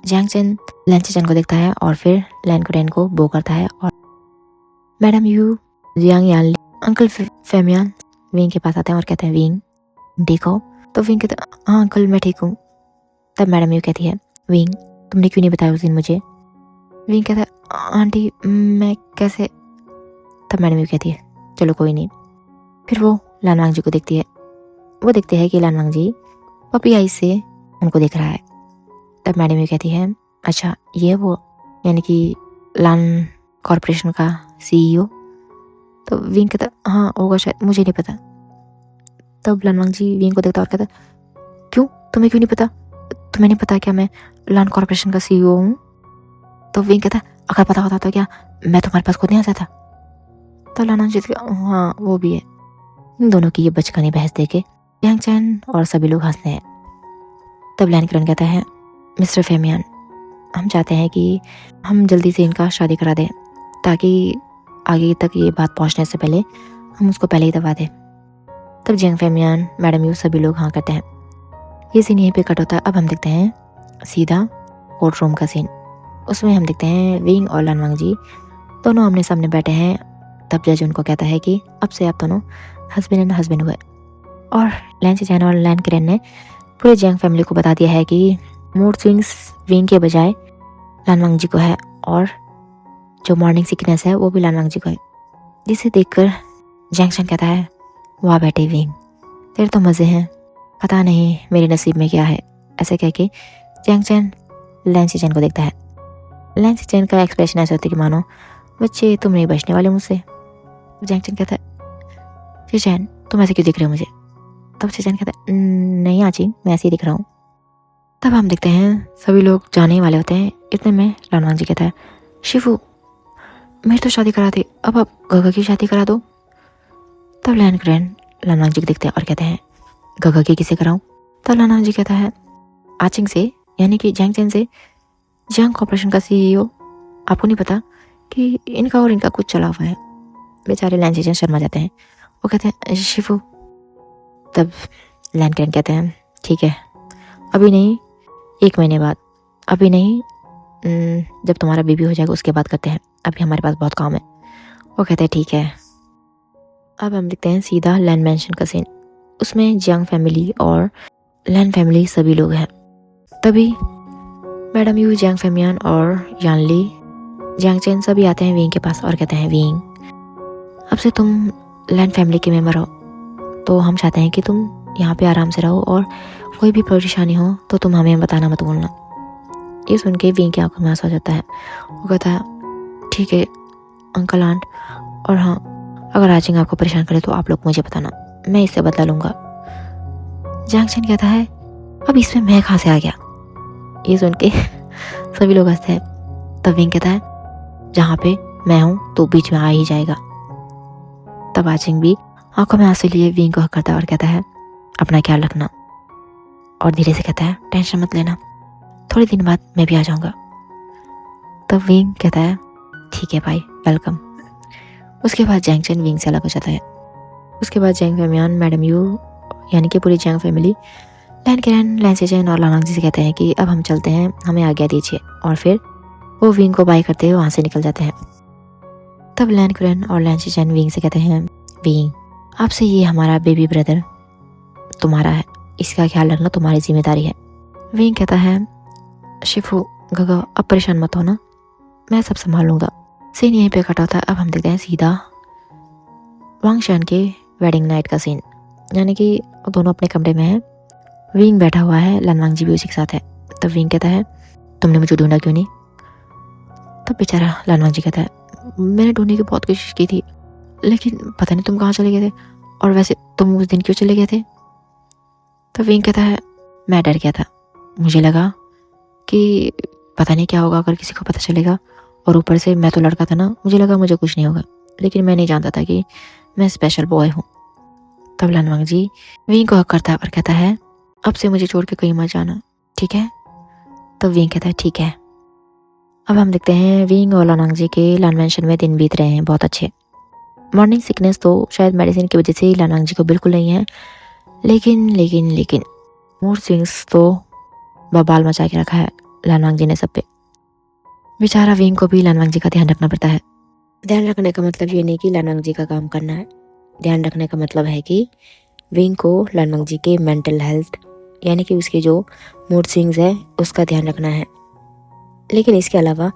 जियांग चेन लैन चेचन को देखता है और फिर लैन कुरेन को बो करता है और madam Yu Jiang Yanli uncle Femian Wing के पास आते हैं और कहते हैं विंग ठीक हो? तो विंग कहता है हाँ अंकल मैं ठीक हूँ। तब मैडम यू कहती है विंग तुमने क्यों नहीं बताया उस दिन मुझे? विंग कहता है आंटी मैं कैसे? तब मैडम यू कहती है चलो कोई नहीं। फिर वो लानवांग जी को देखती है। वो देखते हैं कि लानवांग जी पपी आई से उनको देख रहा है। तब मैडम यू कहती है अच्छा ये वो यानी कि लान कॉरपोरेशन का CEO? तो विंग कहता हाँ होगा शायद, मुझे नहीं पता। तब लानवांग जी विंग को देखता और कहता क्यों तुम्हें क्यों नहीं पता? तुम्हें नहीं पता क्या मैं लान कॉरपोरेशन का CEO हूँ? तो विंग कहता अगर पता होता तो क्या मैं तुम्हारे पास खुद नहीं आ जाता? तो लानवांग जी हाँ वो भी है। इन दोनों की ये बचकानी बहस देके जियांग चैन और सभी लोग हंसते हैं। तब लैन किरण कहता है मिस्टर फेमियान हम चाहते हैं कि हम जल्दी से इनका शादी करा दें ताकि आगे तक ये बात पहुंचने से पहले हम उसको पहले ही दबा दें। तब जियांग फेमियान मैडम यू सभी लोग हाँ करते हैं। ये सीन यहीं पे कट होता है। अब हम देखते हैं सीधा कोर्ट रूम का सीन। उसमें हम देखते हैं विंग और लानवांग जी दोनों आमने सामने बैठे हैं। तब जज उनको कहता है कि अब से आप दोनों हस्बैंड एंड हस्बैंड हुए। और लैन चेचन और लैन किरण ने पूरे जियांग फैमिली को बता दिया है कि मूड स्विंग्स विंग के बजाय लानवांग जी को है और जो मॉर्निंग सिकनेस है वो भी लानवांग जी को है। जिसे देखकर जियांग चैन कहता है वाह बेटे विंग तेरे तो मज़े हैं, पता नहीं मेरे नसीब में क्या है। ऐसे कह के जियांग चैन लैन चेचन को देखता है। लैन चेचन का एक्सप्रेशन ऐसा होता है कि मानो बच्चे तुम नहीं बचने वाले मुझसे। जियांग चैन कहता है चेचन तुम ऐसे क्यों दिख रहे हो मुझे? तब चेचन कहता है नहीं आची मैं ऐसे ही दिख रहा हूँ। तब हम देखते हैं सभी लोग जाने वाले होते हैं। इतने में लानवांग जी कहता है शिफू मेरी तो शादी करा दी, अब आप गगा की शादी करा दो। तब लैन किरण लानवांग जी को देखते हैं और कहते हैं गगा की किसे कराऊं? तब लानवांग जी कहता है आचिंग से यानी कि जियांग चैन से, जियांग कॉर्पोरेशन का CEO। आपको नहीं पता कि इनका और इनका कुछ चला हुआ है? बेचारे लैन चेचन शर्मा जाते हैं। वो कहते हैं शिफू। तब लैन किरण कहते हैं ठीक है अभी नहीं 1 महीने बाद, अभी नहीं जब तुम्हारा बेबी हो जाएगा उसके बाद करते हैं, अभी हमारे पास बहुत काम है। वो कहते हैं ठीक है। अब हम देखते हैं सीधा लैन मैंशन का सीन। उसमें जियांग फैमिली और लैन फैमिली सभी लोग हैं। तभी मैडम यू जियांग फेमियान और यानली जियांग चैन सभी आते हैं विंग के पास और कहते हैं विंग अब से तुम लैन फैमिली के मेंबर हो तो हम चाहते हैं कि तुम यहाँ पे आराम से रहो और कोई भी परेशानी हो तो तुम हमें बताना मत भूलना। ये सुन के विंग की आंखों में आंसू आ जाता है। वो कहता है ठीक है अंकल आंट, और हाँ अगर आचिंग आपको परेशान करे तो आप लोग मुझे बताना, मैं इससे बदला लूंगा। जियांग चैन कहता है अब इसमें मैं कहाँ से आ गया? ये सुन के सभी लोग हंसते हैं। तब विंग कहता है जहाँ पे मैं हूँ तो बीच में आ ही जाएगा। तब आचिंग भी आंखों में आंसू लिए विंग को हक करता है और कहता है अपना ख्याल रखना, और धीरे से कहता है टेंशन मत लेना, थोड़े दिन बाद मैं भी आ जाऊंगा। तब विंग कहता है ठीक है भाई वेलकम। उसके बाद जियांग चैन विंग से अलग हो जाता है। उसके बाद जियांग फेमियान मैडम यू यानी कि पूरी जियांग फैमिली लैन किरण लैन चेचन और लानवांग जी से कहते हैं कि अब हम चलते हैं, हमें आज्ञा दीजिए, और फिर वो विंग को बाय करते हुए वहाँ से निकल जाते हैं। तब लैन किरण और लैन चेचन विंग से कहते हैं विंग आपसे ये हमारा बेबी ब्रदर तुम्हारा है, इसका ख्याल रखना तुम्हारी जिम्मेदारी है। विंग कहता है शिफू गगा अब परेशान मत होना, मैं सब संभाल लूंगा। सीन यहीं पे कटा होता है। अब हम देखते हैं सीधा वांग शान के वेडिंग नाइट का सीन, यानी कि दोनों अपने कमरे में हैं। विंग बैठा हुआ है, लानवांग जी भी उसी के साथ है। तब विंग कहता है तुमने मुझे ढूंढा क्यों नहीं? तब बेचारा लानवांग जी कहता है मैंने ढूंढने की बहुत कोशिश की थी लेकिन पता नहीं तुम कहाँ चले गए थे, और वैसे तुम उस दिन क्यों चले गए थे? तो विंग कहता है मैं डर गया था, मुझे लगा कि पता नहीं क्या होगा अगर किसी को पता चलेगा, और ऊपर से मैं तो लड़का था ना, मुझे लगा मुझे कुछ नहीं होगा, लेकिन मैं नहीं जानता था कि मैं स्पेशल बॉय हूँ। तब लान वांग जी विंग को हक करता है और कहता है अब से मुझे छोड़ के कहीं मत जाना, ठीक है? तब विंग कहता है ठीक है। अब हम देखते हैं विंग और लान वांग जी के लान मैंशन में दिन बीत रहे हैं बहुत अच्छे। मॉर्निंग सिकनेस तो शायद मेडिसिन की वजह से ही लान वांग जी को बिल्कुल नहीं है, लेकिन मूड स्विंग्स तो बवाल मचा के रखा है लान वांग जी ने सब पे। बेचारा विंग को भी लान वांग जी का ध्यान रखना पड़ता है। ध्यान रखने का मतलब ये नहीं कि लान वांग जी का काम करना है, ध्यान रखने का मतलब है कि विंग को लान वांग जी के मेंटल हेल्थ यानी कि उसके जो मूड स्विंग्स है उसका ध्यान रखना है। लेकिन इसके अलावा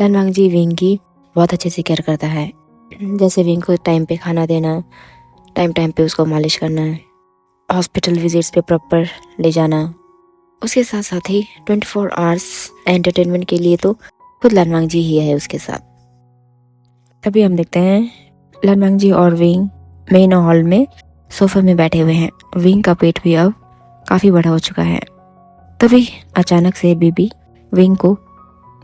लान वांग जी विंग की बहुत अच्छे से केयर करता है, जैसे विंग को टाइम पे खाना देना, टाइम पे उसको मालिश करना, हॉस्पिटल विजिट्स पे प्रॉपर ले जाना, उसके साथ साथ ही 24 आवर्स एंटरटेनमेंट के लिए तो खुद लान वांग जी ही है उसके साथ। तभी हम देखते हैं लान वांग जी और विंग मेन हॉल में सोफे में बैठे हुए हैं। विंग का पेट भी अब काफ़ी बड़ा हो चुका है। तभी अचानक से बेबी विंग को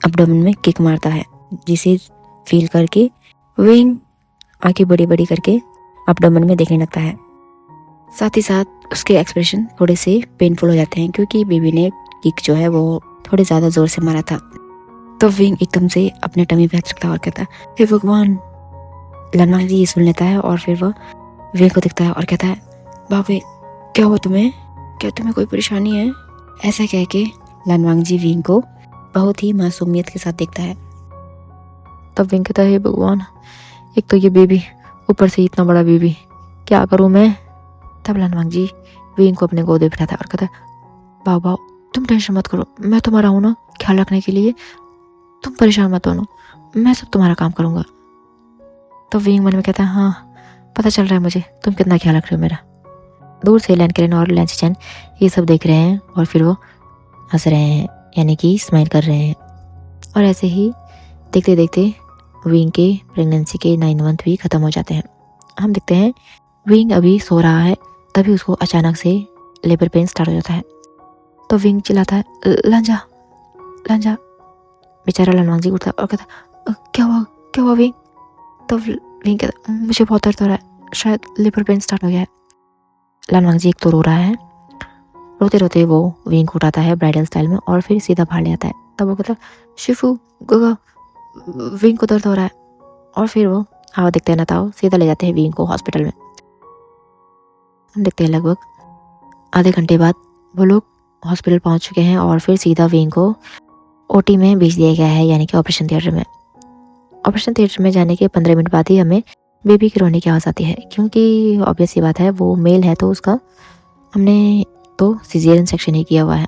एब्डोमेन में किक मारता है, जिसे फील करके विंग आंखें बड़ी बड़ी करके एब्डोमेन में देखने लगता है। साथ ही साथ उसके एक्सप्रेशन थोड़े से पेनफुल हो जाते हैं क्योंकि बेबी ने किक जो है वो थोड़े ज़्यादा ज़ोर से मारा था। तो विंग एकदम से अपने टमी पे हाथ रखता है और कहता है हे भगवान। लान वांग जी ये सुन लेता है और फिर वह विंग को देखता है और कहता है बाबे क्या हुआ तुम्हें, क्या तुम्हें कोई परेशानी है? ऐसा कह के लान वांग जी विंग को बहुत ही मासूमियत के साथ देखता है। तब विंग कहता है हे भगवान, एक तो ये बेबी, ऊपर से इतना बड़ा बेबी, क्या करूँ मैं? तब लान वांग जी विंग को अपने गोद में बिठाता है और कहता है बाबा तुम टेंशन मत करो, मैं तुम्हारा हूँ ना ख्याल रखने के लिए, तुम परेशान मत हो, मैं सब तुम्हारा काम करूँगा। तो विंग मन में कहता है हाँ पता चल रहा है मुझे तुम कितना ख्याल रख रहे हो मेरा। दूर से लैन कैरेन और लैन चैन ये सब देख रहे हैं और फिर वो हंस रहे हैं, यानी कि स्माइल कर रहे हैं। और ऐसे ही देखते देखते विंग के प्रेगनेंसी के 9 मंथ भी ख़त्म हो जाते हैं। हम देखते हैं विंग अभी सो रहा है, तभी उसको अचानक से लेबर पेन स्टार्ट हो जाता है। तो विंग चिल्लाता है लांजा लांजा। बेचारा लान वांग जी उठता है और कहता क्या हुआ विंग? तो विंग कहता मुझे बहुत दर्द हो रहा है, शायद लेबर पेन स्टार्ट हो गया है। लान वांग जी एक तो रो रहा है, रोते रोते वो विंग को उठाता है ब्राइडल स्टाइल में और फिर सीधा बाहर ले आता है। तब वो कहता है शिफू गोगा विंग को दर्द हो रहा है, और फिर वो हवा देखते ना था सीधा ले जाते हैं विंग को हॉस्पिटल में। हम देखते हैं लगभग आधे घंटे बाद वो लोग हॉस्पिटल पहुंच चुके हैं और फिर सीधा विंग को ओटी में भेज दिया गया है, यानी कि ऑपरेशन थिएटर में। ऑपरेशन थिएटर में जाने के 15 मिनट बाद ही हमें बेबी की रोने की आवाज़ आती है, क्योंकि ऑब्वियस सी बात है वो मेल है तो उसका हमने तो सिजेरियन सेक्शन ही किया हुआ है।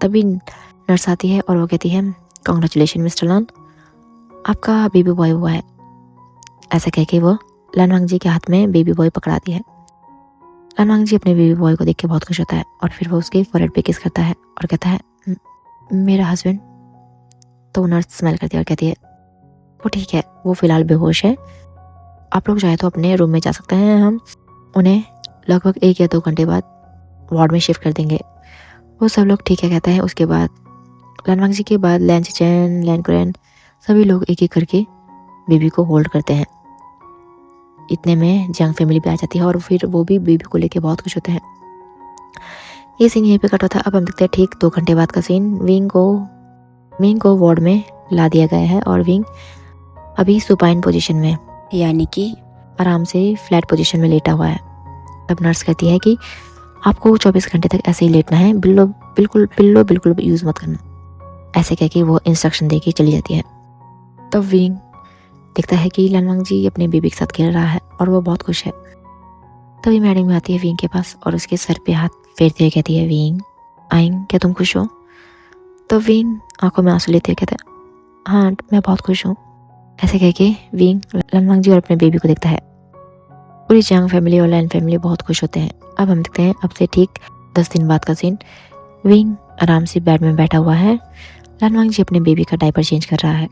तभी नर्स आती है और वो कहती है कॉन्ग्रेचुलेशन मिस्टर लान, आपका बेबी बॉय हुआ है। ऐसा कह के वो लान वांग जी के हाथ में बेबी बॉय पकड़ाती है। लान वांग जी अपने बेबी बॉय को देख के बहुत खुश होता है और फिर वो उसके फोरहेड पे किस करता है और कहता है मेरा हस्बैंड। तो नर्स स्माइल करती है और कहती है वो ठीक है, वो फिलहाल बेहोश है, आप लोग चाहे तो अपने रूम में जा सकते हैं, हम उन्हें लगभग 1 या 2 घंटे बाद वार्ड में शिफ्ट कर देंगे। वो सब लोग ठीक है कहते हैं। उसके बाद लान वांग जी के बाद लैन चैन, लैन कैरेन सभी लोग एक एक करके बेबी को होल्ड करते हैं। इतने में जंग फैमिली भी आ जाती है और फिर वो भी बेबी को लेके बहुत खुश होते हैं। ये सीन यहीं पे कटा था। अब हम देखते हैं ठीक 2 घंटे बाद का सीन। विंग को वार्ड में ला दिया गया है और विंग अभी सुपाइन पोजीशन में, यानी कि आराम से फ्लैट पोजीशन में लेटा हुआ है। तब नर्स कहती है कि आपको 24 घंटे तक ऐसे ही लेटना है, बिल्कुल यूज़ मत करना। ऐसे कह के वो इंस्ट्रक्शन दे के चली जाती है। तब विंग देखता है कि लान वांग जी अपने बेबी के साथ खेल रहा है और वो बहुत खुश है। तभी मैडम भी आती है विंग के पास और उसके सर पे हाथ फेरते हुए कहती है विंग आइंग, क्या तुम खुश हो? तो विंग आंखों में आंसू लेते हुए कहता है हाँ मैं बहुत खुश हूँ। ऐसे कह के विंग लान वांग जी और अपने बेबी को देखता है। पूरी जंग फैमिली और लैन फैमिली बहुत खुश होते हैं। अब हम देखते हैं अब से ठीक 10 दिन बाद का सीन। विंग आराम से बेड में बैठा हुआ है, लान वांग जी अपने बेबी का डायपर चेंज कर रहा है।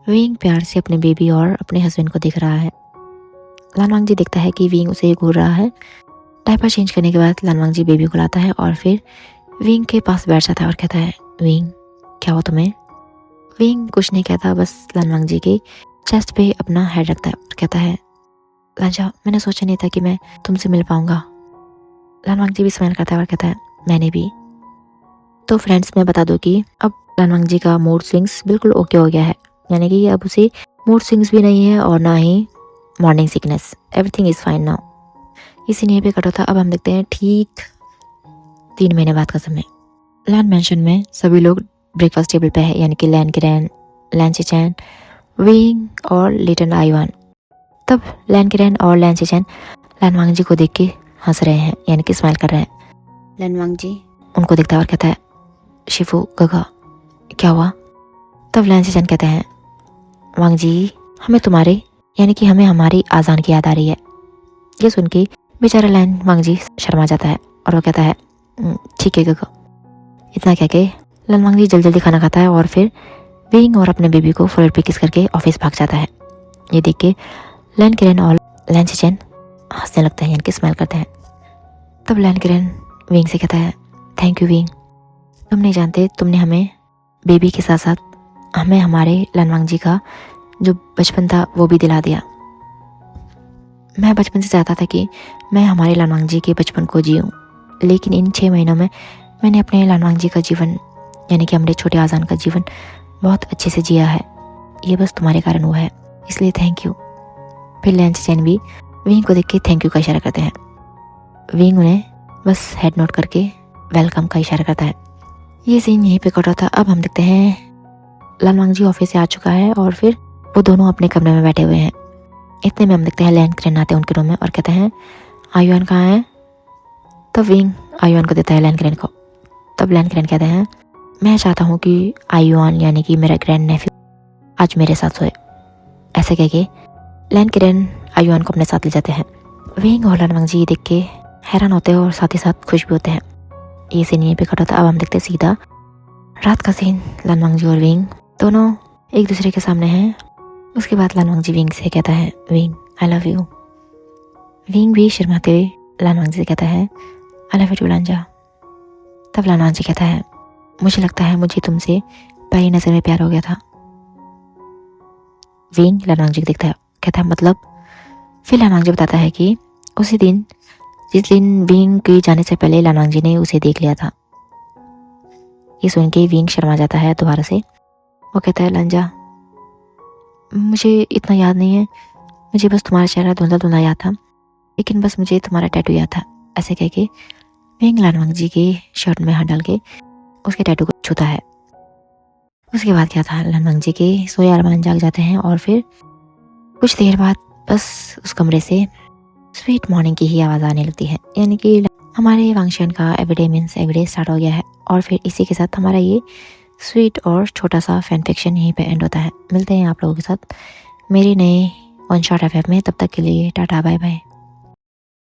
विंग प्यार से अपने बेबी और अपने हस्बैंड को देख रहा है। लान वांग जी देखता है कि विंग उसे घूर रहा है, डायपर चेंज करने के बाद लान वांगजी बेबी को लाता है और फिर विंग के पास बैठ जाता है और कहता है, विंग क्या हुआ तुम्हें? विंग कुछ नहीं कहता, बस लान वांगजी के चेस्ट पे अपना हेड रखता है और कहता है, लांजा मैंने सोचा नहीं था कि मैं तुमसे मिल पाऊंगा। लान वांगजी भी स्माइल करता है और कहता है, मैंने भी। तो फ्रेंड्स मैं बता दूं कि अब लान वांगजी का मूड स्विंग्स बिल्कुल ओके हो गया है, यानी कि अब उसे मूड स्विंग्स भी नहीं है और ना ही morning sickness, everything is fine now. इसी नहीं पे कट होता। अब हम देखते हैं ठीक 3 महीने बाद का समय। लैन मेंशन में सभी लोग ब्रेकफास्ट टेबल पे है, यानी कि लैन किरैन, लैन चेचैन, विंग और लिटन आयुआन। तब लैन किरैन और लैन चेचैन लैन वांगजी को देख के हंस रहे हैं, यानी कि स्माइल कर रहे हैं। लैन वांगजी उनको देखता है और कहता है, शिफू गगा क्या हुआ? तब लैन चेचैन कहते हैं, वांगजी हमें तुम्हारे यानी कि हमें हमारी आज़ान की याद आ रही है। ये सुन के बेचारा लैन वांगजी शर्मा जाता है और वो कहता है, ठीक है गगा। इतना कह के लैन वांगजी जल्दी जल्दी खाना खाता है और फिर विंग और अपने बेबी को फोrehead पे किस करके ऑफिस भाग जाता है। ये देख के लैन किरैन और लैन चेचैन हंसने लगते हैं, यानी कि स्माइल करते हैं। तब लैन किरैन विंग से कहता है, थैंक यू विंग, तुम नहीं जानते तुमने हमें बेबी के साथ साथ हमें हमारे लैन वांगजी का जो बचपन था वो भी दिला दिया। मैं बचपन से चाहता था कि मैं हमारे लैन वांगजी के बचपन को जीऊँ, लेकिन इन 6 महीनों में मैंने अपने लैन वांगजी का जीवन यानी कि हमारे छोटे आज़ान का जीवन बहुत अच्छे से जिया है। ये बस तुम्हारे कारण हुआ है, इसलिए थैंक यू। फिर लैन चेचैन भी विंग को देख के थैंक यू का इशारा करते हैं। विंग उन्हें बस हेड नोट करके वेलकम का इशारा करता है। ये सीन यहीं पे कट रहा था। अब हम देखते हैं लैन वांगजी ऑफिस से आ चुका है और फिर वो दोनों अपने कमरे में बैठे हुए हैं। इतने में हम देखते हैं लैन किरैन आते हैं उनके रूम में और कहते हैं, आयुआन कहाँ है? तब विंग आयुआन को देता है लैन किरैन को। तब लैन किरैन कहते हैं, मैं चाहता हूँ कि आयुआन यानी कि मेरा ग्रैंड नेफ्यू आज मेरे साथ सोए। ऐसे कह के लैन किरैन आयुआन को अपने साथ ले जाते हैं। विंग और लैन वांगजी ये देख के हैरान होते हैं और साथ ही साथ खुश भी होते हैं। ये सीन यहीं पे कट होता है। अब हम देखते हैं सीधा रात का सीन। लैन वांगजी और विंग दोनों एक दूसरे के सामने हैं। उसके बाद लैन वांगजी विंग से कहता है, Wing I love you. Wing भी शर्माते हुए लैन वांगजी से कहता है, I love you too Lan Zhan. तब लैन वांगजी कहता है, मुझे लगता है मुझे तुमसे पहली नजर में प्यार हो गया था। विंग लैन वांगजी को देखता है, कहता है मतलब? फिर लैन वांगजी बताता है कि उसी दिन जिस दिन विंग के जाने से पहले लैन वांगजी ने उसे देख लिया था। ये सुन के विंग शर्मा जाता है दोबारा से। वो कहता है, लांजा मुझे इतना याद नहीं है, मुझे बस तुम्हारा चेहरा धुंधला धुंधला याद था, लेकिन बस मुझे तुम्हारा टैटू याद था। ऐसे कह के विंग लैन वांगजी के शर्ट में हाथ डाल के उसके टैटू को छूता है। उसके बाद क्या था, लैन वांगजी के सोए अरमान जाग जाते हैं और फिर कुछ देर बाद बस उस कमरे से स्वीट मॉर्निंग की ही आवाज़ आने लगती है, यानी कि हमारे वांगशन का एवरीडे मीन्स एवरीडे स्टार्ट हो गया है। और फिर इसी के साथ हमारा ये स्वीट और छोटा सा फैन फिक्शन यहीं पे एंड होता है। मिलते हैं आप लोगों के साथ मेरे नए वन शॉट एफएफ में। तब तक के लिए टाटा बाय बाय।